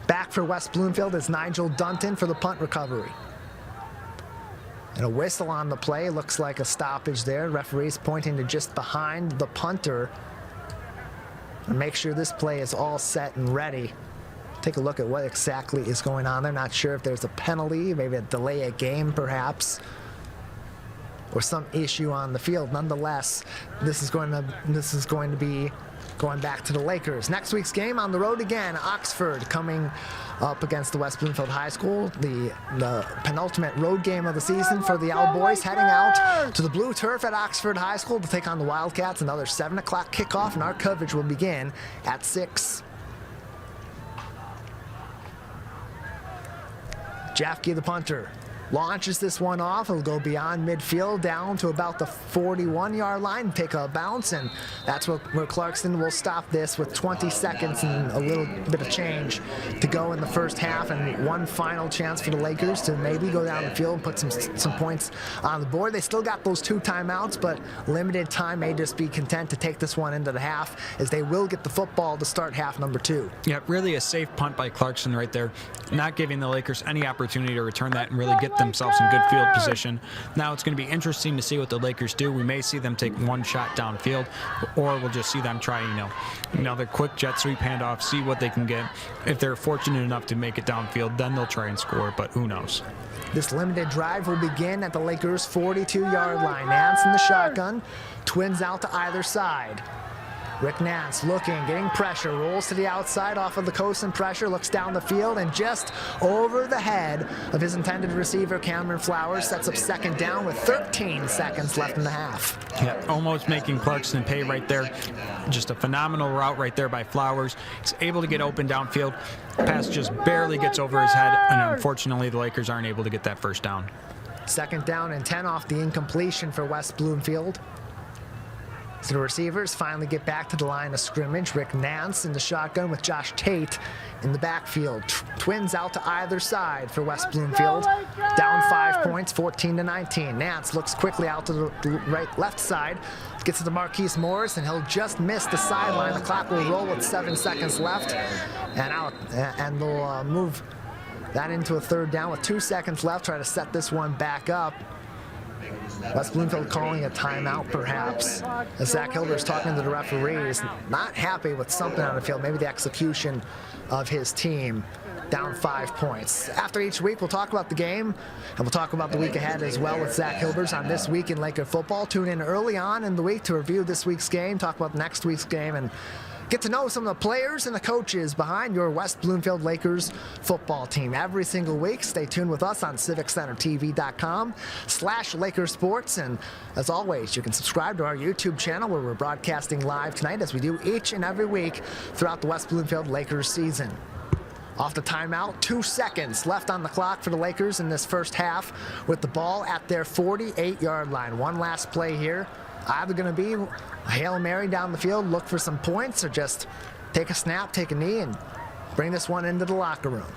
Back for West Bloomfield is Nigel Dunton for the punt recovery. And a whistle on the play. Looks like a stoppage there. Referees pointing to just behind the punter. And make sure this play is all set and ready. Take a look at what exactly is going on there. Not sure if there's a penalty, maybe a delay of game perhaps, or some issue on the field. Nonetheless, this is going to be going back to the Lakers. Next week's game on the road again, Oxford coming up against the West Bloomfield High School. The penultimate road game of the season for the Owlboys, heading out to the blue turf at Oxford High School to take on the Wildcats. Another 7 o'clock kickoff, and our coverage will begin at 6. Jafke, the punter, launches this one off. It'll go beyond midfield down to about the 41-yard line, take a bounce, and that's where Clarkston will stop this with 20 seconds and a little bit of change to go in the first half, and one final chance for the Lakers to maybe go down the field and put some points on the board. They still got those 2 timeouts, but limited time, may just be content to take this one into the half, as they will get the football to start half number 2. Yeah, really a safe punt by Clarkston right there, not giving the Lakers any opportunity to return that and really get themselves in good field position. Now it's going to be interesting to see what the Lakers do. We may see them take one shot downfield, or we'll just see them try, another quick jet sweep handoff, see what they can get. If they're fortunate enough to make it downfield, then they'll try and score, but who knows. This limited drive will begin at the Lakers' 42-yard line. Nance in the shotgun, twins out to either side. Rick Nance looking, getting pressure, rolls to the outside off of the coast and pressure, looks down the field, and just over the head of his intended receiver, Cameron Flowers, sets up second down with 13 seconds left in the half. Yeah, almost making Clarkston pay right there. Just a phenomenal route right there by Flowers. He's able to get open downfield. Pass just barely gets over his head, and unfortunately the Lakers aren't able to get that first down. Second down and 10 off the incompletion for West Bloomfield. So the receivers finally get back to the line of scrimmage. Rick Nance in the shotgun with Josh Tate in the backfield. Twins out to either side for West Bloomfield. Down 5 points, 14-19. Nance looks quickly out to the left side. Gets to the Marquise Morris, and he'll just miss the sideline. The clock will roll with 7 seconds left. And they'll move that into a third down with 2 seconds left. Try to set this one back up. West Bloomfield calling a timeout, perhaps, as Zach Hilder is talking to the referees, not happy with something on the field, maybe the execution of his team, down 5 points. After each week, we'll talk about the game, and we'll talk about the week ahead as well with Zach Hilbers on This Week in Laker Football. Tune in early on in the week to review this week's game, talk about next week's game, and get to know some of the players and the coaches behind your West Bloomfield Lakers football team every single week. Stay tuned with us on civiccentertv.com/LakerSports. And as always, you can subscribe to our YouTube channel where we're broadcasting live tonight as we do each and every week throughout the West Bloomfield Lakers season. Off the timeout, 2 seconds left on the clock for the Lakers in this first half with the ball at their 48-yard line. One last play here. Either going to be a Hail Mary down the field, look for some points, or just take a snap, take a knee, and bring this one into the locker room.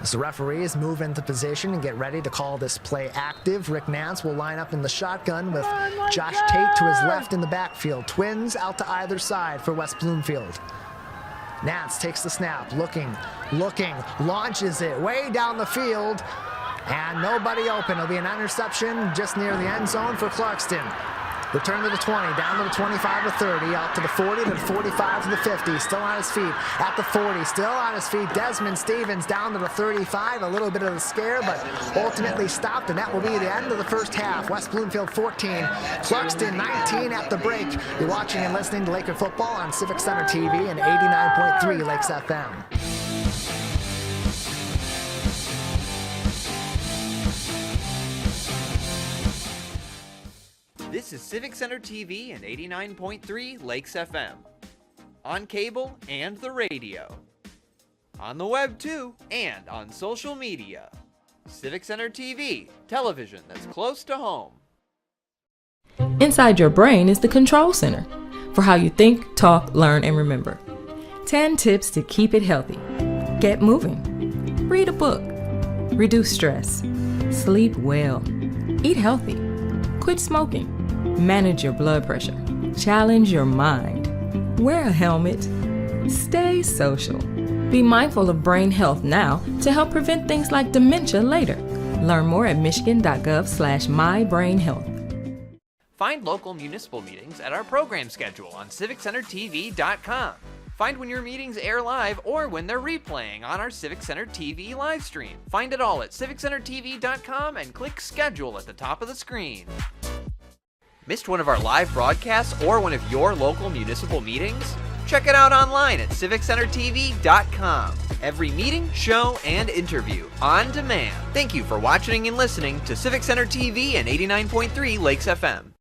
As the referees move into position and get ready to call this play active, Rick Nance will line up in the shotgun with Josh Tate to his left in the backfield. Twins out to either side for West Bloomfield. Nance takes the snap, looking, launches it way down the field. And nobody open. It'll be an interception just near the end zone for Clarkston. Return to the 20, down to the 25 to 30, out to the 40 to the 45 to the 50. Still on his feet at the 40, still on his feet. Desmond Stevens down to the 35. A little bit of a scare, but ultimately stopped, and that will be the end of the first half. West Bloomfield 14, Clarkston 19 at the break. You're watching and listening to Laker football on Civic Center TV and 89.3 Lakes FM. This is Civic Center TV and 89.3 Lakes FM. On cable and the radio. On the web too, and on social media. Civic Center TV, television that's close to home. Inside your brain is the control center for how you think, talk, learn, and remember. 10 tips to keep it healthy. Get moving. Read a book. Reduce stress. Sleep well. Eat healthy. Quit smoking. Manage your blood pressure. Challenge your mind. Wear a helmet. Stay social. Be mindful of brain health now to help prevent things like dementia later. Learn more at michigan.gov/mybrainhealth. Find local municipal meetings at our program schedule on civiccentertv.com. Find when your meetings air live or when they're replaying on our Civic Center TV live stream. Find it all at civiccentertv.com and click schedule at the top of the screen. Missed one of our live broadcasts or one of your local municipal meetings? Check it out online at civiccentertv.com. Every meeting, show, and interview on demand. Thank you for watching and listening to Civic Center TV and 89.3 Lakes FM.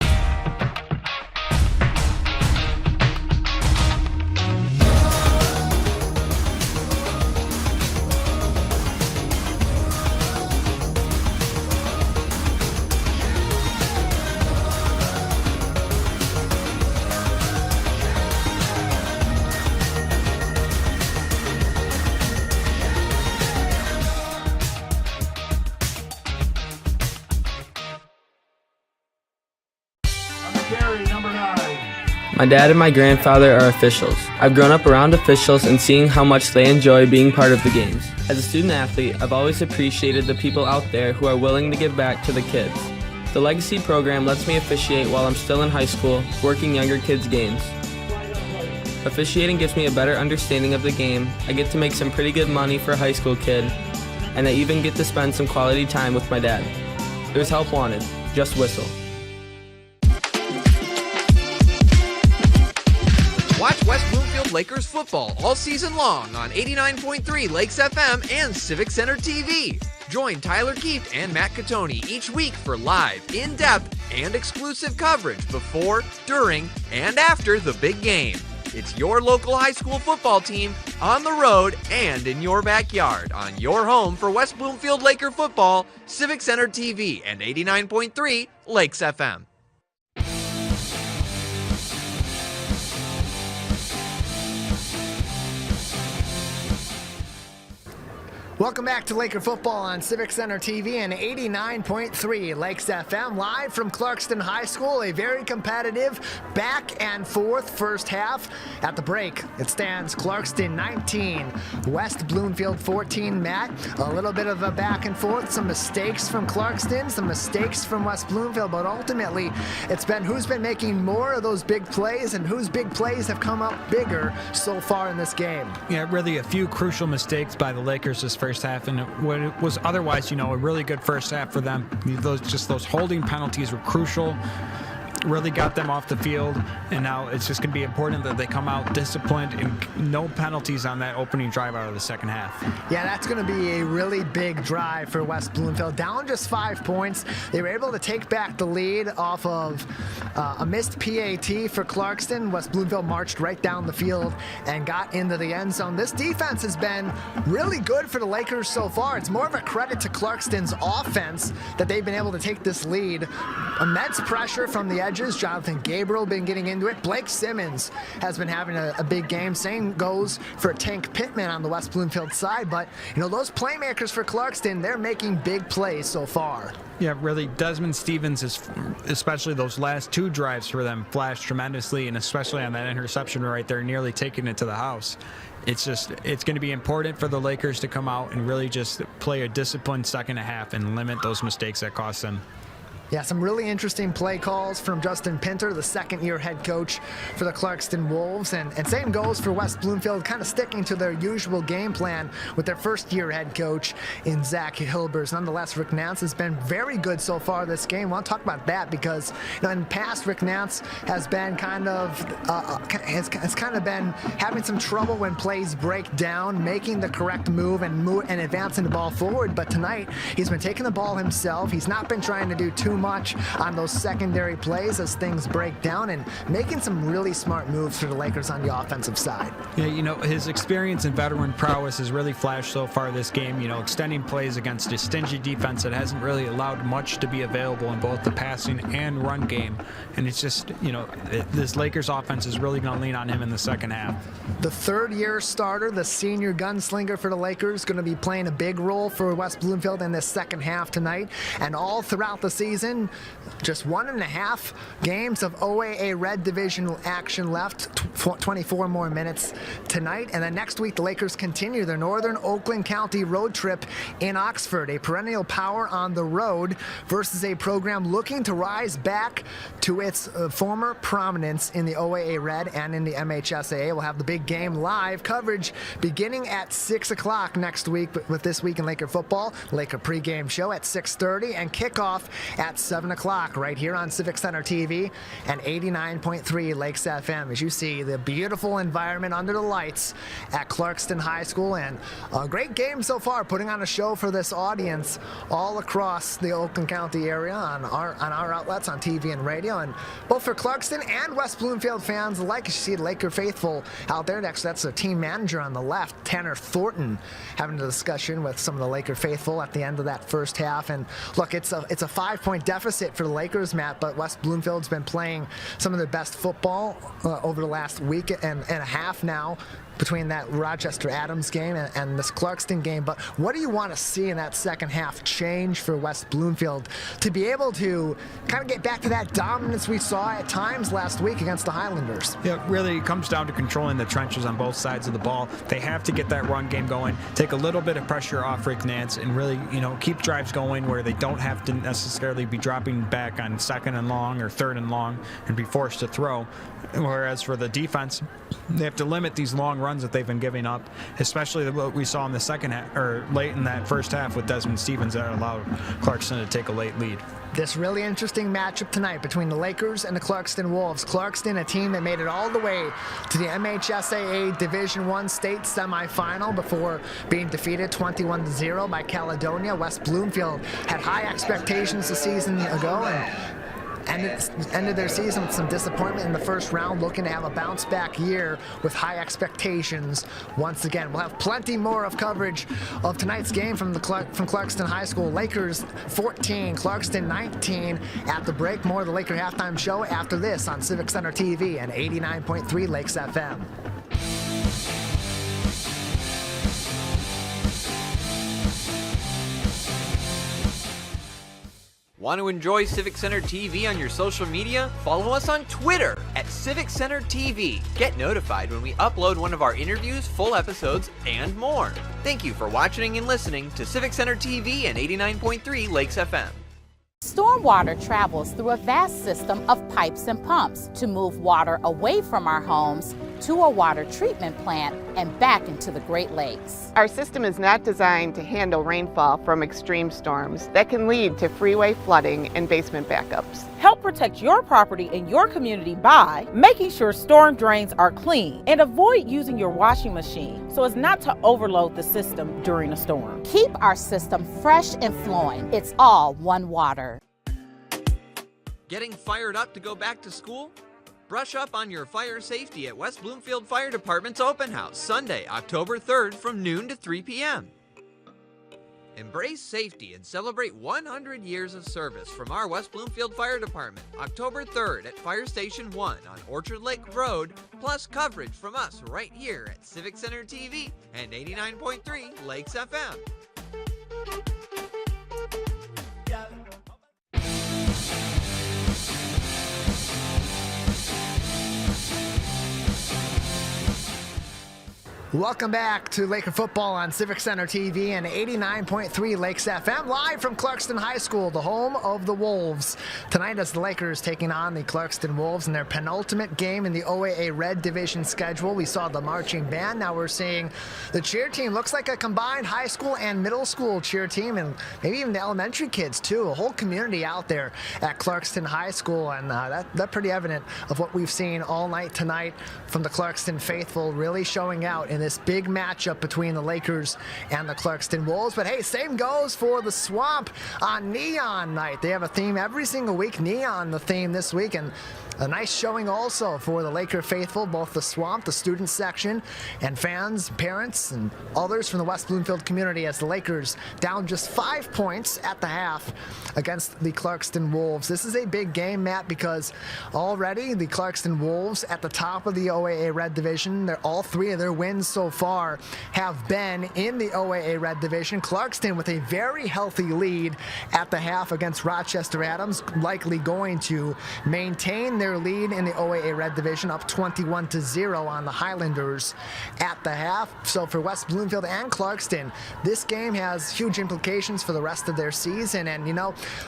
My dad and my grandfather are officials. I've grown up around officials and seeing how much they enjoy being part of the games. As a student athlete, I've always appreciated the people out there who are willing to give back to the kids. The Legacy program lets me officiate while I'm still in high school, working younger kids' games. Officiating gives me a better understanding of the game. I get to make some pretty good money for a high school kid, and I even get to spend some quality time with my dad. There's help wanted. Just whistle. Watch West Bloomfield Lakers football all season long on 89.3 Lakes FM and Civic Center TV. Join Tyler Keefe and Matt Catoni each week for live, in-depth, and exclusive coverage before, during, and after the big game. It's your local high school football team on the road and in your backyard on your home for West Bloomfield Laker football, Civic Center TV, and 89.3 Lakes FM. Welcome back to Laker football on Civic Center TV and 89.3 Lakes FM, live from Clarkston High School. A very competitive back and forth first half. At the break, it stands Clarkston 19, West Bloomfield 14. Matt, a little bit of a back and forth, some mistakes from Clarkston, some mistakes from West Bloomfield, but ultimately it's been who's been making more of those big plays and whose big plays have come up bigger so far in this game. Yeah, really a few crucial mistakes by the Lakers this first half, and what it was otherwise, a really good first half for them. Those holding penalties were crucial. Really got them off the field, and now it's just going to be important that they come out disciplined and no penalties on that opening drive out of the second half. Yeah, that's going to be a really big drive for West Bloomfield. Down just 5 points. They were able to take back the lead off of a missed PAT for Clarkston. West Bloomfield marched right down the field and got into the end zone. This defense has been really good for the Lakers so far. It's more of a credit to Clarkston's offense that they've been able to take this lead. Immense pressure from the edges. Jonathan Gabriel been getting into it. Blake Simmons has been having a big game. Same goes for Tank Pittman on the West Bloomfield side. But, those playmakers for Clarkston, they're making big plays so far. Yeah, really, Desmond Stevens, especially those last two drives for them, flashed tremendously, and especially on that interception right there, nearly taking it to the house. It's going to be important for the Lakers to come out and really just play a disciplined second half and limit those mistakes that cost them. Yeah, some really interesting play calls from Justin Pinter, the second-year head coach for the Clarkston Wolves. And same goes for West Bloomfield, kind of sticking to their usual game plan with their first-year head coach in Zach Hilbers. Nonetheless, Rick Nance has been very good so far this game. I want to talk about that because in the past, Rick Nance has been kind of been having some trouble when plays break down, making the correct move and advancing the ball forward. But tonight, he's been taking the ball himself. He's not been trying to do too much on those secondary plays as things break down and making some really smart moves for the Lakers on the offensive side. Yeah, his experience and veteran prowess has really flashed so far this game, extending plays against a stingy defense that hasn't really allowed much to be available in both the passing and run game. And it's just, this Lakers offense is really going to lean on him in the second half. The third-year starter, the senior gunslinger for the Lakers, going to be playing a big role for West Bloomfield in this second half tonight. And all throughout the season, just 1.5 games of OAA Red Division action left, 24 more minutes tonight. And then next week, the Lakers continue their Northern Oakland County road trip in Oxford, a perennial power on the road versus a program looking to rise back to its former prominence in the OAA Red and in the MHSAA. We'll have the big game live coverage beginning at 6 o'clock next week with This Week in Laker Football. Laker pregame show at 6:30 and kickoff at 7 o'clock right here on Civic Center TV and 89.3 Lakes FM. As you see, the beautiful environment under the lights at Clarkston High School, and a great game so far, putting on a show for this audience all across the Oakland County area on our outlets on TV and radio, and both for Clarkston and West Bloomfield fans alike. You see the Laker faithful out there next. That's the team manager on the left, Tanner Thornton, having a discussion with some of the Laker faithful at the end of that first half. And look, it's a 5-point deficit for the Lakers, Matt, but West Bloomfield's been playing some of their best football over the last week and a half now. between that Rochester Adams game and this Clarkston game, but what do you want to see in that second half change for West Bloomfield to be able to kind of get back to that dominance we saw at times last week against the Highlanders? Yeah, really, it comes down to controlling the trenches on both sides of the ball. They have to get that run game going, take a little bit of pressure off Rick Nance, and really, keep drives going where they don't have to necessarily be dropping back on 2nd and long or 3rd and long and be forced to throw. Whereas for the defense, they have to limit these long runs that they've been giving up, especially what we saw in the second half, or late in that first half with Desmond Stevens that allowed Clarkston to take a late lead. This really interesting matchup tonight between the Lakers and the Clarkston Wolves. Clarkston, a team that made it all the way to the MHSAA Division I state semifinal before being defeated 21-0 by Caledonia. West Bloomfield had high expectations the season ago and ended their season with some disappointment in the first round, looking to have a bounce-back year with high expectations once again. We'll have plenty more of coverage of tonight's game from Clarkston High School. Lakers 14, Clarkston 19 at the break. More of the Laker halftime show after this on Civic Center TV and 89.3 Lakes FM. Want to enjoy Civic Center TV on your social media? Follow us on Twitter at Civic Center TV. Get notified when we upload one of our interviews, full episodes, and more. Thank you for watching and listening to Civic Center TV and 89.3 Lakes FM. Stormwater travels through a vast system of pipes and pumps to move water away from our homes to a water treatment plant and back into the Great Lakes. Our system is not designed to handle rainfall from extreme storms that can lead to freeway flooding and basement backups. Help protect your property and your community by making sure storm drains are clean and avoid using your washing machine so as not to overload the system during a storm. Keep our system fresh and flowing. It's all one water. Getting fired up to go back to school? Brush up on your fire safety at West Bloomfield Fire Department's Open House, Sunday, October 3rd from noon to 3 p.m. Embrace safety and celebrate 100 years of service from our West Bloomfield Fire Department, October 3rd at Fire Station 1 on Orchard Lake Road, plus coverage from us right here at Civic Center TV and 89.3 Lakes FM. Welcome back to Laker football on Civic Center TV and 89.3 Lakes FM, live from Clarkston High School, the home of the Wolves. Tonight as the Lakers taking on the Clarkston Wolves in their penultimate game in the OAA Red Division schedule. We saw the marching band. Now we're seeing the cheer team. Looks like a combined high school and middle school cheer team, and maybe even the elementary kids too. A whole community out there at Clarkston High School, and that's pretty evident of what we've seen all night tonight from the Clarkston faithful, really showing out in this big matchup between the Lakers and the Clarkston Wolves. But hey, same goes for the Swamp on Neon Night. They have a theme every single week, Neon the theme this week, and a nice showing also for the Laker faithful, both the Swamp, the student section, and fans, parents, and others from the West Bloomfield community as the Lakers down just 5 points at the half against the Clarkston Wolves. This is a big game, Matt, because already the Clarkston Wolves at the top of the OAA Red Division. All three of their wins so far have been in the OAA Red Division. Clarkston with a very healthy lead at the half against Rochester Adams, likely going to maintain their lead in the OAA Red Division, up 21-0 on the Highlanders at the half. So for West Bloomfield and Clarkston, this game has huge implications for the rest of their season. And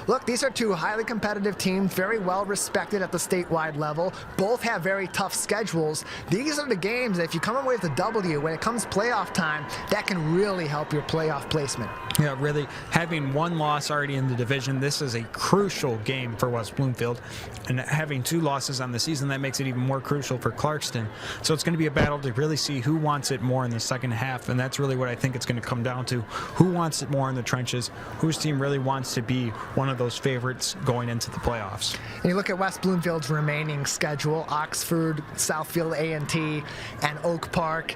look, these are two highly competitive teams, very well respected at the statewide level. Both have very tough schedules. These are the games that if you come away with a W when it comes playoff time, that can really help your playoff placement. Yeah, really, having one loss already in the division, this is a crucial game for West Bloomfield. And having two losses on the season, that makes it even more crucial for Clarkston. So it's going to be a battle to really see who wants it more in the second half, and that's really what I think it's going to come down to. Who wants it more in the trenches? Whose team really wants to be one of those favorites going into the playoffs? And you look at West Bloomfield's remaining schedule: Oxford, Southfield A&T, and Oak Park.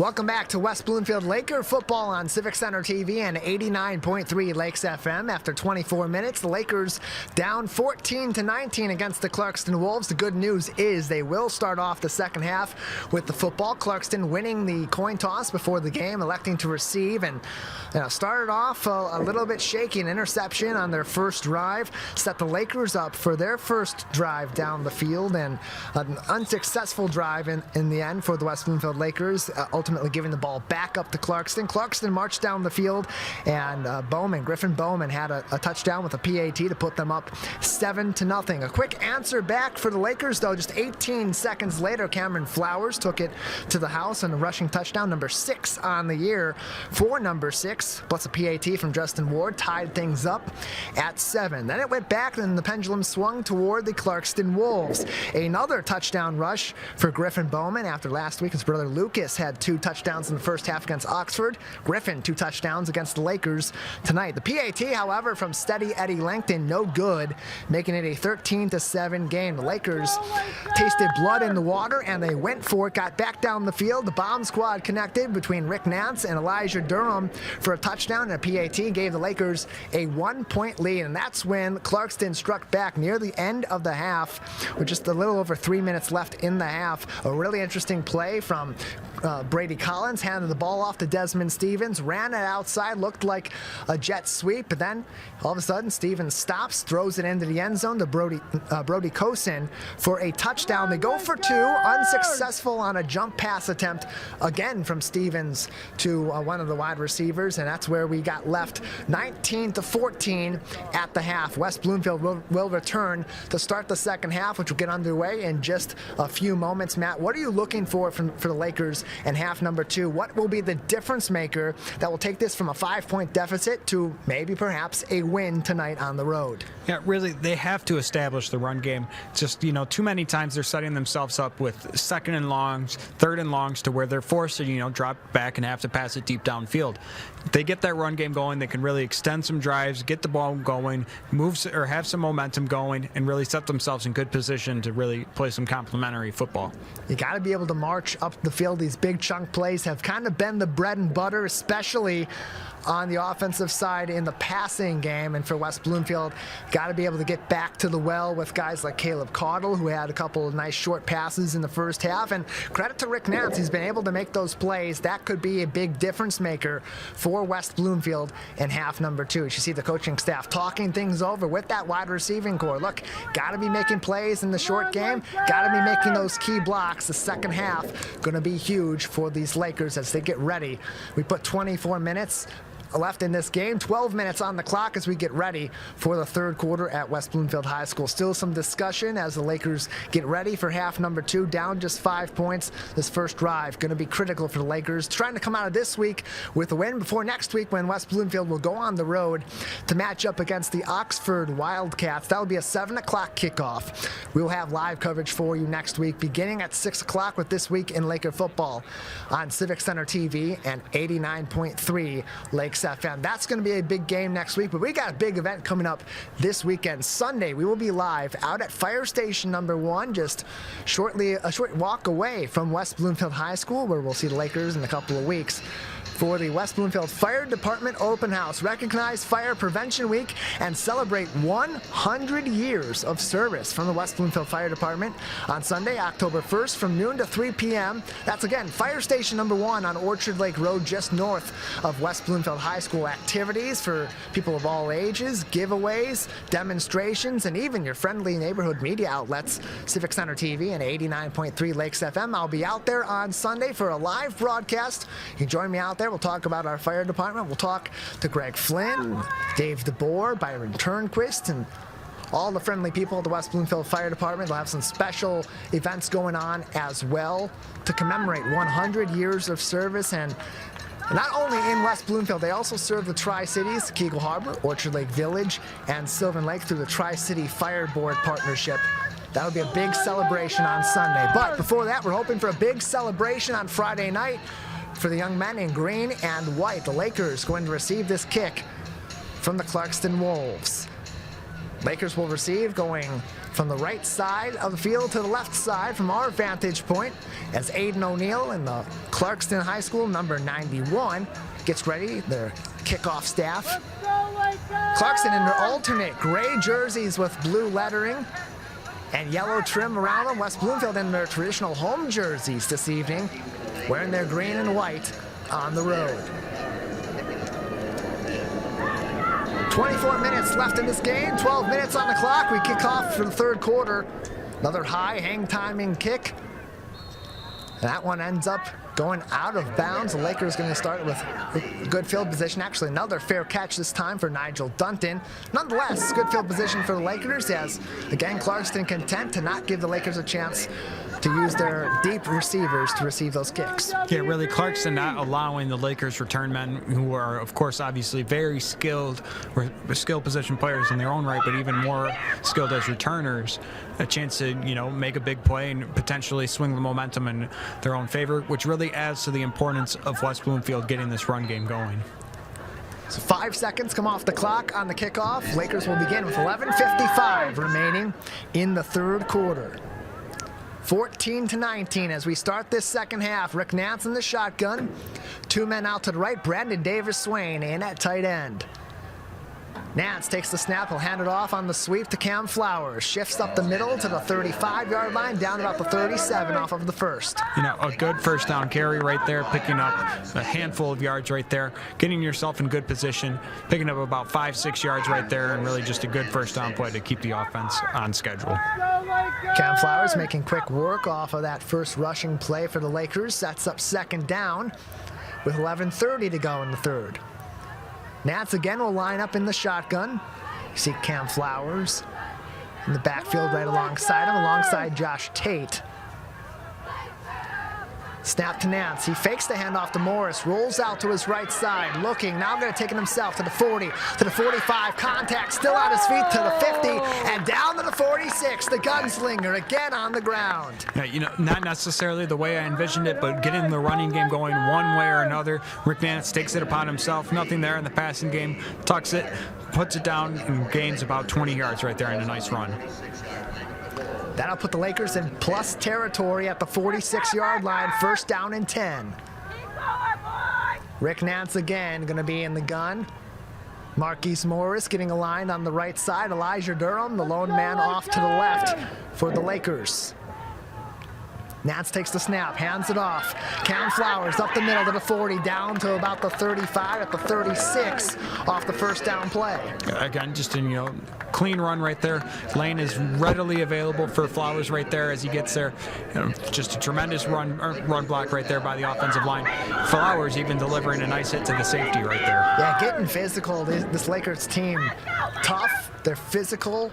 Welcome back to West Bloomfield Laker football on Civic Center TV and 89.3 Lakes FM. After 24 minutes, the Lakers down 14-19 against the Clarkston Wolves. The good news is they will start off the second half with the football. Clarkston winning the coin toss before the game, electing to receive, and started off a little bit shaky. An interception on their first drive set the Lakers up for their first drive down the field, and an unsuccessful drive in the end for the West Bloomfield Lakers, ultimately giving the ball back up to Clarkston. Clarkston marched down the field, and Griffin Bowman had a touchdown with a PAT to put them up 7-0. A quick answer back for the Lakers, though. Just 18 seconds later, Cameron Flowers took it to the house and a rushing touchdown, number 6 on the year for number 6, plus a PAT from Justin Ward, tied things up at 7. Then it went back, and the pendulum swung toward the Clarkston Wolves. Another touchdown rush for Griffin Bowman after last week his brother Lucas had 2 touchdowns in the first half against Oxford. Griffin 2 touchdowns against the Lakers tonight. The PAT, however, from steady Eddie Langton, no good, making it a 13-7 game. The Lakers tasted blood in the water, and they went for it, got back down the field. The bomb squad connected between Rick Nance and Elijah Durham for a touchdown, and a PAT gave the Lakers a 1-point lead, and that's when Clarkston struck back near the end of the half with just a little over 3 minutes left in the half. A really interesting play from Brady Collins, handed the ball off to Desmond Stevens, ran it outside, looked like a jet sweep, but then all of a sudden Stevens stops, throws it into the end zone to Brody Cosin for a touchdown. They go for 2, unsuccessful on a jump pass attempt again from Stevens to one of the wide receivers, and that's where we got left 19-14 at the half. West Bloomfield will return to start the second half, which will get underway in just a few moments. Matt, what are you looking for the Lakers in half number 2? What will be the difference maker that will take this from a 5-point deficit to maybe perhaps a win tonight on the road? Yeah, really, they have to establish the run game. Just, too many times they're setting themselves up with second and longs, third and longs, to where they're forced to, drop back and have to pass it deep downfield. If they get that run game going, they can really extend some drives, get the ball going, have some momentum going, and really set themselves in good position to really play some complementary football. You got to be able to march up the field. These big chunk plays have kind of been the bread and butter, especially on the offensive side in the passing game. And for West Bloomfield, got to be able to get back to the well with guys like Caleb Caudle, who had a couple of nice short passes in the first half. And credit to Rick Nance, he's been able to make those plays. That could be a big difference maker for West Bloomfield in half number 2. You should see the coaching staff talking things over with that wide receiving core. Look, got to be making plays in the short game, got to be making those key blocks. The second half going to be huge for these Lakers as they get ready. We put 24 minutes left in this game, 12 minutes on the clock as we get ready for the third quarter at West Bloomfield High School. Still some discussion as the Lakers get ready for half number 2, down just 5 points. This first drive going to be critical for the Lakers, trying to come out of this week with a win before next week when West Bloomfield will go on the road to match up against the Oxford Wildcats. That will be a 7 o'clock kickoff. We will have live coverage for you next week beginning at 6 o'clock with This Week in Laker Football on Civic Center TV and 89.3 Lakes FM. That's going to be a big game next week, but we got a big event coming up this weekend. Sunday, we will be live out at Fire Station number 1, just a short walk away from West Bloomfield High School, where we'll see the Lakers in a couple of weeks for the West Bloomfield Fire Department Open House. Recognize Fire Prevention Week and celebrate 100 years of service from the West Bloomfield Fire Department on Sunday, October 1st from noon to 3 p.m. That's again Fire Station number 1 on Orchard Lake Road, just north of West Bloomfield High School. Activities for people of all ages, giveaways, demonstrations, and even your friendly neighborhood media outlets, Civic Center TV and 89.3 Lakes FM. I'll be out there on Sunday for a live broadcast. You can join me out there. We'll talk about our fire department. We'll talk to Greg Flynn, Dave DeBoer, Byron Turnquist, and all the friendly people at the West Bloomfield Fire Department. They'll have some special events going on as well to commemorate 100 years of service. And not only in West Bloomfield, they also serve the Tri-Cities, Kegel Harbor, Orchard Lake Village, and Sylvan Lake through the Tri-City Fire Board Partnership. That'll be a big celebration on Sunday. But before that, we're hoping for a big celebration on Friday night for the young men in green and white. The Lakers going to receive this kick from the Clarkston Wolves. Lakers will receive, going from the right side of the field to the left side from our vantage point, as Aiden O'Neill in the Clarkston High School, number 91, gets ready, their kickoff staff. Clarkston in their alternate gray jerseys with blue lettering and yellow trim around them. West Bloomfield in their traditional home jerseys this evening, wearing their green and white on the road. 24 minutes left in this game, 12 minutes on the clock. We kick off for the third quarter. Another high hang timing kick. That one ends up going out of bounds. The Lakers going to start with good field position. Actually, another fair catch this time for Nigel Dunton. Nonetheless, good field position for the Lakers, as, again, Clarkston content to not give the Lakers a chance to use their deep receivers to receive those kicks. Yeah, really, Clarkston not allowing the Lakers return men, who are, of course, obviously very skilled position players in their own right, but even more skilled as returners, a chance to, make a big play and potentially swing the momentum in their own favor, which really adds to the importance of West Bloomfield getting this run game going. So 5 seconds come off the clock on the kickoff. Lakers will begin with 11:55 remaining in the third quarter. 14-19 as we start this second half. Rick Nance in the shotgun. Two men out to the right. Brandon Davis-Swain in at tight end. Nance takes the snap. He'll hand it off on the sweep to Cam Flowers. Shifts up the middle to the 35-yard line, down about the 37 off of the first. A good first down carry right there, picking up a handful of yards right there, getting yourself in good position, picking up about 5-6 yards right there, and really just a good first down play to keep the offense on schedule. Cam Flowers making quick work off of that first rushing play for the Lakers. Sets up second down with 11:30 to go in the third. Nance again will line up in the shotgun. You see Cam Flowers in the backfield right alongside him, alongside Josh Tate. Snap to Nance. He fakes the handoff to Morris, rolls out to his right side, looking, now going to take it himself to the 40, to the 45, contact, still on his feet to the 50, and down to the 46. The gunslinger again on the ground. Yeah, not necessarily the way I envisioned it, but getting the running game going one way or another. Rick Nance takes it upon himself. Nothing there in the passing game. Tucks it, puts it down, and gains about 20 yards right there in a nice run. That'll put the Lakers in plus territory at the 46-yard line, first down and 10. Rick Nance again going to be in the gun. Marquise Morris getting aligned on the right side. Elijah Durham, the lone man, off to the left for the Lakers. Nance takes the snap, hands it off. Cam Flowers up the middle to the 40, down to about the 35 at the 36 off the first down play. Again, just a clean run right there. Lane is readily available for Flowers right there as he gets there. Just a tremendous run block right there by the offensive line. Flowers even delivering a nice hit to the safety right there. Yeah, getting physical. This Lakers team, tough. They're physical.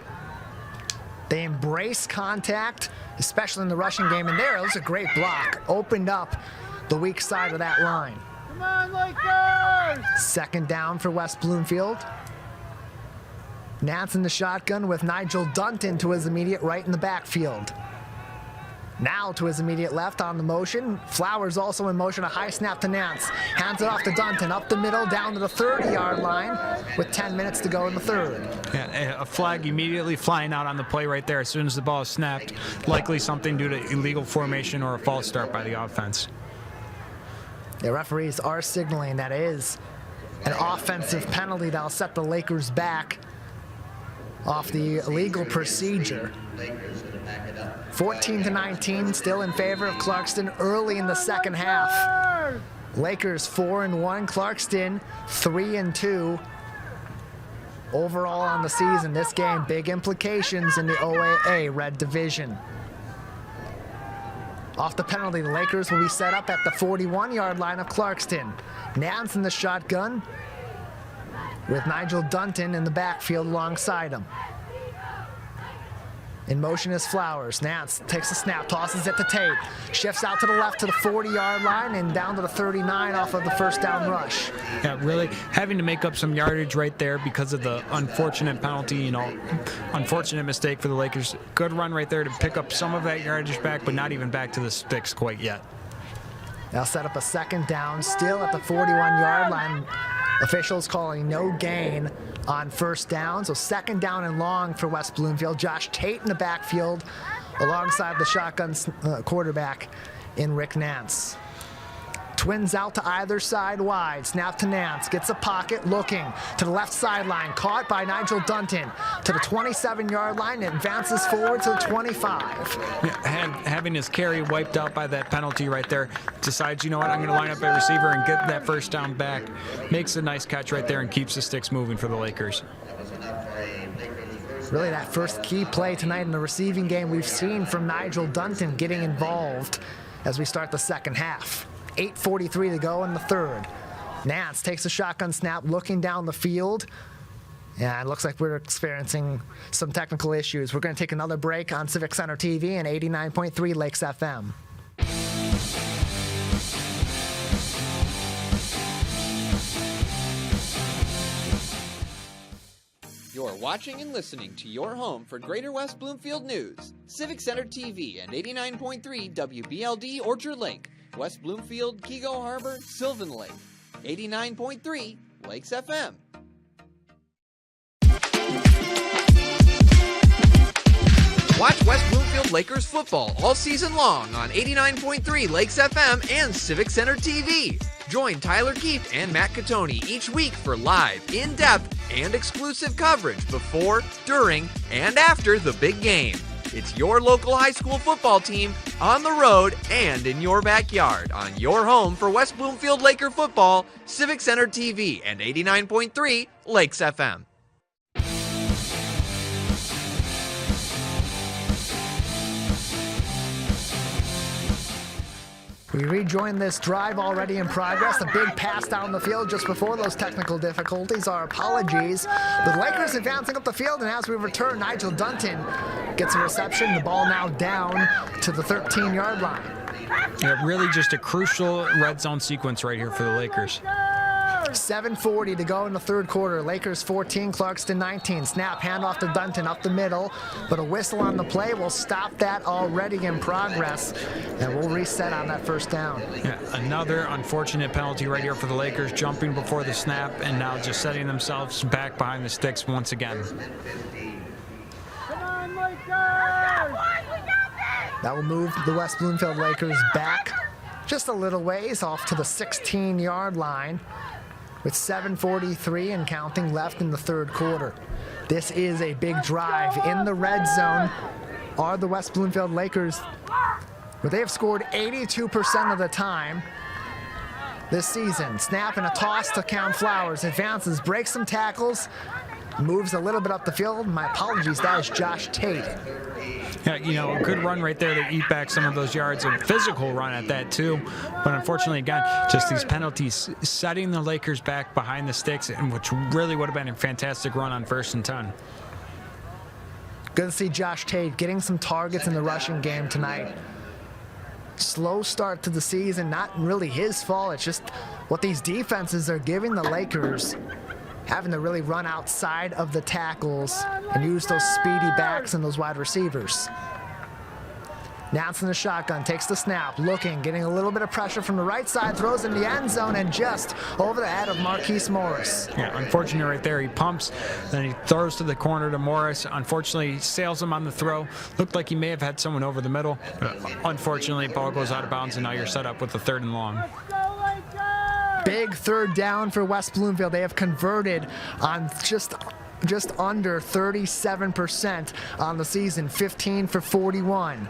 They embrace contact, especially in the rushing game. And there, it was a great block. Opened up the weak side of that line. Come on, Lakers! Second down for West Bloomfield. Nance in the shotgun with Nigel Dunton to his immediate right in the backfield. Now to his immediate left on the motion. Flowers also in motion, a high snap to Nance. Hands it off to Dunton, up the middle, down to the 30-yard line with 10 minutes to go in the third. Yeah, a flag immediately flying out on the play right there as soon as the ball is snapped. Likely something due to illegal formation or a false start by the offense. The referees are signaling that is an offensive penalty that'll set the Lakers back off the illegal procedure. 14-19, still in favor of Clarkston early in the second half. Lakers 4-1, Clarkston 3-2. Overall on the season, this game, big implications in the OAA Red Division. Off the penalty, the Lakers will be set up at the 41-yard line of Clarkston. Nance in the shotgun with Nigel Dunton in the backfield alongside him. In motion is Flowers. Nance takes the snap, tosses it to Tate. Shifts out to the left to the 40-yard line and down to the 39 off of the first down rush. Yeah, really having to make up some yardage right there because of the unfortunate penalty, unfortunate mistake for the Lakers. Good run right there to pick up some of that yardage back, but not even back to the sticks quite yet. They'll set up a second down, still at the 41-yard line. Officials calling no gain on first down. So second down and long for West Bloomfield. Josh Tate in the backfield alongside the shotgun quarterback in Rick Nance. Twins out to either side wide. Snap to Nance. Gets a pocket. Looking to the left sideline. Caught by Nigel Dunton to the 27-yard line. It advances forward to the 25. Having his carry wiped out by that penalty right there, decides, you know what, I'm going to line up a receiver and get that first down back. Makes a nice catch right there and keeps the sticks moving for the Lakers. Really that first key play tonight in the receiving game we've seen from Nigel Dunton getting involved as we start the second half. 8:43 to go in the third. Nance takes a shotgun snap, looking down the field. Yeah, it looks like we're experiencing some technical issues. We're going to take another break on Civic Center TV and 89.3 Lakes FM. You're watching and listening to your home for Greater West Bloomfield news. Civic Center TV and 89.3 WBLD Orchard Lake, West Bloomfield, Kego Harbor, Sylvan Lake. 89.3 Lakes FM. Watch West Bloomfield Lakers football all season long on 89.3 Lakes FM and Civic Center TV. Join Tyler Keefe and Matt Catoni each week for live, in-depth, and exclusive coverage before, during, and after the big game. It's your local high school football team on the road and in your backyard on your home for West Bloomfield Laker football, Civic Center TV, and 89.3 Lakes FM. We rejoin this drive already in progress. A big pass down the field just before those technical difficulties. Our apologies. The Lakers advancing up the field, and as we return, Nigel Dunton gets a reception. The ball now down to the 13-yard line. Yeah, really just a crucial red zone sequence right here for the Lakers. 7:40 to go in the third quarter. Lakers 14, Clarkston 19. Snap, handoff to Dunton up the middle, but a whistle on the play will stop that already in progress, and we'll reset on that first down. Yeah, another unfortunate penalty right here for the Lakers, jumping before the snap and now just setting themselves back behind the sticks once again. Come on, Lakers! That will move the West Bloomfield Lakers back just a little ways off to the 16-yard line, with 7:43 and counting left in the third quarter. This is a big drive in the red zone. Are the West Bloomfield Lakers, where they have scored 82% of the time this season. Snap and a toss to Cam Flowers. Advances, breaks some tackles, moves a little bit up the field. My apologies, that is Josh Tate. Yeah, you know, a good run right there to eat back some of those yards. A physical run at that, too. But unfortunately, again, just these penalties setting the Lakers back behind the sticks, and which really would have been a fantastic run on 1st and 10. Good to see Josh Tate getting some targets in the rushing game tonight. Slow start to the season, not really his fault. It's just what these defenses are giving the Lakers, having to really run outside of the tackles and use those speedy backs and those wide receivers. Nance in the shotgun, takes the snap, looking, getting a little bit of pressure from the right side, throws in the end zone, and just over the head of Marquise Morris. Yeah, unfortunate right there. He pumps, then he throws to the corner to Morris. Unfortunately, he sails him on the throw. Looked like he may have had someone over the middle. Unfortunately, ball goes out of bounds, and now you're set up with the 3rd and long. Big third down for West Bloomfield. They have converted on just under 37% on the season, 15 for 41.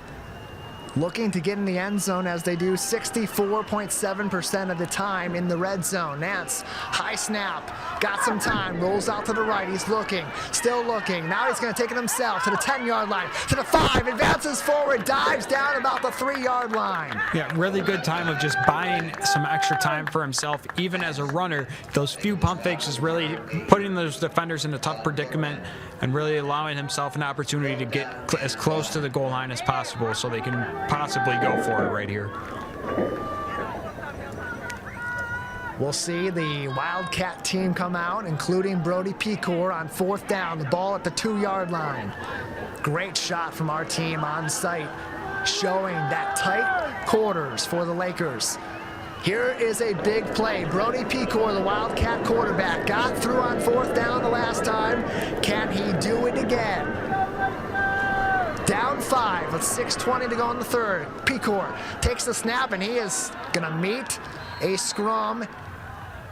Looking to get in the end zone as they do 64.7% of the time in the red zone. Nance, high snap, got some time, rolls out to the right. He's looking, still looking. Now he's going to take it himself to the 10-yard line, to the 5, advances forward, dives down about the 3-yard line. Yeah, really good time of just buying some extra time for himself, even as a runner. Those few pump fakes is really putting those defenders in a tough predicament and really allowing himself an opportunity to get as close to the goal line as possible so they can possibly go for it right here. We'll see the Wildcat team come out, including Brody Pecor on 4th down, the ball at the 2-yard line. Great shot from our team on site, showing that tight quarters for the Lakers. Here is a big play. Brody Pecor, the Wildcat quarterback, got through on 4th down the last time. Can he do it again? Down 5 with 6:20 to go in the 3rd. Pecor takes the snap, and he is going to meet a scrum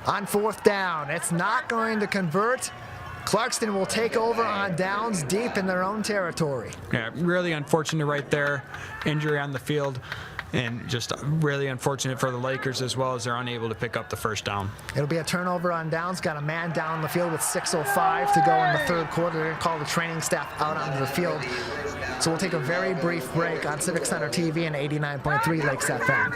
on 4th down. It's not going to convert. Clarkston will take over on downs deep in their own territory. Yeah, really unfortunate right there. Injury on the field. And just really unfortunate for the Lakers as well, as they're unable to pick up the first down. It'll be a turnover on downs. Got a man down the field with 6:05 to go in the 3rd quarter. They're going to call the training staff out onto the field. So we'll take a very brief break on Civic Center TV and 89.3 Lakes FM.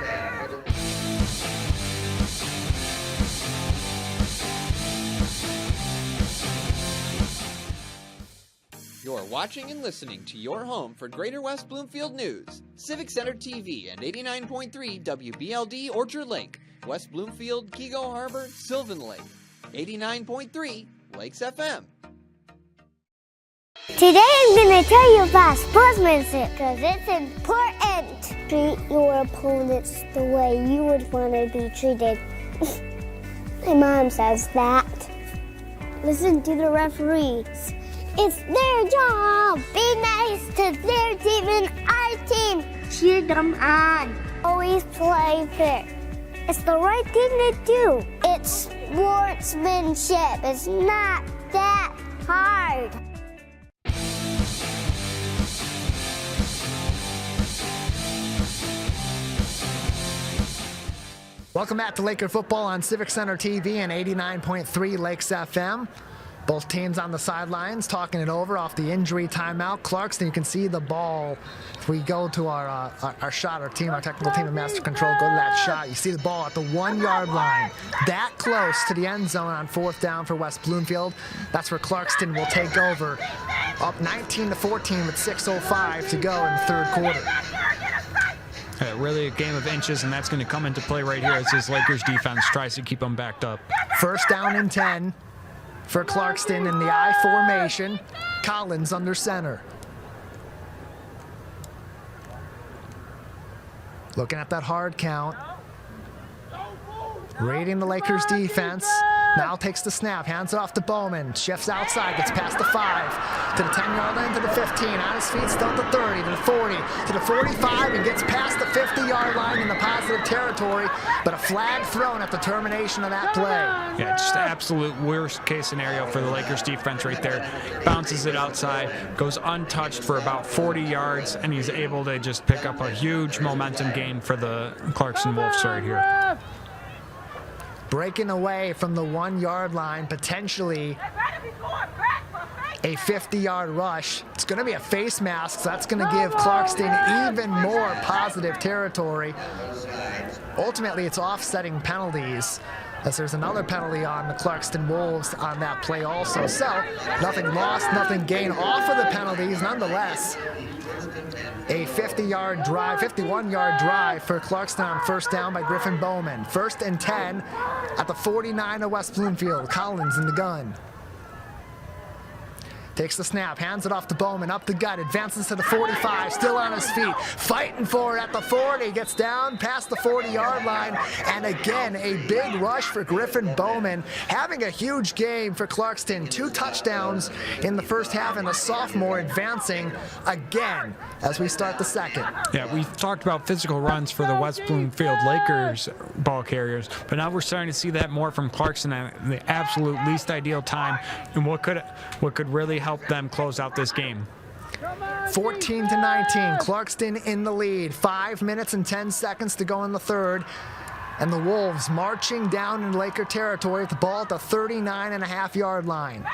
You're watching and listening to your home for Greater West Bloomfield news. Civic Center TV and 89.3 WBLD Orchard Lake, West Bloomfield, Kego Harbor, Sylvan Lake. 89.3 Lakes FM. Today I'm going to tell you about sportsmanship because it's important. Treat your opponents the way you would want to be treated. My mom says that. Listen to the referees. It's their job. Be nice to their team and our team. Cheer them on. Always play fair. It's the right thing to do. It's sportsmanship. It's not that hard. Welcome back to Laker football on Civic Center TV and 89.3 Lakes FM. Both teams on the sidelines talking it over off the injury timeout. Clarkston, you can see the ball. If we go to our shot, our technical team of master control, go to that shot. You see the ball at the 1-yard line. That close to the end zone on 4th down for West Bloomfield. That's where Clarkston will take over. Up 19-14 with 6:05 to go in the 3rd quarter. Really a game of inches, and that's going to come into play right here as this Lakers defense tries to keep them backed up. 1st down and 10 for Clarkston in the I formation. Collins under center. Looking at that hard count. Reading the Lakers defense. Now takes the snap, hands it off to Bowman, shifts outside, gets past the 5, to the 10-yard line, to the 15, on his feet, still at the 30, to the 40, to the 45, and gets past the 50-yard line in the positive territory, but a flag thrown at the termination of that play. Yeah, just the absolute worst case scenario for the Lakers defense right there. Bounces it outside, goes untouched for about 40 yards, and he's able to just pick up a huge momentum gain for the Clarkston Wolves right here. Breaking away from the 1-yard line, potentially a 50-yard rush. It's going to be a face mask, so that's going to give Clarkston even more positive territory. Ultimately, it's offsetting penalties, as there's another penalty on the Clarkston Wolves on that play also. So nothing lost, nothing gained off of the penalties. Nonetheless, a 51-yard drive for Clarkston on 1st down by Griffin Bowman. 1st and 10 at the 49 of West Bloomfield. Collins in the gun. Takes the snap, hands it off to Bowman, up the gut, advances to the 45, still on his feet, fighting for it at the 40, gets down past the 40-yard line, and again, a big rush for Griffin Bowman, having a huge game for Clarkston. 2 touchdowns in the first half, and the sophomore advancing again as we start the 2nd. Yeah, we talked about physical runs for the West Bloomfield Lakers ball carriers, but now we're starting to see that more from Clarkston at the absolute least ideal time, and what could really help them close out this game. 14-19, Clarkston in the lead. 5 minutes and 10 seconds to go in the 3rd. And the Wolves marching down in Laker territory with the ball at the 39.5-yard line.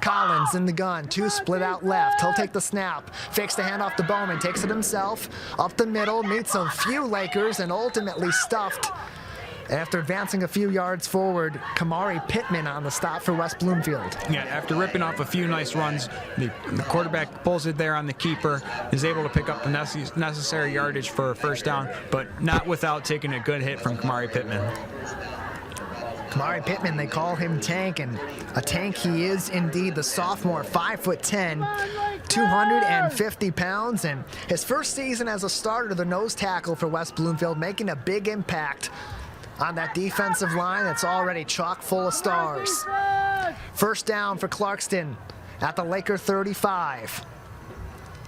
Collins in the gun, 2 split out left. He'll take the snap, fakes the handoff to Bowman, takes it himself, up the middle, meets a few Lakers, and ultimately stuffed. After advancing a few yards forward, Kamari Pittman on the stop for West Bloomfield. Yeah, after ripping off a few nice runs, the quarterback pulls it there on the keeper, is able to pick up the necessary yardage for a 1st down, but not without taking a good hit from Kamari Pittman. Kamari Pittman, they call him Tank, and a tank he is indeed. The sophomore, 5'10", 250 pounds, and his first season as a starter, the nose tackle for West Bloomfield, making a big impact on that defensive line that's already chock full of stars. First down for Clarkston at the Laker 35.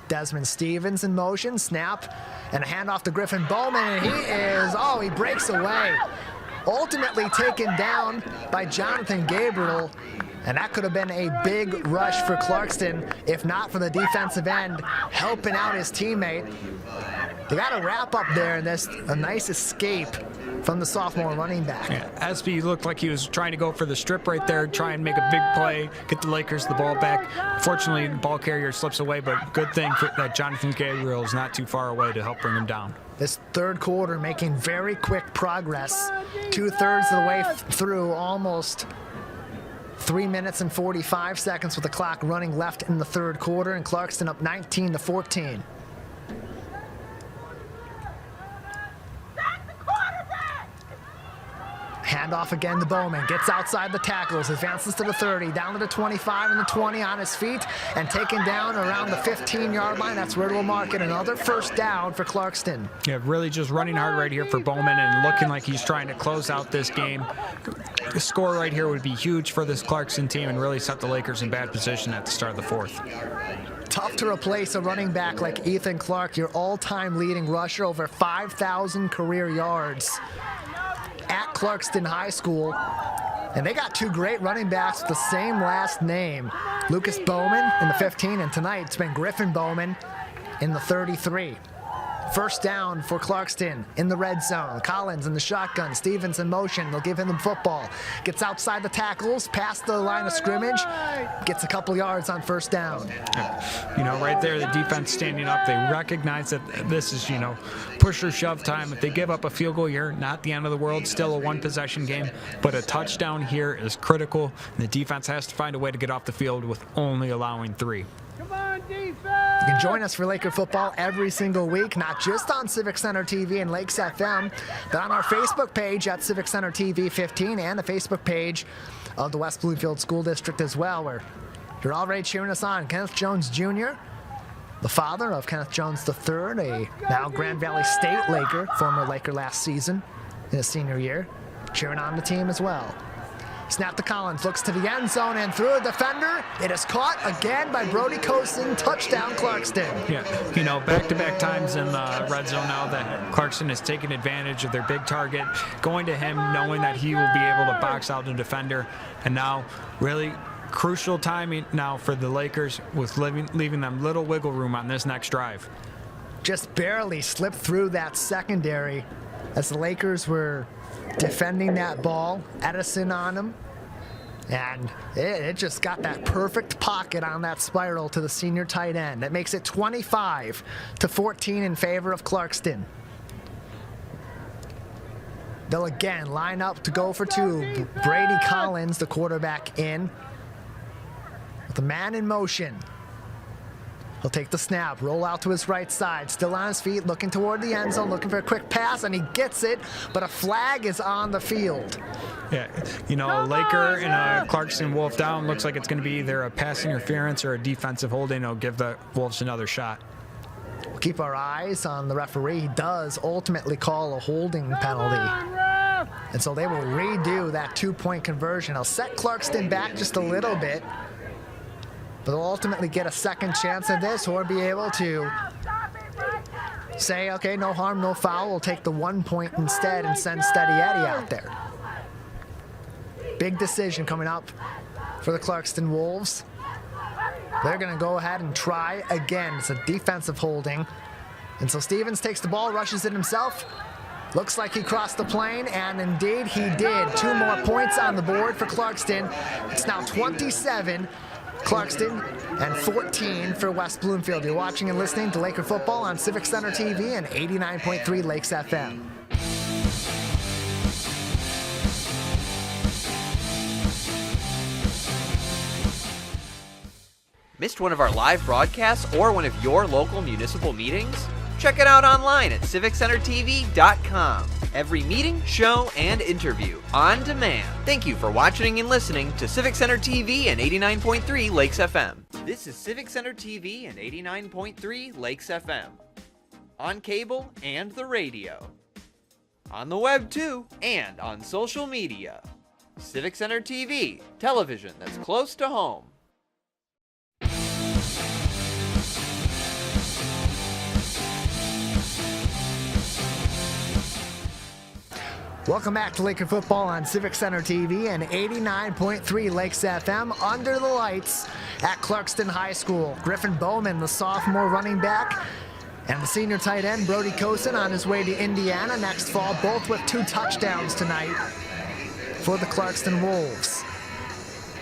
Desmond Stevens in motion, snap, and a handoff to Griffin Bowman, and he breaks away. Ultimately taken down by Jonathan Gabriel, and that could have been a big rush for Clarkston if not for the defensive end helping out his teammate. They got a wrap up there, and that's a nice escape from the sophomore running back. Yeah, SB looked like he was trying to go for the strip right there, try and make a big play, get the Lakers the ball back. Fortunately, the ball carrier slips away, but good thing that Jonathan Gabriel is not too far away to help bring him down. This third quarter making very quick progress. 2/3 of the way through, almost 3 minutes and 45 seconds with the clock running left in the third quarter, and Clarkston up 19-14. Handoff again to Bowman, gets outside the tackles, advances to the 30, down to the 25 and the 20 on his feet, and taken down around the 15-yard line. That's where we'll mark it. Another first down for Clarkston. Yeah, really just running hard right here for Bowman and looking like he's trying to close out this game. The score right here would be huge for this Clarkston team and really set the Lakers in bad position at the start of the fourth. Tough to replace a running back like Ethan Clark, your all-time leading rusher, over 5,000 career yards at Clarkston High School. And they got two great running backs with the same last name. Lucas Bowman in the 15, and tonight it's been Griffin Bowman in the 33. First down for Clarkston in the red zone. Collins in the shotgun. Stevens in motion. They'll give him the football. Gets outside the tackles, past the line of scrimmage. Gets a couple yards on first down. You know, right there, the defense standing up. They recognize that this is, push or shove time. If they give up a field goal here, not the end of the world. Still a one-possession game. But a touchdown here is critical. And the defense has to find a way to get off the field with only allowing 3. Come on, defense! You can join us for Laker football every single week, not just on Civic Center TV and Lakes FM, but on our Facebook page at Civic Center TV 15 and the Facebook page of the West Bloomfield School District as well, where you're already cheering us on. Kenneth Jones Jr., the father of Kenneth Jones III, a now Grand Valley State Laker, former Laker last season in his senior year, cheering on the team as well. Snap to Collins, looks to the end zone and through a defender. It is caught again by Brody Cosin. Touchdown, Clarkston. Yeah, back-to-back times in the red zone now that Clarkston has taken advantage of their big target, going to him, knowing that he will be able to box out the defender. And now, really crucial timing now for the Lakers with leaving them little wiggle room on this next drive. Just barely slipped through that secondary as the Lakers were defending that ball. Edison on him. And it just got that perfect pocket on that spiral to the senior tight end. That makes it 25-14 in favor of Clarkston. They'll again line up to go for two. Brady Collins, the quarterback, in with the man in motion. He'll take the snap, roll out to his right side, still on his feet, looking toward the end zone, looking for a quick pass, and he gets it, but a flag is on the field. Yeah, a Laker and a Clarkston Wolf down. Looks like it's going to be either a pass interference or a defensive holding. It'll give the Wolves another shot. We'll keep our eyes on the referee. He does ultimately call a holding penalty. And so they will redo that two-point conversion. I'll set Clarkston back just a little bit, but they'll ultimately get a second chance at this or be able to say, okay, no harm, no foul. We'll take the 1 point instead and send Steady Eddie out there. Big decision coming up for the Clarkston Wolves. They're going to go ahead and try again. It's a defensive holding. And so Stevens takes the ball, rushes it himself. Looks like he crossed the plane, and indeed he did. 2 more points on the board for Clarkston. It's now 27 Clarkston and 14 for West Bloomfield. You're watching and listening to Laker football on Civic Center TV and 89.3 Lakes FM. Missed one of our live broadcasts or one of your local municipal meetings? Check it out online at civiccentertv.com. Every meeting, show, and interview on demand. Thank you for watching and listening to Civic Center TV and 89.3 Lakes FM. This is Civic Center TV and 89.3 Lakes FM. On cable and the radio. On the web too, and on social media. Civic Center TV, television that's close to home. Welcome back to Laker football on Civic Center TV and 89.3 Lakes FM. Under the lights at Clarkston High School. Griffin Bowman, the sophomore running back, and the senior tight end, Brody Kosen, on his way to Indiana next fall, both with 2 touchdowns tonight for the Clarkston Wolves.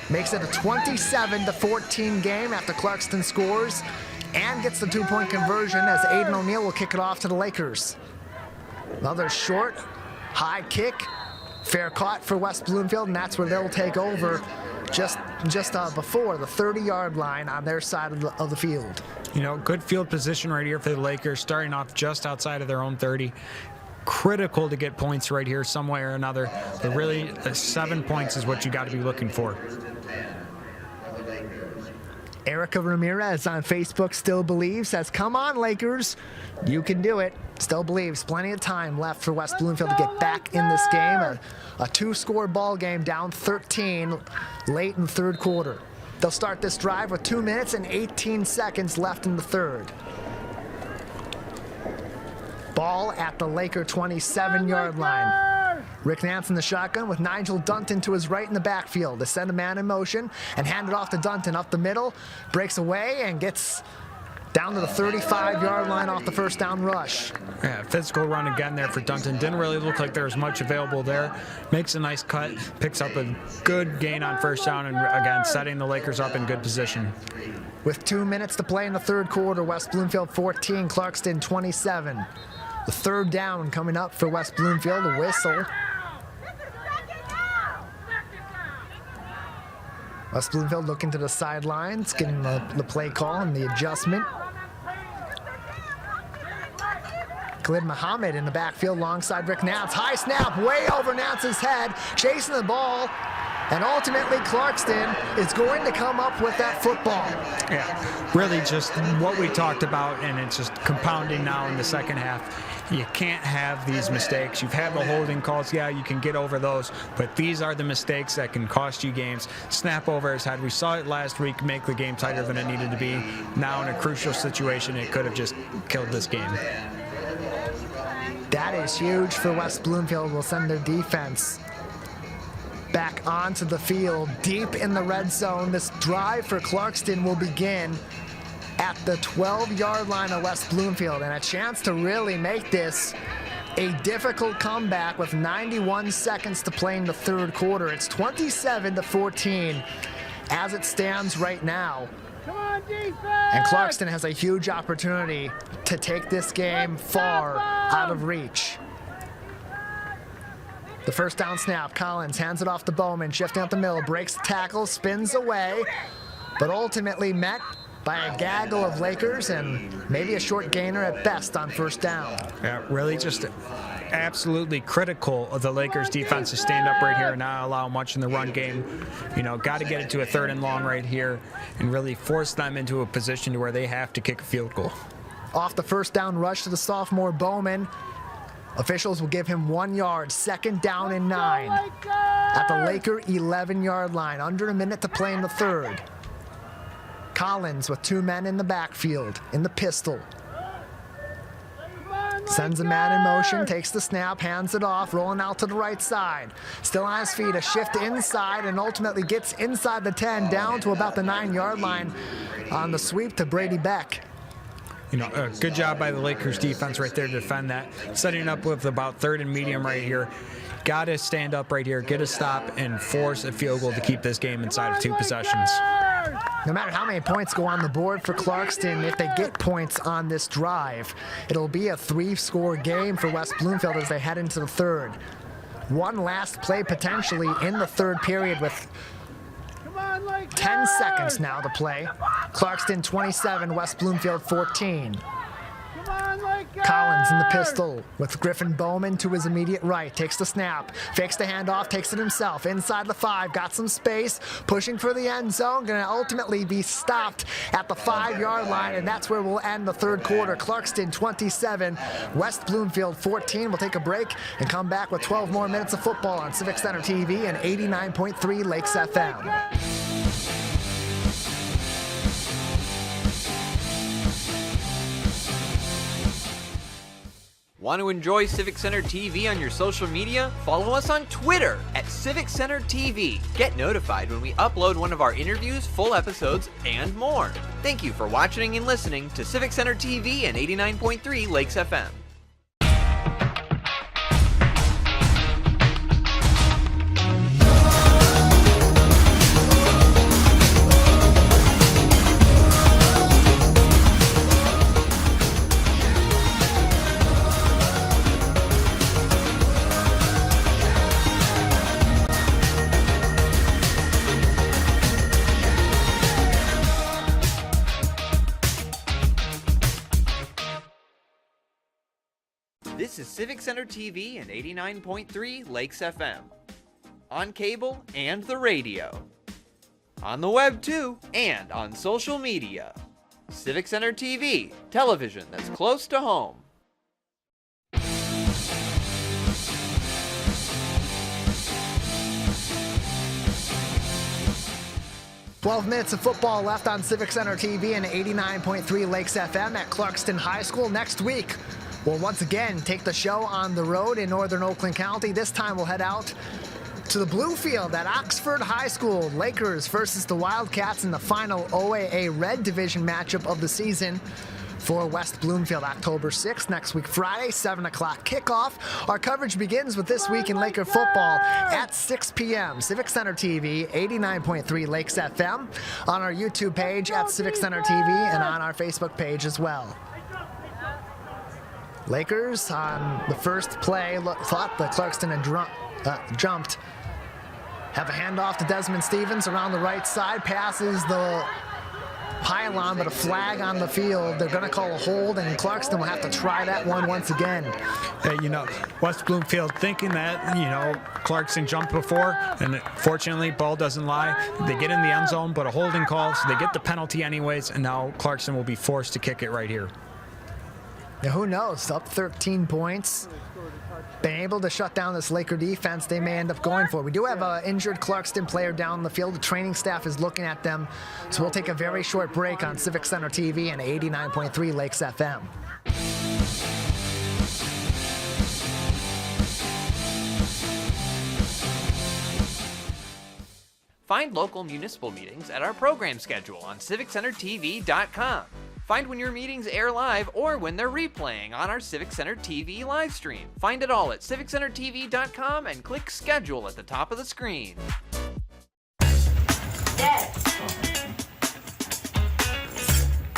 Makes it a 27-14 game after Clarkston scores and gets the 2-point conversion as Aiden O'Neal will kick it off to the Lakers. Another short, high kick, fair caught for West Bloomfield, and that's where they'll take over just before the 30-yard line on their side of the field. You know, good field position right here for the Lakers, starting off just outside of their own 30. Critical to get points right here some way or another. But really, 7 points is what you got to be looking for. Erica Ramirez on Facebook still believes, says, come on, Lakers, you can do it. Still believes plenty of time left for West Bloomfield to get back in this game. A 2-score ball game, down 13 late in the third quarter. They'll start this drive with 2 minutes and 18 seconds left in the third. Ball at the Laker 27-yard line. Rick Nance in the shotgun with Nigel Dunton to his right in the backfield. They send a man in motion and hand it off to Dunton up the middle. Breaks away and gets down to the 35-yard line off the first down rush. Yeah, physical run again there for Dunton. Didn't really look like there was much available there. Makes a nice cut, picks up a good gain on first down, and again, setting the Lakers up in good position. With 2 minutes to play in the third quarter, West Bloomfield 14, Clarkston 27. The third down coming up for West Bloomfield, a whistle. West Bloomfield looking to the sidelines, getting the play call and the adjustment. Khalid Muhammad in the backfield alongside Rick Nance. High snap, way over Nance's head, chasing the ball, and ultimately Clarkston is going to come up with that football. Yeah, really just what we talked about, and it's just compounding now in the second half. You can't have these mistakes. You've had the holding calls. Yeah, you can get over those, but these are the mistakes that can cost you games. Snap over his head. We saw it last week make the game tighter than it needed to be. Now in a crucial situation, it could have just killed this game. That is huge for West Bloomfield. Will send their defense back onto the field, deep in the red zone. This drive for Clarkston will begin at the 12-yard line of West Bloomfield, and a chance to really make this a difficult comeback with 91 seconds to play in the third quarter. It's 27-14 as it stands right now. Come on, defense! And Clarkston has a huge opportunity to take this game far out of reach. The first down snap, Collins hands it off to Bowman, shifting up the middle, breaks the tackle, spins away, but ultimately met by a gaggle of Lakers and maybe a short gainer at best on first down. Yeah, really just absolutely critical of the Lakers defense to stand up right here and not allow much in the run game. You know, got to get it to a third and long right here and really force them into a position to where they have to kick a field goal. Off the first down rush to the sophomore Bowman, officials will give him 1 yard, second down and 9 at the Laker 11-yard line. Under a minute to play in the third. Collins with 2 men in the backfield, in the pistol. Sends a man in motion, takes the snap, hands it off, rolling out to the right side. Still on his feet, a shift inside, and ultimately gets inside the 10, down to about the 9-yard line on the sweep to Brady Beck. You know, a good job by the Lakers defense right there to defend that. Setting up with about third and medium right here. Got to stand up right here, get a stop, and force a field goal to keep this game inside of 2 possessions. No matter how many points go on the board for Clarkston, if they get points on this drive, it'll be a 3-score game for West Bloomfield as they head into the third. One last play potentially in the third period with 10 seconds now to play. Clarkston 27, West Bloomfield 14. Come on, Collins in the pistol with Griffin Bowman to his immediate right. Takes the snap, fakes the handoff, takes it himself. Inside the 5, got some space, pushing for the end zone. Going to ultimately be stopped at the 5-yard line, and that's where we'll end the third quarter. Clarkston 27, West Bloomfield 14. We'll take a break and come back with 12 more minutes of football on Civic Center TV and 89.3 Lakes FM. Want to enjoy Civic Center TV on your social media? Follow us on Twitter at Civic Center TV. Get notified when we upload one of our interviews, full episodes, and more. Thank you for watching and listening to Civic Center TV and 89.3 Lakes FM. This is Civic Center TV and 89.3 Lakes FM. On cable and the radio. On the web too, and on social media. Civic Center TV, television that's close to home. 12 minutes of football left on Civic Center TV and 89.3 Lakes FM at Clarkston High School. Next week, we'll once again take the show on the road in northern Oakland County. This time we'll head out to the Bloomfield at Oxford High School. Lakers versus the Wildcats in the final OAA Red Division matchup of the season for West Bloomfield. October 6th, next week, Friday, 7 o'clock kickoff. Our coverage begins with This Week in Laker Football at 6 p.m. Civic Center TV, 89.3 Lakes FM, on our YouTube page at Civic Center TV, and on our Facebook page as well. Lakers on the first play thought that Clarkston had jumped. Have a handoff to Desmond Stevens around the right side, passes the pylon, but a flag on the field. They're going to call a hold, and Clarkston will have to try that one once again. West Bloomfield thinking that, Clarkston jumped before, and fortunately, ball doesn't lie. They get in the end zone, but a holding call, so they get the penalty anyways, and now Clarkston will be forced to kick it right here. Now, who knows? Up 13 points. Been able to shut down this Laker defense. They may end up going for it. We do have an injured Clarkston player down the field. The training staff is looking at them. So we'll take a very short break on Civic Center TV and 89.3 Lakes FM. Find local municipal meetings at our program schedule on civiccentertv.com. Find when your meetings air live or when they're replaying on our Civic Center TV live stream. Find it all at civiccentertv.com and click schedule at the top of the screen.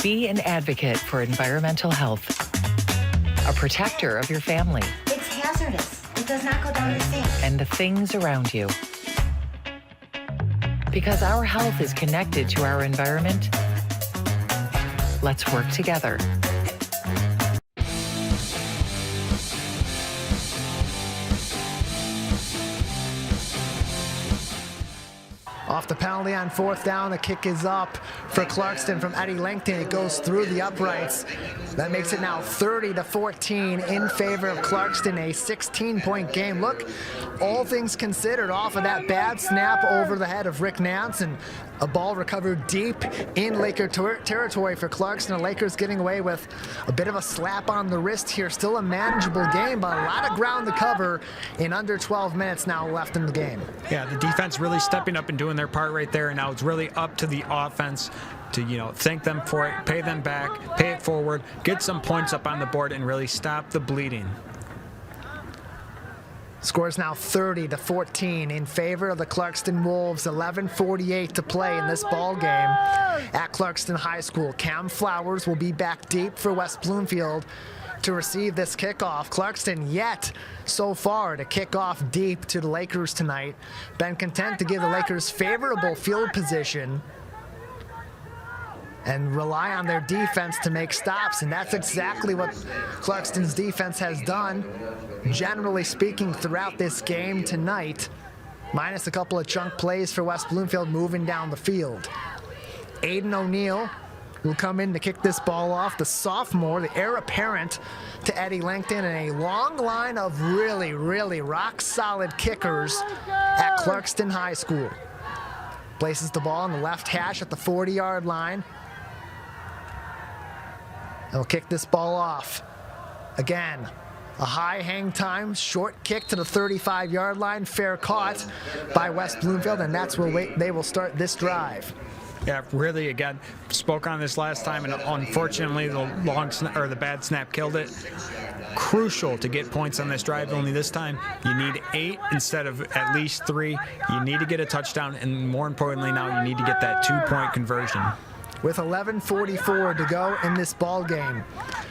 Be an advocate for environmental health. A protector of your family. It's hazardous. It does not go down the sink. And the things around you. Because our health is connected to our environment, let's work together. Off the penalty on fourth down, the kick is up for Clarkston from Eddie Langton. It goes through the uprights. That makes it now 30-14 in favor of Clarkston, a 16-point game. Look, all things considered, off of that bad snap over the head of Rick Nance, and a ball recovered deep in Laker territory for Clarkston. The Lakers getting away with a bit of a slap on the wrist here. Still a manageable game, but a lot of ground to cover in under 12 minutes now left in the game. Yeah, the defense really stepping up and doing their part right there, and now it's really up to the offense to thank them for it, pay them back, pay it forward, get some points up on the board, and really stop the bleeding. Score is now 30-14 in favor of the Clarkston Wolves. 11:48 to play in this ball game at Clarkston High School. Cam Flowers will be back deep for West Bloomfield to receive this kickoff. Clarkston yet so far to kick off deep to the Lakers tonight. Been content to give the Lakers favorable field position. and rely on their defense to make stops, and that's exactly what Clarkston's defense has done, generally speaking, throughout this game tonight, minus a couple of chunk plays for West Bloomfield moving down the field. Aiden O'Neill will come in to kick this ball off, the sophomore, the heir apparent to Eddie Langton, and a long line of really, really rock-solid kickers at Clarkston High School. Places the ball in the left hash at the 40-yard line. He'll kick this ball off. Again, a high hang time, short kick to the 35-yard line, fair caught by West Bloomfield, and that's where they will start this drive. Yeah, really, again, spoke on this last time, and unfortunately the bad snap killed it. Crucial to get points on this drive. Only this time you need 8 instead of at least 3. You need to get a touchdown, and more importantly now you need to get that 2-point conversion. With 11:44 to go in this ball game,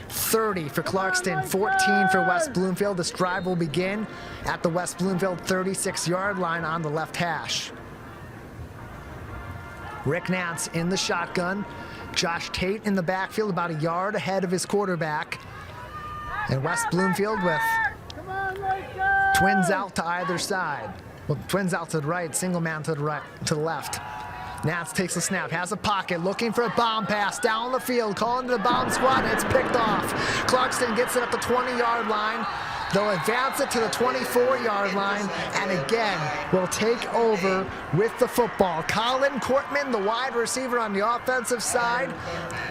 30 for Clarkston, 14 for West Bloomfield. This drive will begin at the West Bloomfield 36-yard line on the left hash. Rick Nance in the shotgun. Josh Tate in the backfield, about a yard ahead of his quarterback. And West Bloomfield with twins out to either side. Well, twins out to the right, single man to the right, to the left. Nance takes the snap, has a pocket, looking for a bomb pass down the field, calling to the bomb squad, and it's picked off. Clarkston gets it at the 20-yard line. They'll advance it to the 24-yard line, and again, will take over with the football. Colin Cortman, the wide receiver on the offensive side,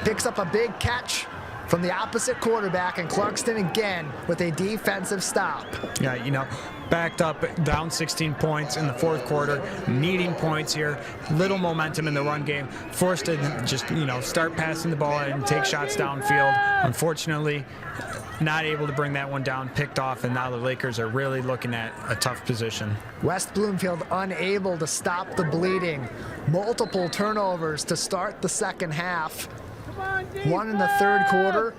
picks up a big catch from the opposite quarterback, and Clarkston again with a defensive stop. Yeah, backed up, down 16 points in the fourth quarter, needing points here, little momentum in the run game, forced to just, start passing the ball and take shots downfield. Unfortunately, not able to bring that one down, picked off, and now the Lakers are really looking at a tough position. West Bloomfield unable to stop the bleeding. Multiple turnovers to start the second half. One in the third quarter.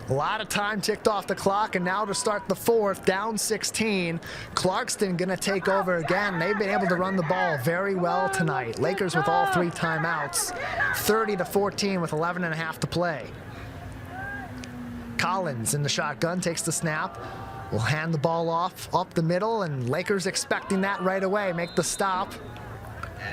A lot of time ticked off the clock, and now to start the fourth, down 16. Clarkston going to take over again. They've been able to run the ball very well tonight. Lakers with all 3 timeouts. 30-14 with 11.5 to play. Collins in the shotgun, takes the snap. Will hand the ball off up the middle, and Lakers expecting that right away. Make the stop.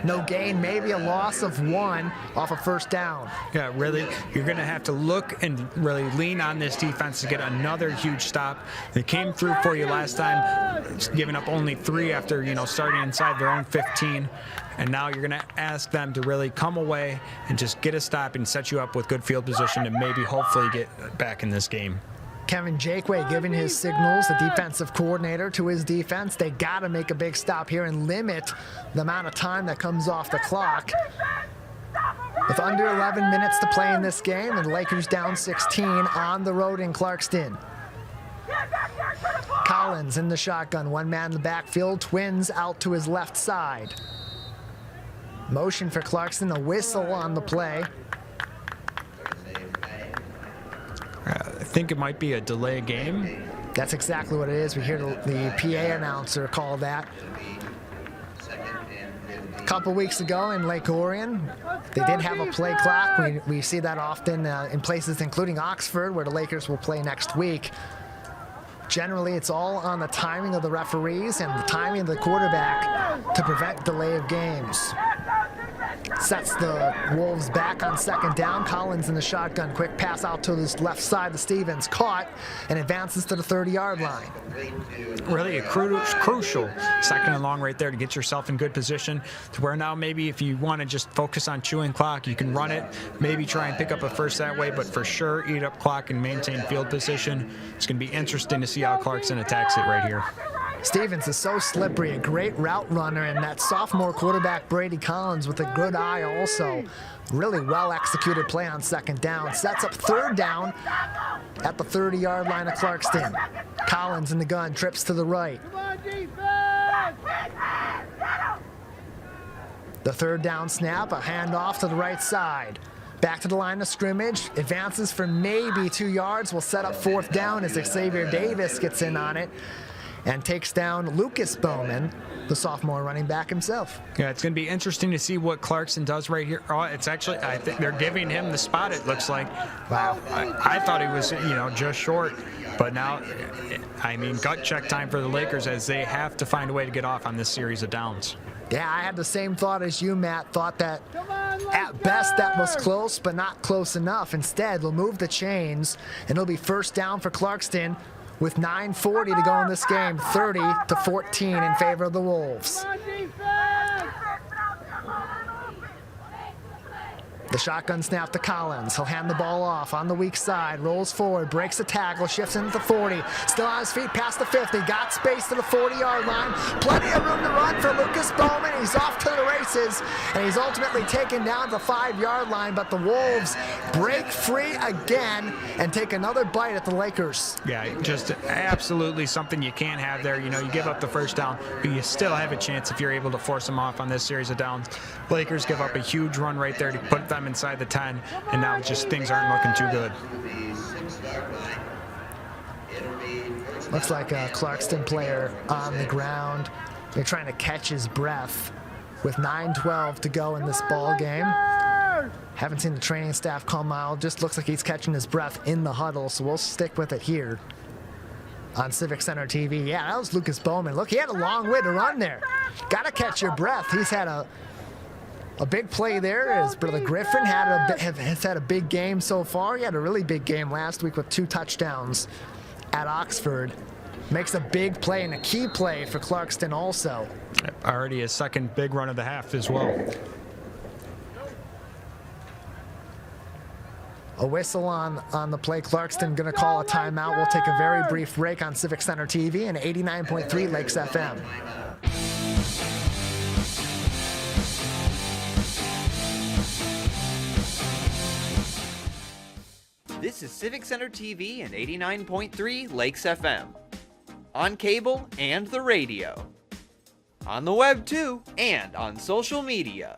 No gain, maybe a loss of 1 off a first down. Yeah, really, you're going to have to look and really lean on this defense to get another huge stop. They came through for you last time, giving up only 3 after, starting inside their own 15. And now you're going to ask them to really come away and just get a stop and set you up with good field position and maybe hopefully get back in this game. Kevin Jakeway giving his signals, the defensive coordinator, to his defense. They got to make a big stop here and limit the amount of time that comes off the clock. With under 11 minutes to play in this game, and the Lakers down 16 on the road in Clarkston. Collins in the shotgun, 1 man in the backfield, twins out to his left side. Motion for Clarkston, a whistle on the play. I think it might be a delay game. That's exactly what it is. We hear the PA announcer call that. A couple weeks ago in Lake Orion, they did have a play clock. We see that often in places including Oxford, where the Lakers will play next week. Generally, it's all on the timing of the referees and the timing of the quarterback to prevent delay of games. Sets the Wolves back on second down. Collins in the shotgun. Quick pass out to the left side to Stevens. Caught and advances to the 30-yard line. Really a crucial second and long right there to get yourself in good position to where now maybe if you want to just focus on chewing clock, you can run it, maybe try and pick up a first that way, but for sure eat up clock and maintain field position. It's going to be interesting to see how Clarkston attacks it right here. Stevens is so slippery, a great route runner, and that sophomore quarterback Brady Collins with a good eye also. Really well executed play on second down. Sets up third down at the 30-yard line of Clarkston. Collins in the gun, trips to the right. The third down snap, a handoff to the right side. Back to the line of scrimmage, advances for maybe 2 yards, will set up fourth down as Xavier Davis gets in on it. and takes down Lucas Bowman, the sophomore running back himself. Yeah, it's going to be interesting to see what Clarkston does right here. Oh, it's actually, I think they're giving him the spot, it looks like. Wow. I thought he was, just short. But now, I mean, gut check time for the Lakers as they have to find a way to get off on this series of downs. Yeah, I had the same thought as you, Matt. Thought that at best that was close, but not close enough. Instead, they'll move the chains, and it'll be first down for Clarkston with 9:40 to go in this game, 30-14 in favor of the Wolves. The shotgun snap to Collins. He'll hand the ball off on the weak side, rolls forward, breaks the tackle, shifts into the 40. Still on his feet past the 50. Got space to the 40-yard line. Plenty of room to run for Lucas Bowman. He's off to the races, and he's ultimately taken down the 5-yard line, but the Wolves break free again and take another bite at the Lakers. Yeah, just absolutely something you can't have there. You give up the first down, but you still have a chance if you're able to force them off on this series of downs. Lakers give up a huge run right there to put them inside the 10, and now just things aren't looking too good. Looks like a Clarkston player on the ground. They're trying to catch his breath with 9:12 to go in this ball game. Haven't seen the training staff come out. Just looks like he's catching his breath in the huddle, so we'll stick with it here on Civic Center TV. Yeah, that was Lucas Bowman. Look, he had a long way to run there. Got to catch your breath. He's had a big play there. His brother Griffin has had a big game so far. He had a really big game last week with 2 touchdowns at Oxford. Makes a big play and a key play for Clarkston also. Already his second big run of the half as well. A whistle on the play. Clarkston going to call a timeout. We'll take a very brief break on Civic Center TV and 89.3 Lakes FM. This is Civic Center TV and 89.3 Lakes FM. On cable and the radio. On the web too, and on social media.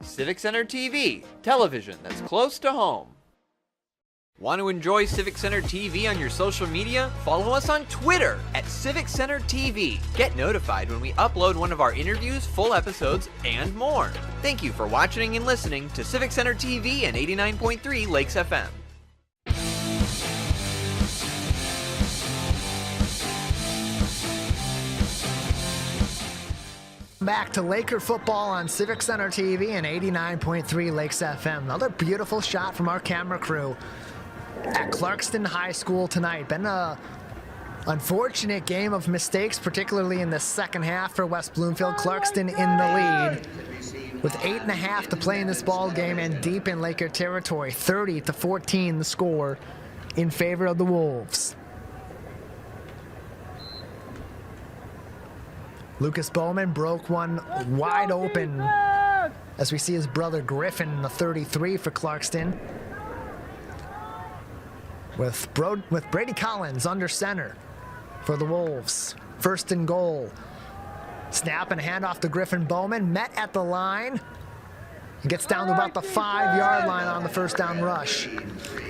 Civic Center TV, television that's close to home. Want to enjoy Civic Center TV on your social media? Follow us on Twitter at Civic Center TV. Get notified when we upload one of our interviews, full episodes, and more. Thank you for watching and listening to Civic Center TV and 89.3 Lakes FM. Back to Laker football on Civic Center TV and 89.3 Lakes FM. Another beautiful shot from our camera crew at Clarkston High School tonight. Been a unfortunate game of mistakes, particularly in the second half for West Bloomfield. Clarkston in the lead with 8.5 to play in this ball game and deep in Laker territory. 30-14 the score in favor of the Wolves. Lucas Bowman broke one wide open as we see his brother Griffin in the 33 for Clarkston. With Brady Collins under center for the Wolves. First and goal. Snap and handoff to Griffin Bowman. Met at the line. He gets down to about the 5-yard line on the first down rush.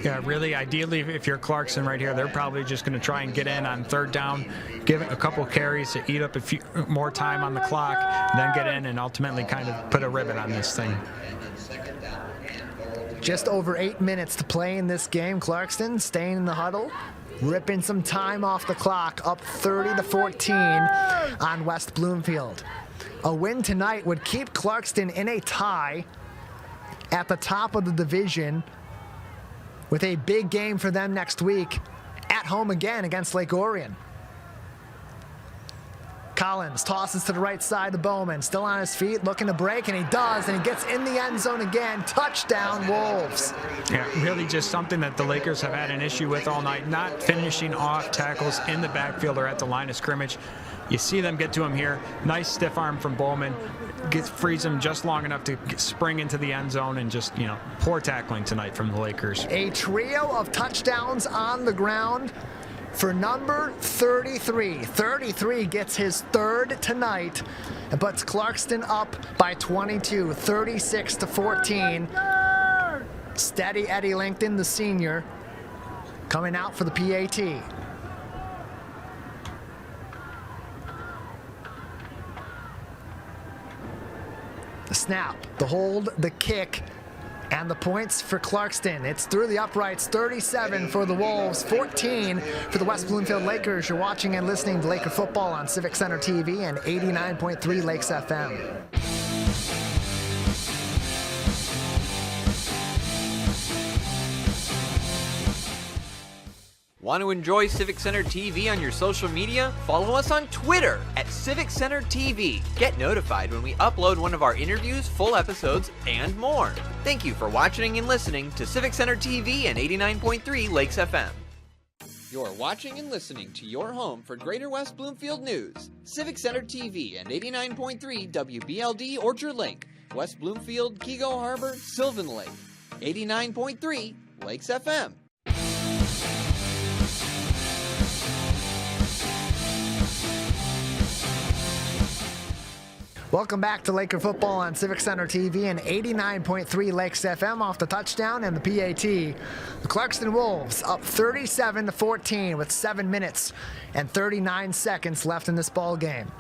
Yeah, really, ideally, if you're Clarkston right here, they're probably just going to try and get in on third down, give it a couple carries to eat up a few more time on the clock, and then get in and ultimately kind of put a ribbon on this thing. Just over 8 minutes to play in this game. Clarkston staying in the huddle, ripping some time off the clock, up 30-14 on West Bloomfield. A win tonight would keep Clarkston in a tie at the top of the division, with a big game for them next week at home again against Lake Orion. Collins tosses to the right side to Bowman, still on his feet, looking to break, and he does, and he gets in the end zone again. Touchdown, Wolves. Yeah, really just something that the Lakers have had an issue with all night, not finishing off tackles in the backfield or at the line of scrimmage. You see them get to him here. Nice stiff arm from Bowman. Frees him just long enough to spring into the end zone, and just, poor tackling tonight from the Lakers. A trio of touchdowns on the ground for number 33. 33 gets his third tonight and puts Clarkston up by 22, 36-14. Steady Eddie Langton, the senior, coming out for the PAT. The snap, the hold, the kick, and the points for Clarkston. It's through the uprights, 37 for the Wolves, 14 for the West Bloomfield Lakers. You're watching and listening to Laker football on Civic Center TV and 89.3 Lakes FM. Want to enjoy Civic Center TV on your social media? Follow us on Twitter at Civic Center TV. Get notified when we upload one of our interviews, full episodes, and more. Thank you for watching and listening to Civic Center TV and 89.3 Lakes FM. You're watching and listening to your home for Greater West Bloomfield news. Civic Center TV and 89.3 WBLD Orchard Lake, West Bloomfield, Kego Harbor, Sylvan Lake. 89.3 Lakes FM. Welcome back to Laker football on Civic Center TV and 89.3 Lakes FM off the touchdown and the PAT. The Clarkston Wolves up 37-14 with 7 minutes and 39 seconds left in this ball game.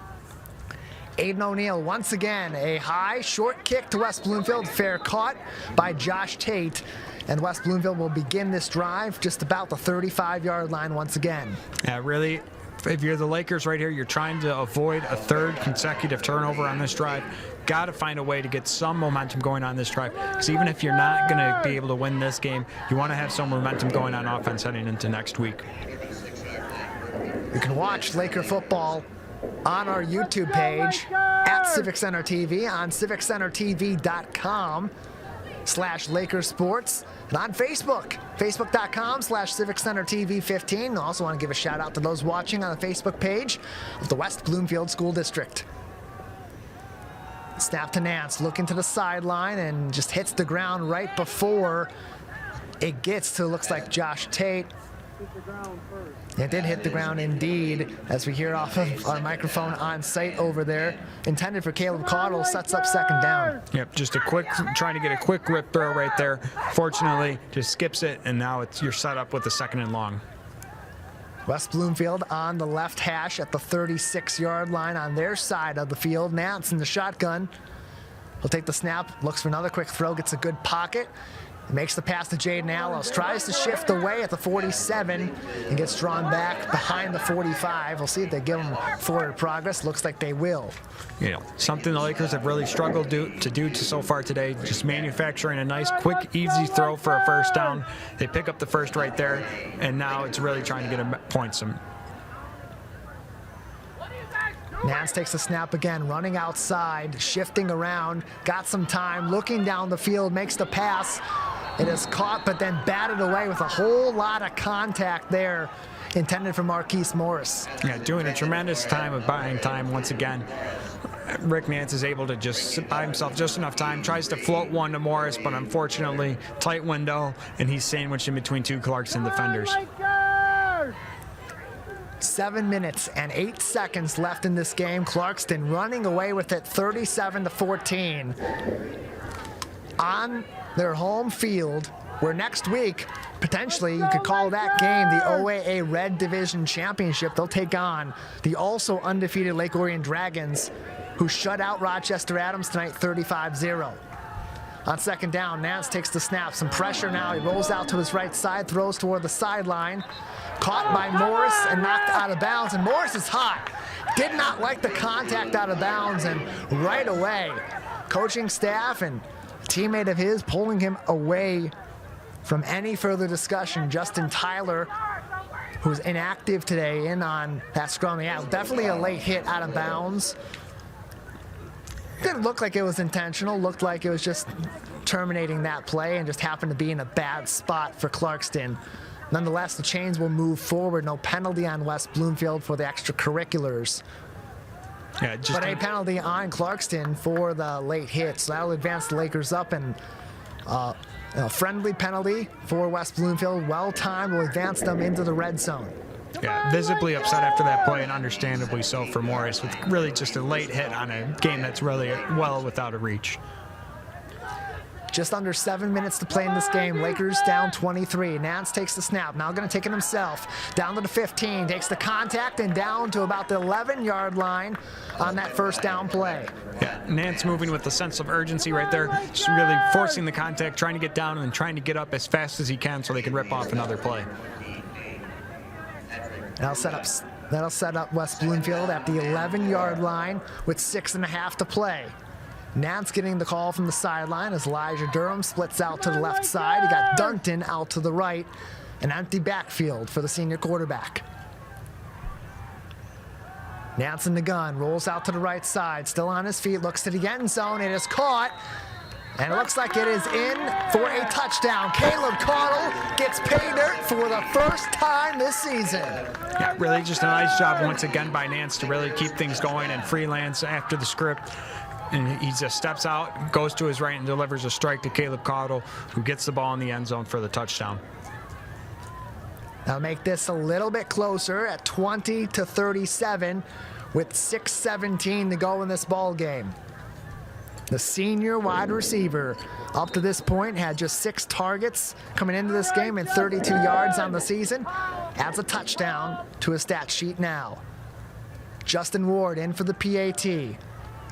Aiden O'Neill once again, a high short kick to West Bloomfield, fair caught by Josh Tate. And West Bloomfield will begin this drive just about the 35-yard line once again. Yeah, really. If you're the Lakers right here, you're trying to avoid a third consecutive turnover on this drive. Got to find a way to get some momentum going on this drive. Because even if you're not going to be able to win this game, you want to have some momentum going on offense heading into next week. You can watch Laker football on our YouTube page at Civic Center TV, on civiccentertv.com/Lakersports, and on Facebook, facebook.com/CivicCenterTV15. I also want to give a shout out to those watching on the Facebook page of the West Bloomfield School District. Snap to Nance, looking to the sideline and just hits the ground right before it gets to, looks like, Josh Tate. It did hit the ground indeed, as we hear off of our microphone on site over there. Intended for Caleb Caudle, sets up second down. Yep, just a quick, trying to get a quick rip throw right there. Fortunately, just skips it, and now you're set up with a second and long. West Bloomfield on the left hash at the 36-yard line on their side of the field. Nance in the shotgun. He'll take the snap, looks for another quick throw, gets a good pocket. Makes the pass to Jaden Allos, tries to shift away at the 47 and gets drawn back behind the 45. We'll see if they give him forward progress. Looks like they will. You know, something the Lakers have really struggled to do so far today, just manufacturing a nice, quick, easy throw for a first down. They pick up the first right there, and now it's really trying to get points. Nance takes the snap again, running outside, shifting around, got some time, looking down the field, makes the pass. It is caught, but then batted away with a whole lot of contact there, intended for Marquise Morris. Yeah, doing a tremendous time of buying time once again. Rick Nance is able to just buy himself just enough time, tries to float one to Morris, but unfortunately, tight window, and he's sandwiched in between two Clarkston defenders. 7 minutes and 8 seconds left in this game. Clarkston running away with it 37-14 on their home field, where next week, potentially, you could call that game the OAA Red Division Championship. They'll take on the also undefeated Lake Orion Dragons, who shut out Rochester Adams tonight 35-0. On second down, Nance takes the snap. Some pressure now. He rolls out to his right side, throws toward the sideline. Caught by Morris and knocked out of bounds. And Morris is hot. Did not like the contact out of bounds. And right away, coaching staff and a teammate of his pulling him away from any further discussion. Justin Tyler, who's inactive today, in on that scrum. Yeah, definitely a late hit out of bounds. Didn't look like it was intentional. Looked like it was just terminating that play and just happened to be in a bad spot for Clarkston. Nonetheless, the chains will move forward. No penalty on West Bloomfield for the extracurriculars. Yeah, but a penalty on Clarkston for the late hit. So that'll advance the Lakers up, and a friendly penalty for West Bloomfield. Well-timed will advance them into the red zone. Yeah, visibly upset after that play, and understandably so for Morris, with really just a late hit on a game that's really well without a reach. Just under 7 minutes to play in this game. Lakers down 23. Nance takes the snap. Now going to take it himself. Down to the 15. Takes the contact and down to about the 11-yard line on that first down play. Yeah, Nance moving with a sense of urgency right there. Just really forcing the contact, trying to get down and trying to get up as fast as he can so they can rip off another play. That'll set up West Bloomfield at the 11-yard line with 6.5 to play. Nance getting the call from the sideline as Elijah Durham splits out to the left side. He got Dunton out to the right. An empty backfield for the senior quarterback. Nance in the gun, rolls out to the right side, still on his feet, looks to the end zone. It is caught, and it looks like it is in for a touchdown. Caleb Caudle gets pay dirt for the first time this season. Yeah, really just a nice job once again by Nance to really keep things going and freelance after the script. And he just steps out, goes to his right, and delivers a strike to Caleb Caudle, who gets the ball in the end zone for the touchdown. Now make this a little bit closer at 20-37 with 6:17 to go in this ball game. The senior wide receiver up to this point had just 6 targets coming into this game and 32 yards on the season. Adds a touchdown to his stat sheet now. Justin Ward in for the PAT.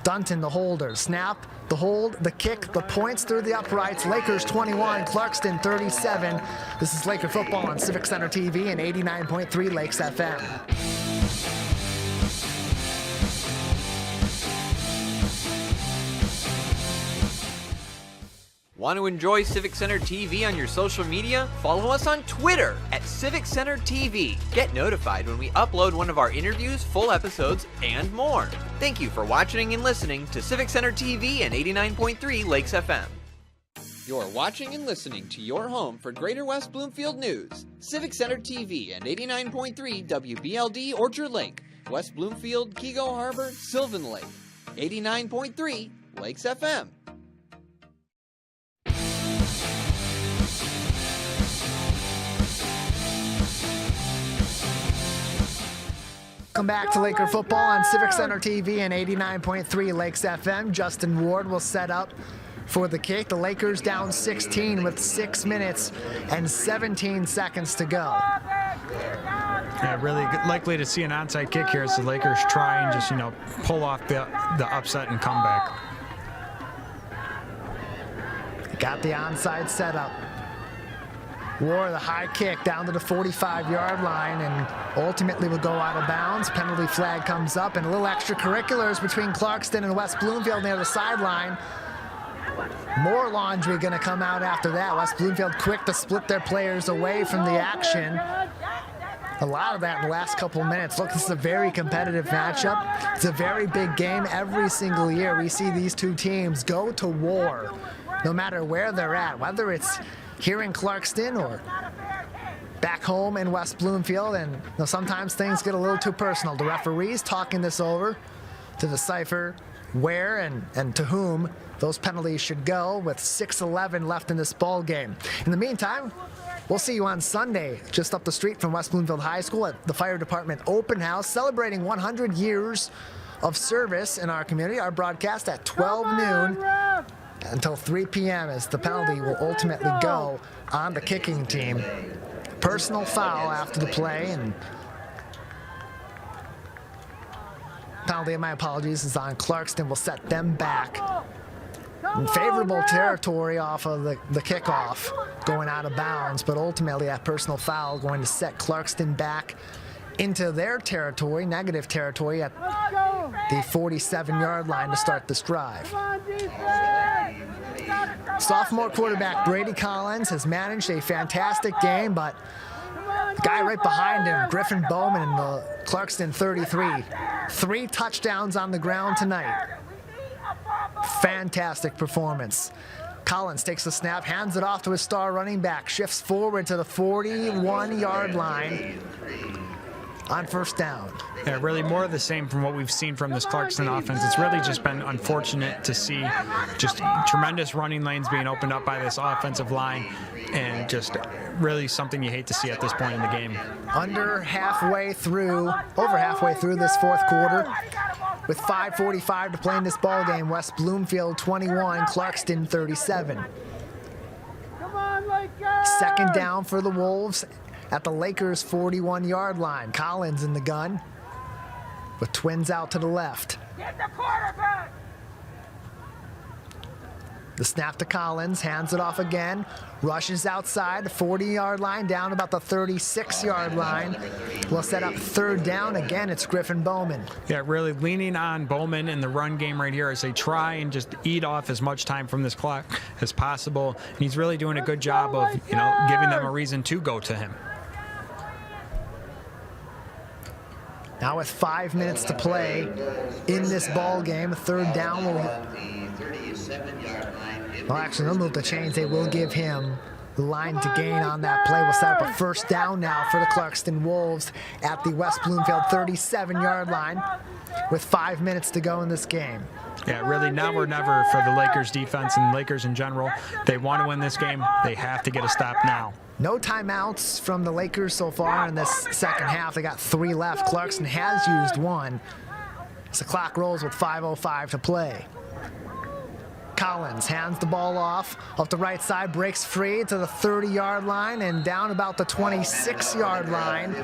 Dunton, the holder. Snap, the hold, the kick, the points through the uprights. Lakers 21, Clarkston 37. This is Laker football on Civic Center TV and 89.3 Lakes FM. Want to enjoy Civic Center TV on your social media? Follow us on Twitter at Civic Center TV. Get notified when we upload one of our interviews, full episodes, and more. Thank you for watching and listening to Civic Center TV and 89.3 Lakes FM. You're watching and listening to your home for Greater West Bloomfield news. Civic Center TV and 89.3 WBLD Orchard Lake, West Bloomfield, Kego Harbor, Sylvan Lake, 89.3 Lakes FM. Welcome back to Laker football on Civic Center TV and 89.3 Lakes FM. Justin Ward will set up for the kick. The Lakers down 16 with 6 minutes and 17 seconds to go. Yeah, really likely to see an onside kick here as the Lakers try and just, pull off the upset and come back. Got the onside set up. Ward, the high kick down to the 45-yard line and ultimately will go out of bounds. Penalty flag comes up and a little extracurriculars between Clarkston and West Bloomfield near the sideline. More laundry going to come out after that. West Bloomfield quick to split their players away from the action. A lot of that in the last couple of minutes. Look, this is a very competitive matchup. It's a very big game. Every single year we see these two teams go to war, no matter where they're at, whether it's here in Clarkston or back home in West Bloomfield. And sometimes things get a little too personal. The referees talking this over to decipher where and to whom those penalties should go with 6:11 left in this ball game. In the meantime, we'll see you on Sunday just up the street from West Bloomfield High School at the Fire Department Open House, celebrating 100 years of service in our community. Our broadcast at 12 noon until 3 p.m. as the penalty will ultimately go on the kicking team. Personal foul after the play, and penalty, my apologies, is on Clarkston. Will set them back in favorable territory off of the kickoff, going out of bounds, but ultimately that personal foul going to set Clarkston back into their territory, negative territory, at the 47-yard line to start this drive. Sophomore quarterback Brady Collins has managed a fantastic game, but the guy right behind him, Griffin Bowman in the Clarkston 33, 3 touchdowns on the ground tonight. Fantastic performance. Collins takes the snap, hands it off to his star running back, shifts forward to the 41-yard line on first down. Yeah, really more of the same from what we've seen from this Clarkston offense. It's really just been unfortunate to see just tremendous running lanes being opened up by this offensive line, and just really something you hate to see at this point in the game. Over halfway through this fourth quarter. With 5:45 to play in this ball game, West Bloomfield 21, Clarkston 37. Second down for the Wolves at the Lakers' 41-yard line. Collins in the gun with twins out to the left. Get the quarterback! The snap to Collins, hands it off again, rushes outside, 40-yard line, down about the 36-yard line. We'll set up third down. Again, it's Griffin Bowman. Yeah, really leaning on Bowman in the run game right here as they try and just eat off as much time from this clock as possible. And he's really doing a good job of, giving them a reason to go to him. Now with 5 minutes to play in this ball game, third down will... Well, actually, they'll move the chains. They will give him the line to gain on that play. We'll set up a first down now for the Clarkston Wolves at the West Bloomfield 37-yard line with 5 minutes to go in this game. Yeah, really now or never for the Lakers defense and Lakers in general. They want to win this game. They have to get a stop now. No timeouts from the Lakers so far in this second half. They got 3 left. Clarkston has used 1. As the clock rolls with 5:05 to play. Collins hands the ball off the right side, breaks free to the 30-yard line and down about the 26-yard line.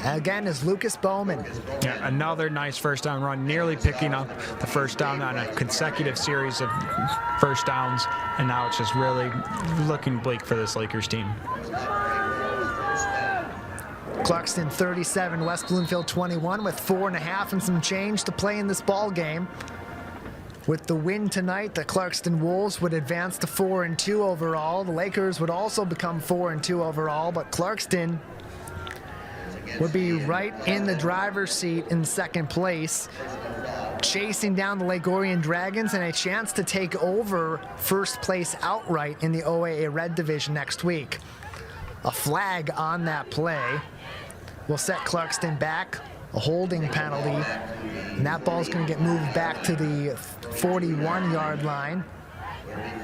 Again is Lucas Bowman. Yeah, another nice first down run, nearly picking up the first down on a consecutive series of first downs, and now it's just really looking bleak for this Lakers team. Clarkston 37, West Bloomfield 21 with 4.5 and some change to play in this ball game. With the win tonight, the Clarkston Wolves would advance to 4-2 overall. The Lakers would also become 4-2 overall, but Clarkston would be right in the driver's seat in second place, chasing down the Lake Orion Dragons and a chance to take over first place outright in the OAA Red Division next week. A flag on that play will set Clarkston back, a holding penalty, and that ball's going to get moved back to the 41-yard line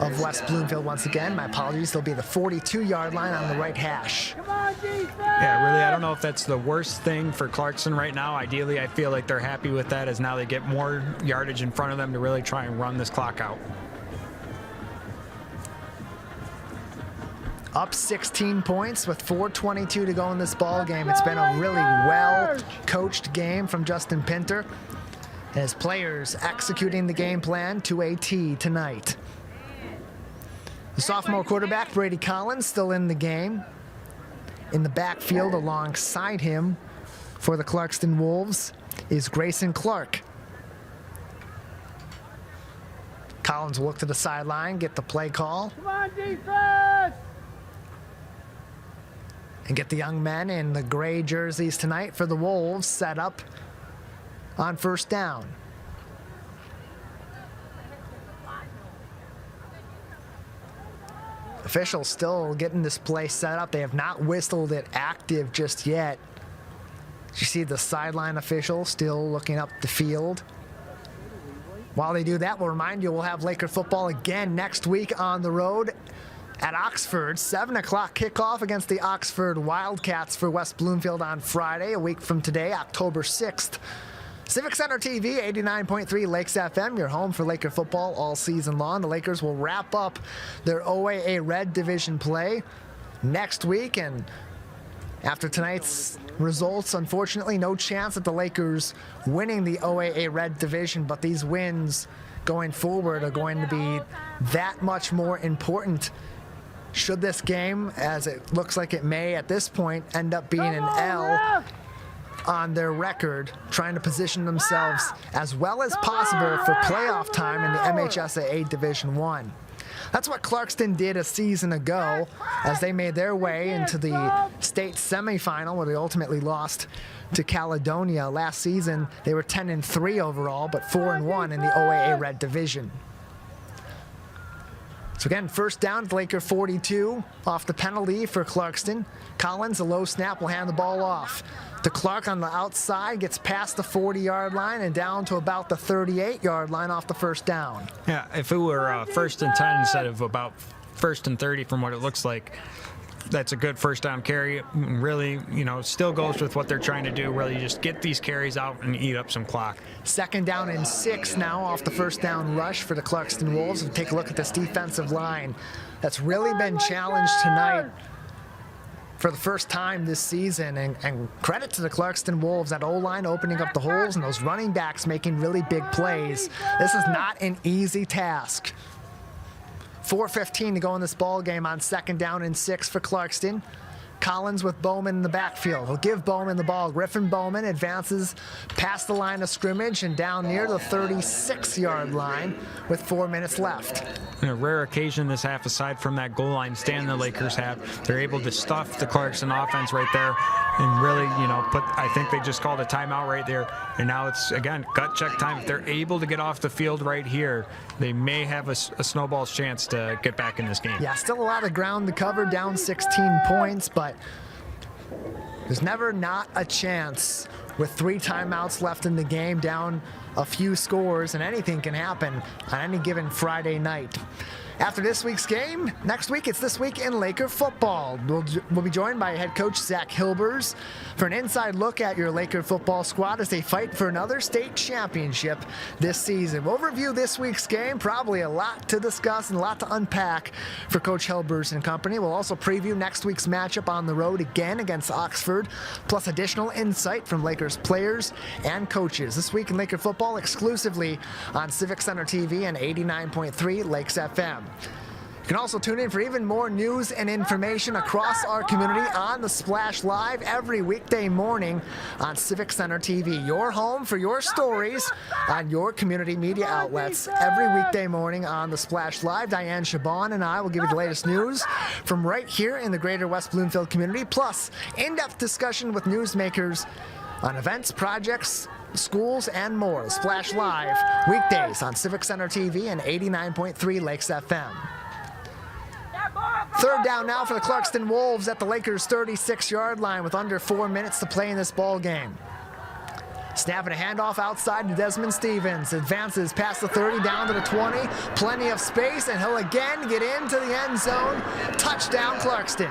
of West Bloomfield once again. My apologies, they'll be the 42-yard line on the right hash. Yeah, really, I don't know if that's the worst thing for Clarkston right now. Ideally, I feel like they're happy with that as now they get more yardage in front of them to really try and run this clock out. Up 16 points with 4:22 to go in this ball game. It's been a really well-coached game from Justin Pinter and his players executing the game plan to a T tonight. The sophomore quarterback, Brady Collins, still in the game. In the backfield alongside him for the Clarkston Wolves is Grayson Clark. Collins will look to the sideline, get the play call. Come on, defense! And get the young men in the gray jerseys tonight for the Wolves set up on first down. Officials still getting this play set up. They have not whistled it active just yet. You see the sideline official still looking up the field. While they do that, we'll remind you we'll have Laker football again next week on the road at Oxford. 7 o'clock kickoff against the Oxford Wildcats for West Bloomfield on Friday, a week from today, October 6th. Civic Center TV, 89.3 Lakes FM, your home for Laker football all season long. The Lakers will wrap up their OAA Red Division play next week, and after tonight's results, unfortunately, no chance at the Lakers winning the OAA Red Division, but these wins going forward are going to be that much more important. Should this game, as it looks like it may at this point, end up being an L on their record, trying to position themselves as well as possible for playoff time in the MHSAA Division I. That's what Clarkston did a season ago as they made their way into the state semifinal where they ultimately lost to Caledonia. Last season, they were 10-3 overall, but 4-1 in the OAA Red Division. So again, first down, Laker 42 off the penalty for Clarkston. Collins, a low snap, will hand the ball off to Clark on the outside, gets past the 40-yard line and down to about the 38-yard line off the first down. Yeah, if it were first and 10 instead of about first and 30 from what it looks like, that's a good first down carry. Really, still goes with what they're trying to do. Really just get these carries out and eat up some clock. 2nd down and 6 now off the first down rush for the Clarkston Wolves. We'll take a look at this defensive line that's really been challenged tonight for the first time this season, and credit to the Clarkston Wolves, that O-line opening up the holes and those running backs making really big plays. This is not an easy task. 4:15 to go in this ball game on 2nd down and 6 for Clarkston. Collins with Bowman in the backfield. He'll give Bowman the ball. Griffin Bowman advances past the line of scrimmage and down near the 36-yard line with 4 minutes left. In a rare occasion this half, aside from that goal line stand the Lakers have, they're able to stuff the Clarkston offense right there and really, I think they just called a timeout right there. And now it's, again, gut check time. If they're able to get off the field right here, they may have a snowball's chance to get back in this game. Yeah, still a lot of ground to cover, down 16 points, but there's never not a chance with 3 timeouts left in the game, down a few scores, and anything can happen on any given Friday night. After this week's game, next week, it's This Week in Laker Football. We'll be joined by head coach Zach Hilbers for an inside look at your Laker football squad as they fight for another state championship this season. We'll review this week's game, probably a lot to discuss and a lot to unpack for Coach Hilbers and company. We'll also preview next week's matchup on the road again against Oxford, plus additional insight from Lakers players and coaches. This Week in Laker Football exclusively on Civic Center TV and 89.3 Lakes FM. You can also tune in for even more news and information across our community on the Splash Live every weekday morning on Civic Center TV. Your home for your stories on your community media outlets every weekday morning on the Splash Live. Diane Chabon and I will give you the latest news from right here in the greater West Bloomfield community, plus in-depth discussion with newsmakers on events, projects, schools, and more. Splash Live, weekdays on Civic Center TV and 89.3 Lakes FM. 3rd down now for the Clarkston Wolves at the Lakers' 36-yard line with under 4 minutes to play in this ball game. Snapping a handoff outside to Desmond Stevens. Advances past the 30, down to the 20. Plenty of space, and he'll again get into the end zone. Touchdown, Clarkston.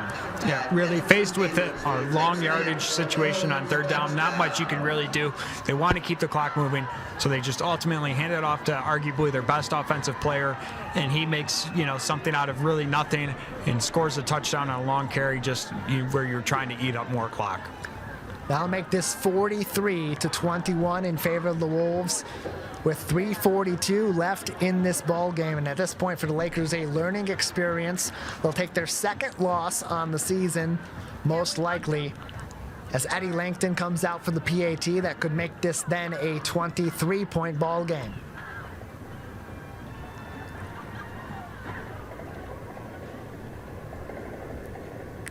Yeah, really faced with a long yardage situation on 3rd down. Not much you can really do. They want to keep the clock moving, so they just ultimately hand it off to arguably their best offensive player, and he makes something out of really nothing and scores a touchdown on a long carry just where you're trying to eat up more clock. That'll make this 43-21 in favor of the Wolves with 3:42 left in this ball game. And at this point for the Lakers, a learning experience. They'll take their 2nd loss on the season, most likely, as Eddie Langton comes out for the PAT. That could make this then a 23-point ball game.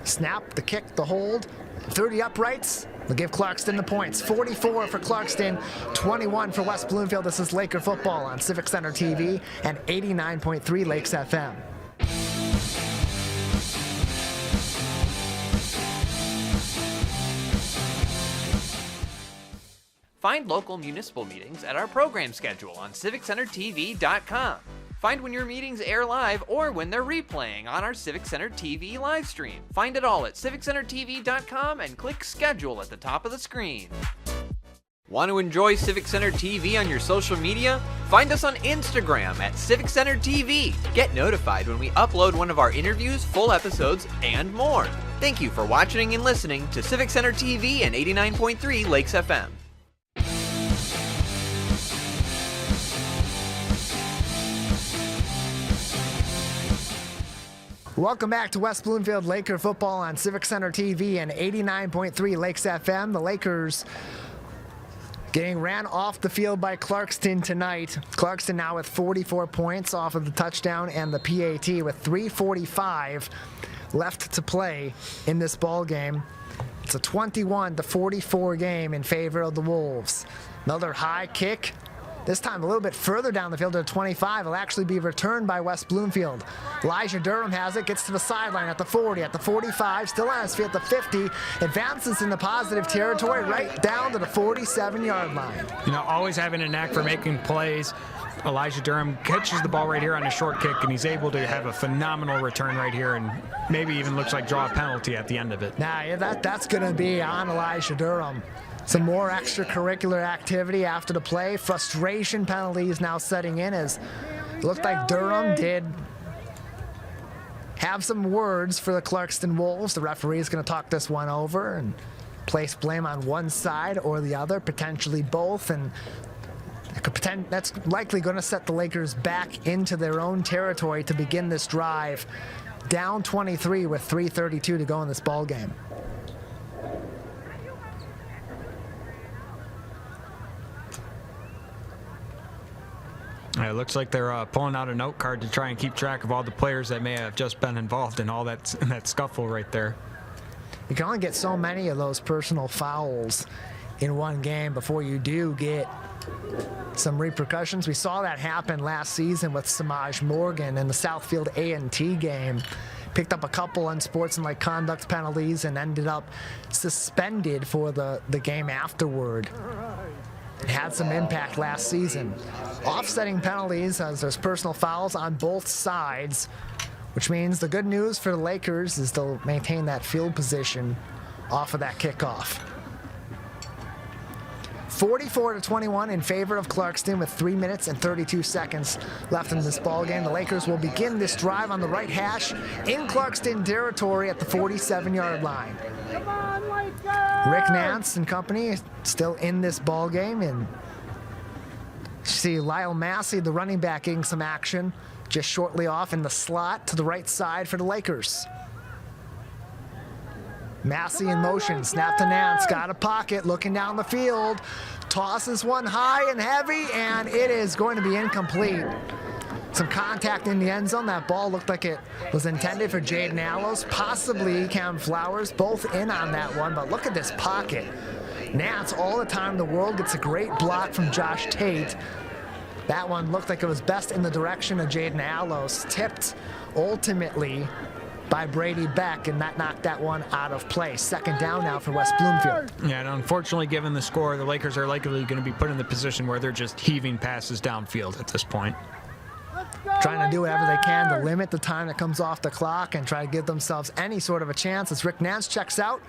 Snap, the kick, the hold, 30 uprights. They'll give Clarkston the points. 44 for Clarkston, 21 for West Bloomfield. This is Laker Football on Civic Center TV and 89.3 Lakes FM. Find local municipal meetings at our program schedule on CivicCenterTV.com. Find when your meetings air live or when they're replaying on our Civic Center TV live stream. Find it all at CivicCenterTV.com and click Schedule at the top of the screen. Want to enjoy Civic Center TV on your social media? Find us on Instagram at Civic Center TV. Get notified when we upload one of our interviews, full episodes, and more. Thank you for watching and listening to Civic Center TV and 89.3 Lakes FM. Welcome back to West Bloomfield Laker Football on Civic Center TV and 89.3 Lakes FM. The Lakers getting ran off the field by Clarkston tonight. Clarkston now with 44 points off of the touchdown and the PAT with 3:45 left to play in this ball game. It's a 21-44 game in favor of the Wolves. Another high kick This time a little bit further down the field to the 25. It'll actually be returned by West Bloomfield. Elijah Durham has it, gets to the sideline at the 40, at the 45, still on his feet at the 50, advances in the positive territory right down to the 47-yard line. You know, always having a knack for making plays. Elijah Durham catches the ball right here on a short kick, and he's able to have a phenomenal return right here, and maybe even looks like draw a penalty at the end of it. Nah, yeah, that's going to be on Elijah Durham. Some more extracurricular activity after the play. Frustration penalties now setting in as it looked like Durham did have some words for the Clarkston Wolves. The referee is going to talk this one over and place blame on one side or the other, potentially both, and that's likely going to set the Lakers back into their own territory to begin this drive. Down 23 with 3:32 to go in this ball game. It looks like they're pulling out a note card to try and keep track of all the players that may have just been involved in all that scuffle right there. You can only get so many of those personal fouls in one game before you do get some repercussions. We saw that happen last season with Samaj Morgan in the Southfield A&T game. Picked up a couple unsportsmanlike conduct penalties and ended up suspended for the game afterward. It had some impact last season. Offsetting penalties as there's personal fouls on both sides, which means the good news for the Lakers is they'll maintain that field position off of that kickoff. 44-21 in favor of Clarkston with 3 minutes and 32 seconds left in this ball game. The Lakers will begin this drive on the right hash in Clarkston territory at the 47-yard line. Rick Nance and company still in this ball game, and you see Lyle Massey, the running back, getting some action just shortly off in the slot to the right side for the Lakers. Massey in motion, snap to Nance, got a pocket, looking down the field, tosses one high and heavy, and it is going to be incomplete. Some contact in the end zone. That ball looked like it was intended for Jaden Allos, possibly Cam Flowers, both in on that one, but look at this pocket. Nance all the time in the world gets a great block from Josh Tate. That one looked like it was best in the direction of Jaden Allos, tipped ultimately by Brady Beck, and that knocked that one out of play. Second down now for West Bloomfield. Yeah, and unfortunately, given the score, the Lakers are likely going to be put in the position where they're just heaving passes downfield at this point. Trying to do whatever they can to limit the time that comes off the clock and try to give themselves any sort of a chance as Rick Nance checks out.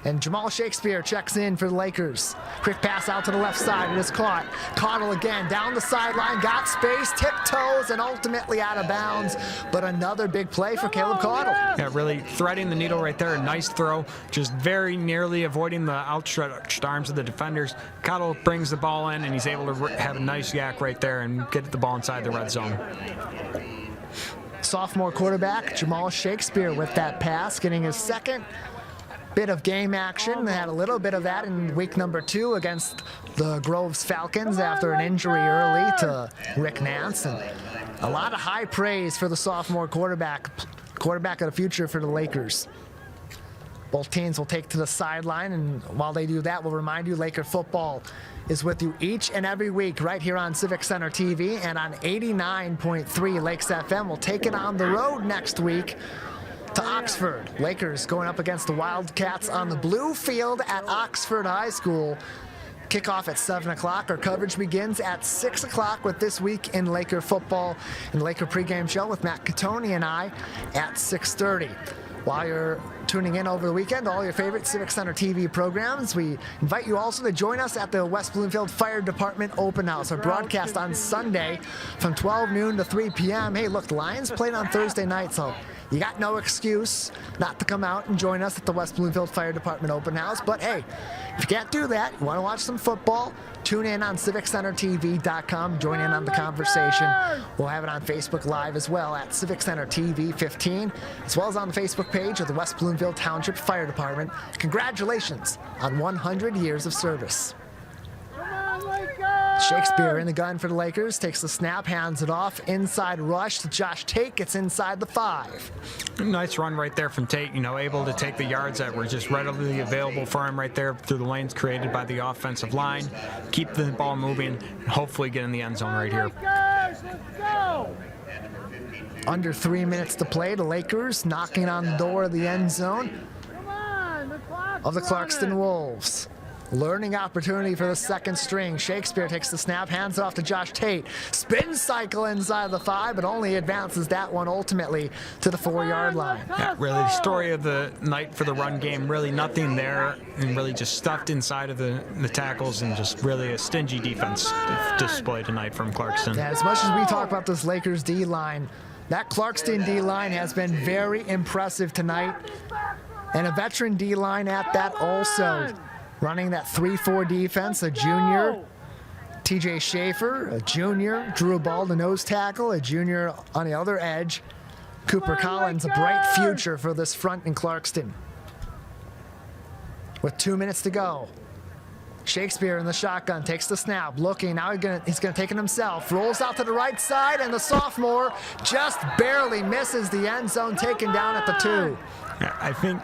And Jamal Shakespeare checks in for the Lakers. Quick pass out to the left side. It is caught. Caudill again down the sideline. Got space, tiptoes, and ultimately out of bounds. But another big play for Caleb Caudill. Yeah, really threading the needle right there. A nice throw. Just very nearly avoiding the outstretched arms of the defenders. Caudill brings the ball in, and he's able to have a nice yak right there and get the ball inside the red zone. Sophomore quarterback Jamal Shakespeare with that pass, getting his second bit of game action. They had a little bit of that in week number 2 against the Groves Falcons after an injury early to Rick Nance. And a lot of high praise for the sophomore quarterback of the future for the Lakers. Both teams will take to the sideline, and while they do that, we'll remind you Laker football is with you each and every week right here on Civic Center TV and on 89.3 Lakes FM. We'll take it on the road next week to Oxford. Lakers going up against the Wildcats on the blue field at Oxford High School. Kickoff at 7 o'clock. Our coverage begins at 6 o'clock with This Week in Laker Football and Laker pregame show with Matt Catoni and I at 6:30. While you're tuning in over the weekend, all your favorite Civic Center TV programs, we invite you also to join us at the West Bloomfield Fire Department Open House, a broadcast on Sunday from 12 noon to 3 p.m. Hey, look, the Lions played on Thursday night, so you got no excuse not to come out and join us at the West Bloomfield Fire Department Open House. But hey, if you can't do that, you want to watch some football, tune in on CivicCenterTV.com. Join in on the conversation. We'll have it on Facebook Live as well at Civic Center TV 15, as well as on the Facebook page of the West Bloomfield Township Fire Department. Congratulations on 100 years of service. Shakespeare in the gun for the Lakers, takes the snap, hands it off, inside rush to Josh Tate, gets inside the 5. Nice run right there from Tate, able to take the yards that were just readily available for him right there through the lanes created by the offensive line, keep the ball moving, and hopefully get in the end zone right here. Under 3 minutes to play, the Lakers knocking on the door of the end zone of the Clarkston Wolves. Learning opportunity for the second string. Shakespeare takes the snap, hands it off to Josh Tate. Spin cycle inside the 5, but only advances that one ultimately to the 4-yard line. Yeah, really the story of the night for the run game. Really nothing there, and really just stuffed inside of the tackles, and just really a stingy defense displayed tonight from Clarkston. Yeah, as much as we talk about this Lakers D-line, that Clarkston D-line has been very impressive tonight. And a veteran D-line at that also. Running that 3-4 defense, a junior, TJ Schaefer, a junior, Drew Ball, the nose tackle, a junior on the other edge. Cooper Collins, a bright future for this front in Clarkston. With 2 minutes to go. Shakespeare in the shotgun, takes the snap, looking, now he's gonna take it himself, rolls out to the right side, and the sophomore just barely misses the end zone, taken down at the 2. Yeah, I think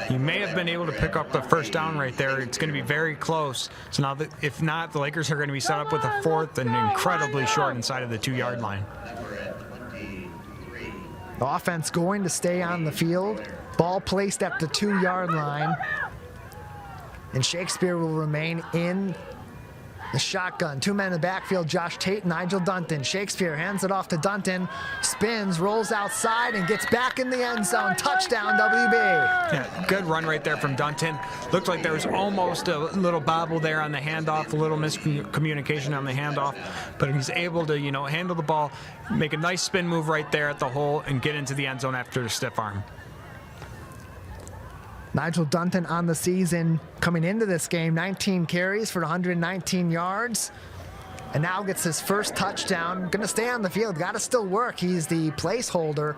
he may have been able to pick up the first down right there. It's going to be very close. So now, if not, the Lakers are going to be set up with a 4th and incredibly short inside of the 2-yard line. The offense going to stay on the field. Ball placed at the 2-yard line. And Shakespeare will remain in the shotgun. 2 men in the backfield, Josh Tate and Nigel Dunton. Shakespeare hands it off to Dunton, spins, rolls outside, and gets back in the end zone. Touchdown, WB. Yeah, good run right there from Dunton. Looked like there was almost a little bobble there on the handoff, a little miscommunication on the handoff, but he's able to, handle the ball, make a nice spin move right there at the hole, and get into the end zone after the stiff arm. Nigel Dunton on the season coming into this game, 19 carries for 119 yards, and now gets his first touchdown. Going to stay on the field, got to still work. He's the placeholder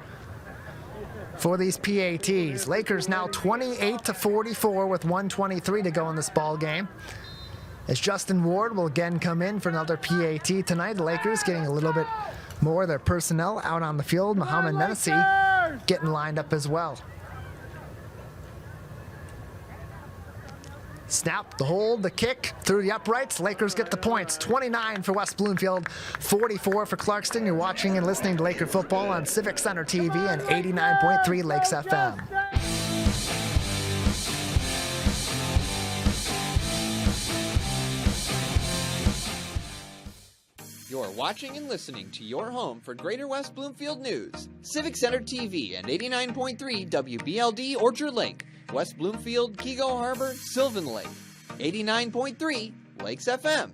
for these PATs. Lakers now 28-44 with 1:23 to go in this ball game. As Justin Ward will again come in for another PAT tonight. The Lakers getting a little bit more of their personnel out on the field. Muhammad Nenesi getting lined up as well. Snap, the hold, the kick through the uprights. Lakers get the points. 29 for West Bloomfield, 44 for Clarkston. You're watching and listening to Laker football on Civic Center TV and 89.3 Lakes FM. You're watching and listening to your home for Greater West Bloomfield news. Civic Center TV and 89.3 WBLD Orchard Lake. West Bloomfield, Kego Harbor, Sylvan Lake. 89.3 Lakes FM.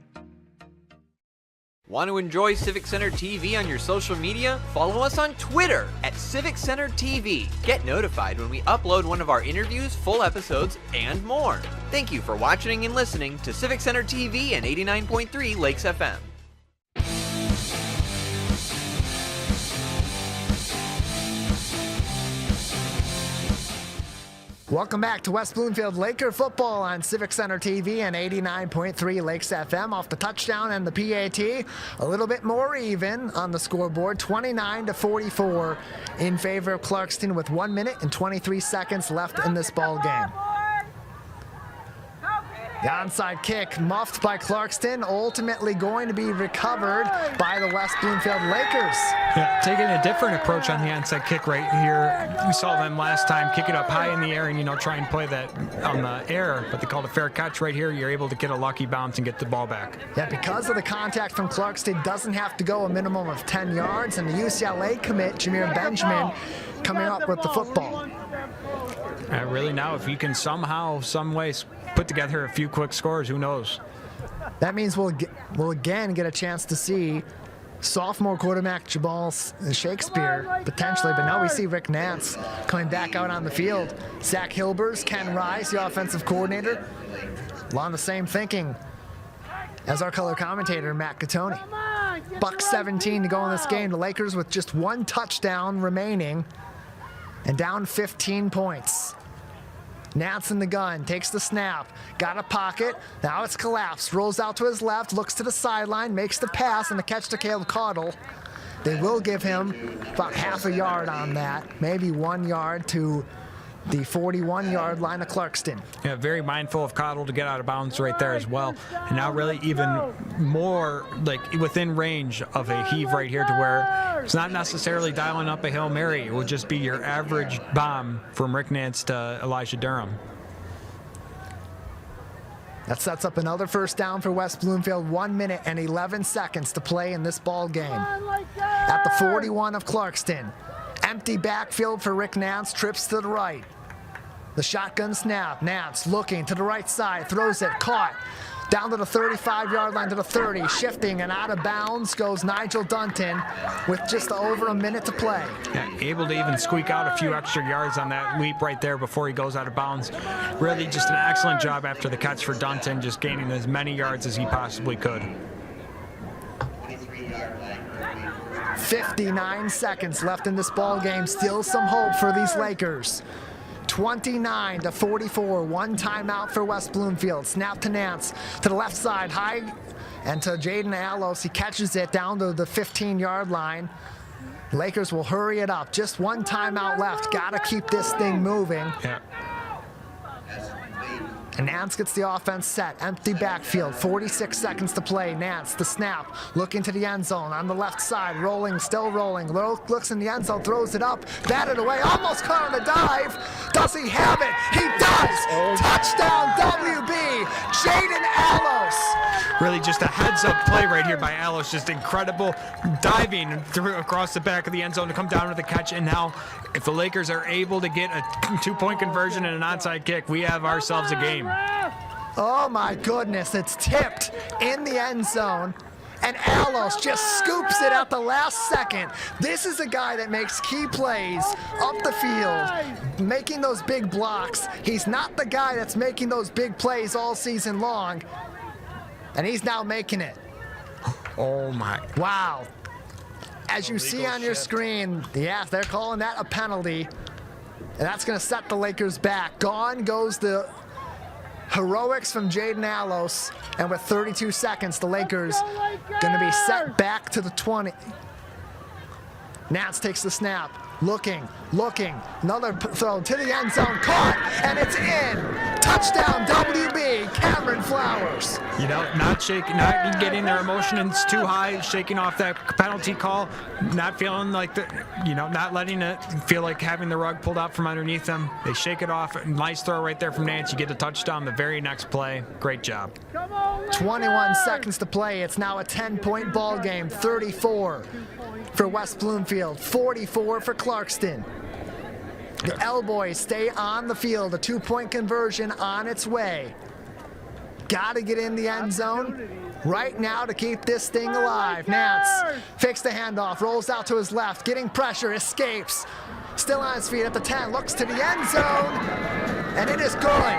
Want to enjoy Civic Center TV on your social media? Follow us on Twitter at Civic Center TV. Get notified when we upload one of our interviews, full episodes, and more. Thank you for watching and listening to Civic Center TV and 89.3 Lakes FM. Welcome back to West Bloomfield Laker football on Civic Center TV and 89.3 Lakes FM. Off the touchdown and the PAT, a little bit more even on the scoreboard, 29-44 in favor of Clarkston with 1 minute and 23 seconds left in this ball game. The onside kick muffed by Clarkston, ultimately going to be recovered by the West Bloomfield Lakers. Yeah, taking a different approach on the onside kick right here. We saw them last time kick it up high in the air and, try and play that on the air, but they called a fair catch right here. You're able to get a lucky bounce and get the ball back. Yeah, because of the contact from Clarkston, doesn't have to go a minimum of 10 yards, and the UCLA commit, Jameer Benjamin, coming up with the football. Really now, if you can somehow, some ways, put together a few quick scores, who knows? That means we'll again get a chance to see sophomore quarterback Jabal Shakespeare potentially, but now we see Rick Nance coming back out on the field. Zach Hilbers, Ken Rice, the offensive coordinator, along the same thinking as our color commentator Matt Gattoni. Buck 17 to go in this game. The Lakers with just one touchdown remaining and down 15 points. Nance in the gun, takes the snap, got a pocket, now it's collapsed, rolls out to his left, looks to the sideline, makes the pass, and the catch to Caleb Caudle. They will give him about half a yard on that, maybe 1 yard to the 41-yard line of Clarkston. Yeah, very mindful of Caudle to get out of bounds right there as well. And now really even more like within range of a heave right here to where it's not necessarily dialing up a Hail Mary. It would just be your average bomb from Rick Nance to Elijah Durham. That sets up another first down for West Bloomfield. 1 minute and 11 seconds to play in this ball game. At the 41 of Clarkston. Empty backfield for Rick Nance, trips to the right. The shotgun snap, Nance looking to the right side, throws it, caught. Down to the 35-yard line to the 30, shifting and out of bounds goes Nigel Dunton with just over a minute to play. Yeah, able to even squeak out a few extra yards on that leap right there before he goes out of bounds. Really just an excellent job after the catch for Dunton, just gaining as many yards as he possibly could. 59 seconds left in this ball game. Still some hope for these Lakers. 29-44, one timeout for West Bloomfield. Snap to Nance to the left side, high, and to Jaden Allos. He catches it down to the 15-yard line. Lakers will hurry it up. Just one timeout left. Got to keep this thing moving. Yeah. And Nance gets the offense set. Empty backfield. 46 seconds to play. Nance, the snap. Looking to the end zone on the left side. Rolling, still rolling. Looks in the end zone. Throws it up. Batted away. Almost caught on the dive. Does he have it? He does! Touchdown WB. Jaden Allos. Really just a heads-up play right here by Allos. Just incredible diving through across the back of the end zone to come down with the catch. And now, if the Lakers are able to get a two-point conversion and an onside kick, we have ourselves a game. Oh my goodness, it's tipped in the end zone, and Allos just scoops it at the last second. This is a guy that makes key plays up the field, making those big blocks. He's not the guy that's making those big plays all season long, and he's now making it. Oh my. Wow. As you see on your screen, yeah, they're calling that a penalty, and that's going to set the Lakers back. Gone goes the heroics from Jaden Allos, and with 32 seconds, the Lakers going to be set back to the 20. Nance takes the snap, looking, another throw to the end zone, caught, and it's in. Touchdown WB, Cameron Flowers. You know, not getting their emotions too high, shaking off that penalty call, not feeling like not letting it feel like having the rug pulled out from underneath them. They shake it off. Nice throw right there from Nance. You get the touchdown the very next play. Great job. 21 seconds to play. It's now a 10-point ball game. 34 for West Bloomfield, 44 for Clarkston. The L-Boys stay on the field. A 2-point conversion on its way. Got to get in the end zone right now to keep this thing alive. Nance fakes the handoff, rolls out to his left, getting pressure, escapes. Still on his feet at the 10, looks to the end zone, and it is good.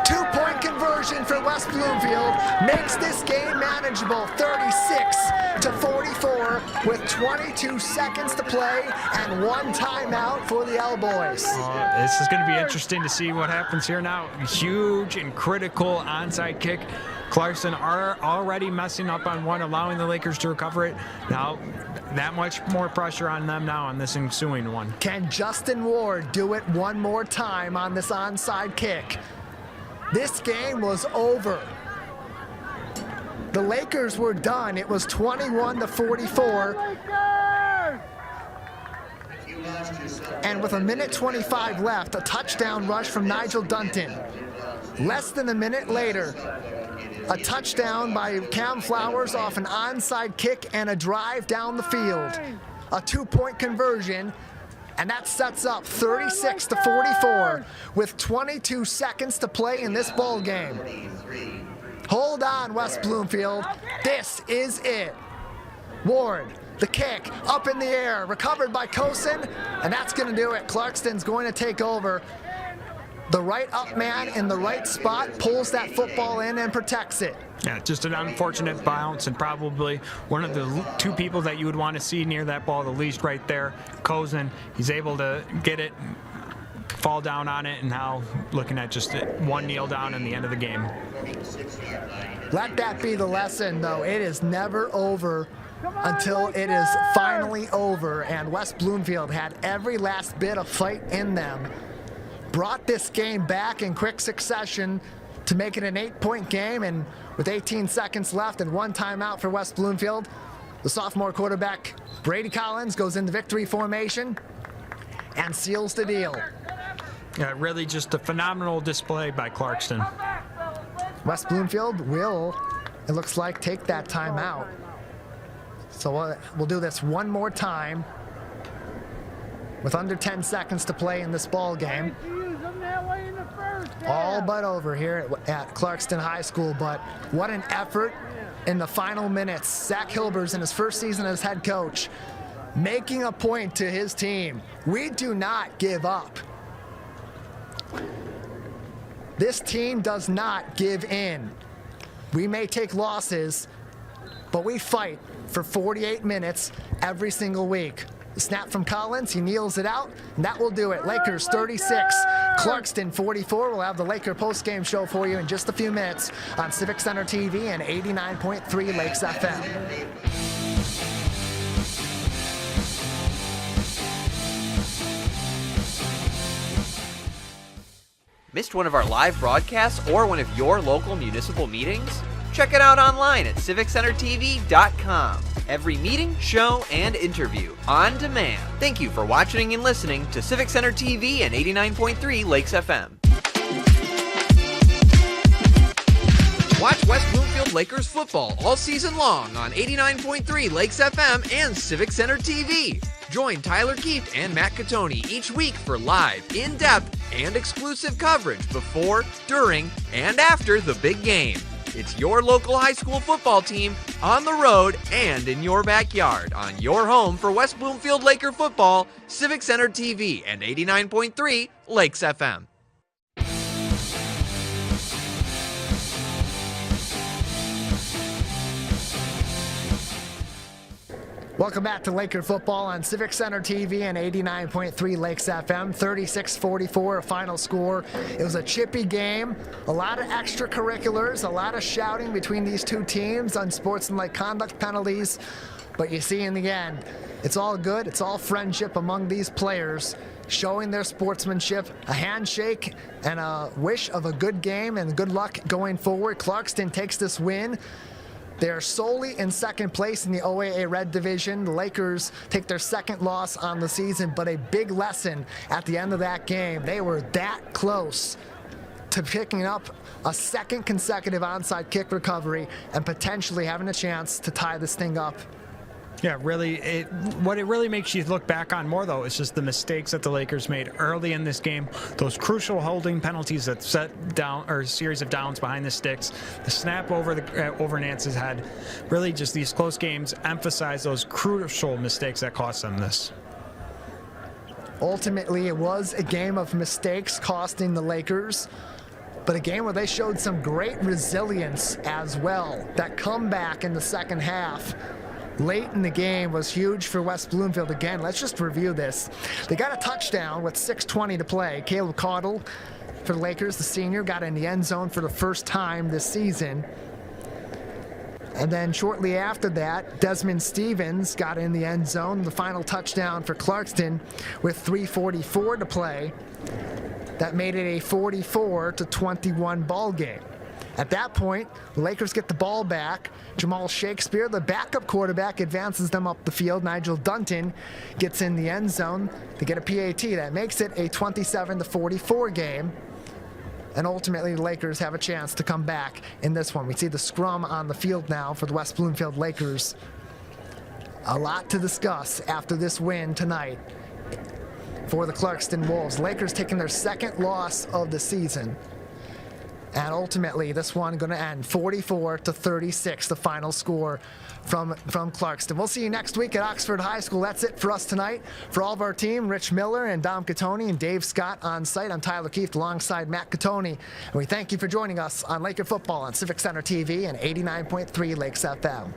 2-point conversion for West Bloomfield makes this game manageable. 36-44 with 22 seconds to play and one timeout for the L-Boys. This is going to be interesting to see what happens here now. Huge and critical onside kick. Clarkston are already messing up on one, allowing the Lakers to recover it. Now, that much more pressure on them now on this ensuing one. Can Justin Ward do it one more time on this onside kick? This game was over. The Lakers were done. It was 21-44. And with a minute 25 left, a touchdown rush from Nigel Dunton. Less than a minute later, a touchdown by Cam Flowers off an onside kick and a drive down the field. A 2-point conversion. And that sets up 36-44 with 22 seconds to play in this ball game. Hold on, West Bloomfield. This is it. Ward, the kick, up in the air, recovered by Kosen, and that's going to do it. Clarkston's going to take over. The right up man in the right spot pulls that football in and protects it. Yeah, just an unfortunate bounce, and probably one of the two people that you would want to see near that ball the least right there. Kosen, he's able to get it fall down on it, and now looking at just one kneel down in the end of the game. Let that be the lesson, though. It is never over until it is finally over, and West Bloomfield had every last bit of fight in them. Brought this game back in quick succession to make it an 8-point game, and with 18 seconds left and one timeout for West Bloomfield, the sophomore quarterback Brady Collins goes into victory formation and seals the deal. Yeah, really just a phenomenal display by Clarkston. West Bloomfield will, it looks like, take that timeout. So we'll do this one more time with under 10 seconds to play in this ball game. All but over here at Clarkston High School, but what an effort in the final minutes. Zach Hilbers, in his first season as head coach, making a point to his team. We do not give up. This team does not give in. We may take losses, but we fight for 48 minutes every single week. The snap from Collins, he kneels it out, and that will do it. Lakers 36, Clarkston 44. We'll have the Laker postgame show for you in just a few minutes on Civic Center TV and 89.3 Lakes FM. Missed one of our live broadcasts or one of your local municipal meetings? Check it out online at civiccentertv.com. Every meeting, show, and interview on demand. Thank you for watching and listening to Civic Center TV and 89.3 Lakes FM. Watch West Bloomfield Lakers football all season long on 89.3 Lakes FM and Civic Center TV. Join Tyler Kieft and Matt Catoni each week for live, in-depth, and exclusive coverage before, during, and after the big game. It's your local high school football team on the road and in your backyard on your home for West Bloomfield Laker football, Civic Center TV and 89.3 Lakes FM. Welcome back to Laker football on Civic Center TV and 89.3 Lakes FM. 36-44 final score. It was a chippy game. A lot of extracurriculars, a lot of shouting between these two teams, unsportsmanlike conduct penalties. But you see in the end, it's all good. It's all friendship among these players, showing their sportsmanship, a handshake, and a wish of a good game and good luck going forward. Clarkston takes this win. They're solely in second place in the OAA Red Division. The Lakers take their second loss on the season, but a big lesson at the end of that game. They were that close to picking up a second consecutive onside kick recovery and potentially having a chance to tie this thing up. Yeah, really, what it really makes you look back on more, though, is just the mistakes that the Lakers made early in this game. Those crucial holding penalties that set down, or a series of downs behind the sticks, the snap over Nance's head. Really, just these close games emphasize those crucial mistakes that cost them this. Ultimately, it was a game of mistakes costing the Lakers, but a game where they showed some great resilience as well. That comeback in the second half late in the game was huge for West Bloomfield. Again, let's just review this. They got a touchdown with 6:20 to play. Caleb Caudle for the Lakers, the senior, got in the end zone for the first time this season. And then shortly after that, Desmond Stevens got in the end zone, the final touchdown for Clarkston with 3:44 to play. That made it a 44-21 ball game. At that point, the Lakers get the ball back. Jamal Shakespeare, the backup quarterback, advances them up the field. Nigel Dunton gets in the end zone to get a PAT. That makes it a 27-44 game. And ultimately, the Lakers have a chance to come back in this one. We see the scrum on the field now for the West Bloomfield Lakers. A lot to discuss after this win tonight for the Clarkston Wolves. Lakers taking their second loss of the season. And ultimately, this one going to end 44-36, the final score from Clarkston. We'll see you next week at Oxford High School. That's it for us tonight. For all of our team, Rich Miller and Dom Catoni and Dave Scott on site, I'm Tyler Kieft alongside Matt Catoni. And we thank you for joining us on Laker Football on Civic Center TV and 89.3 Lakes FM.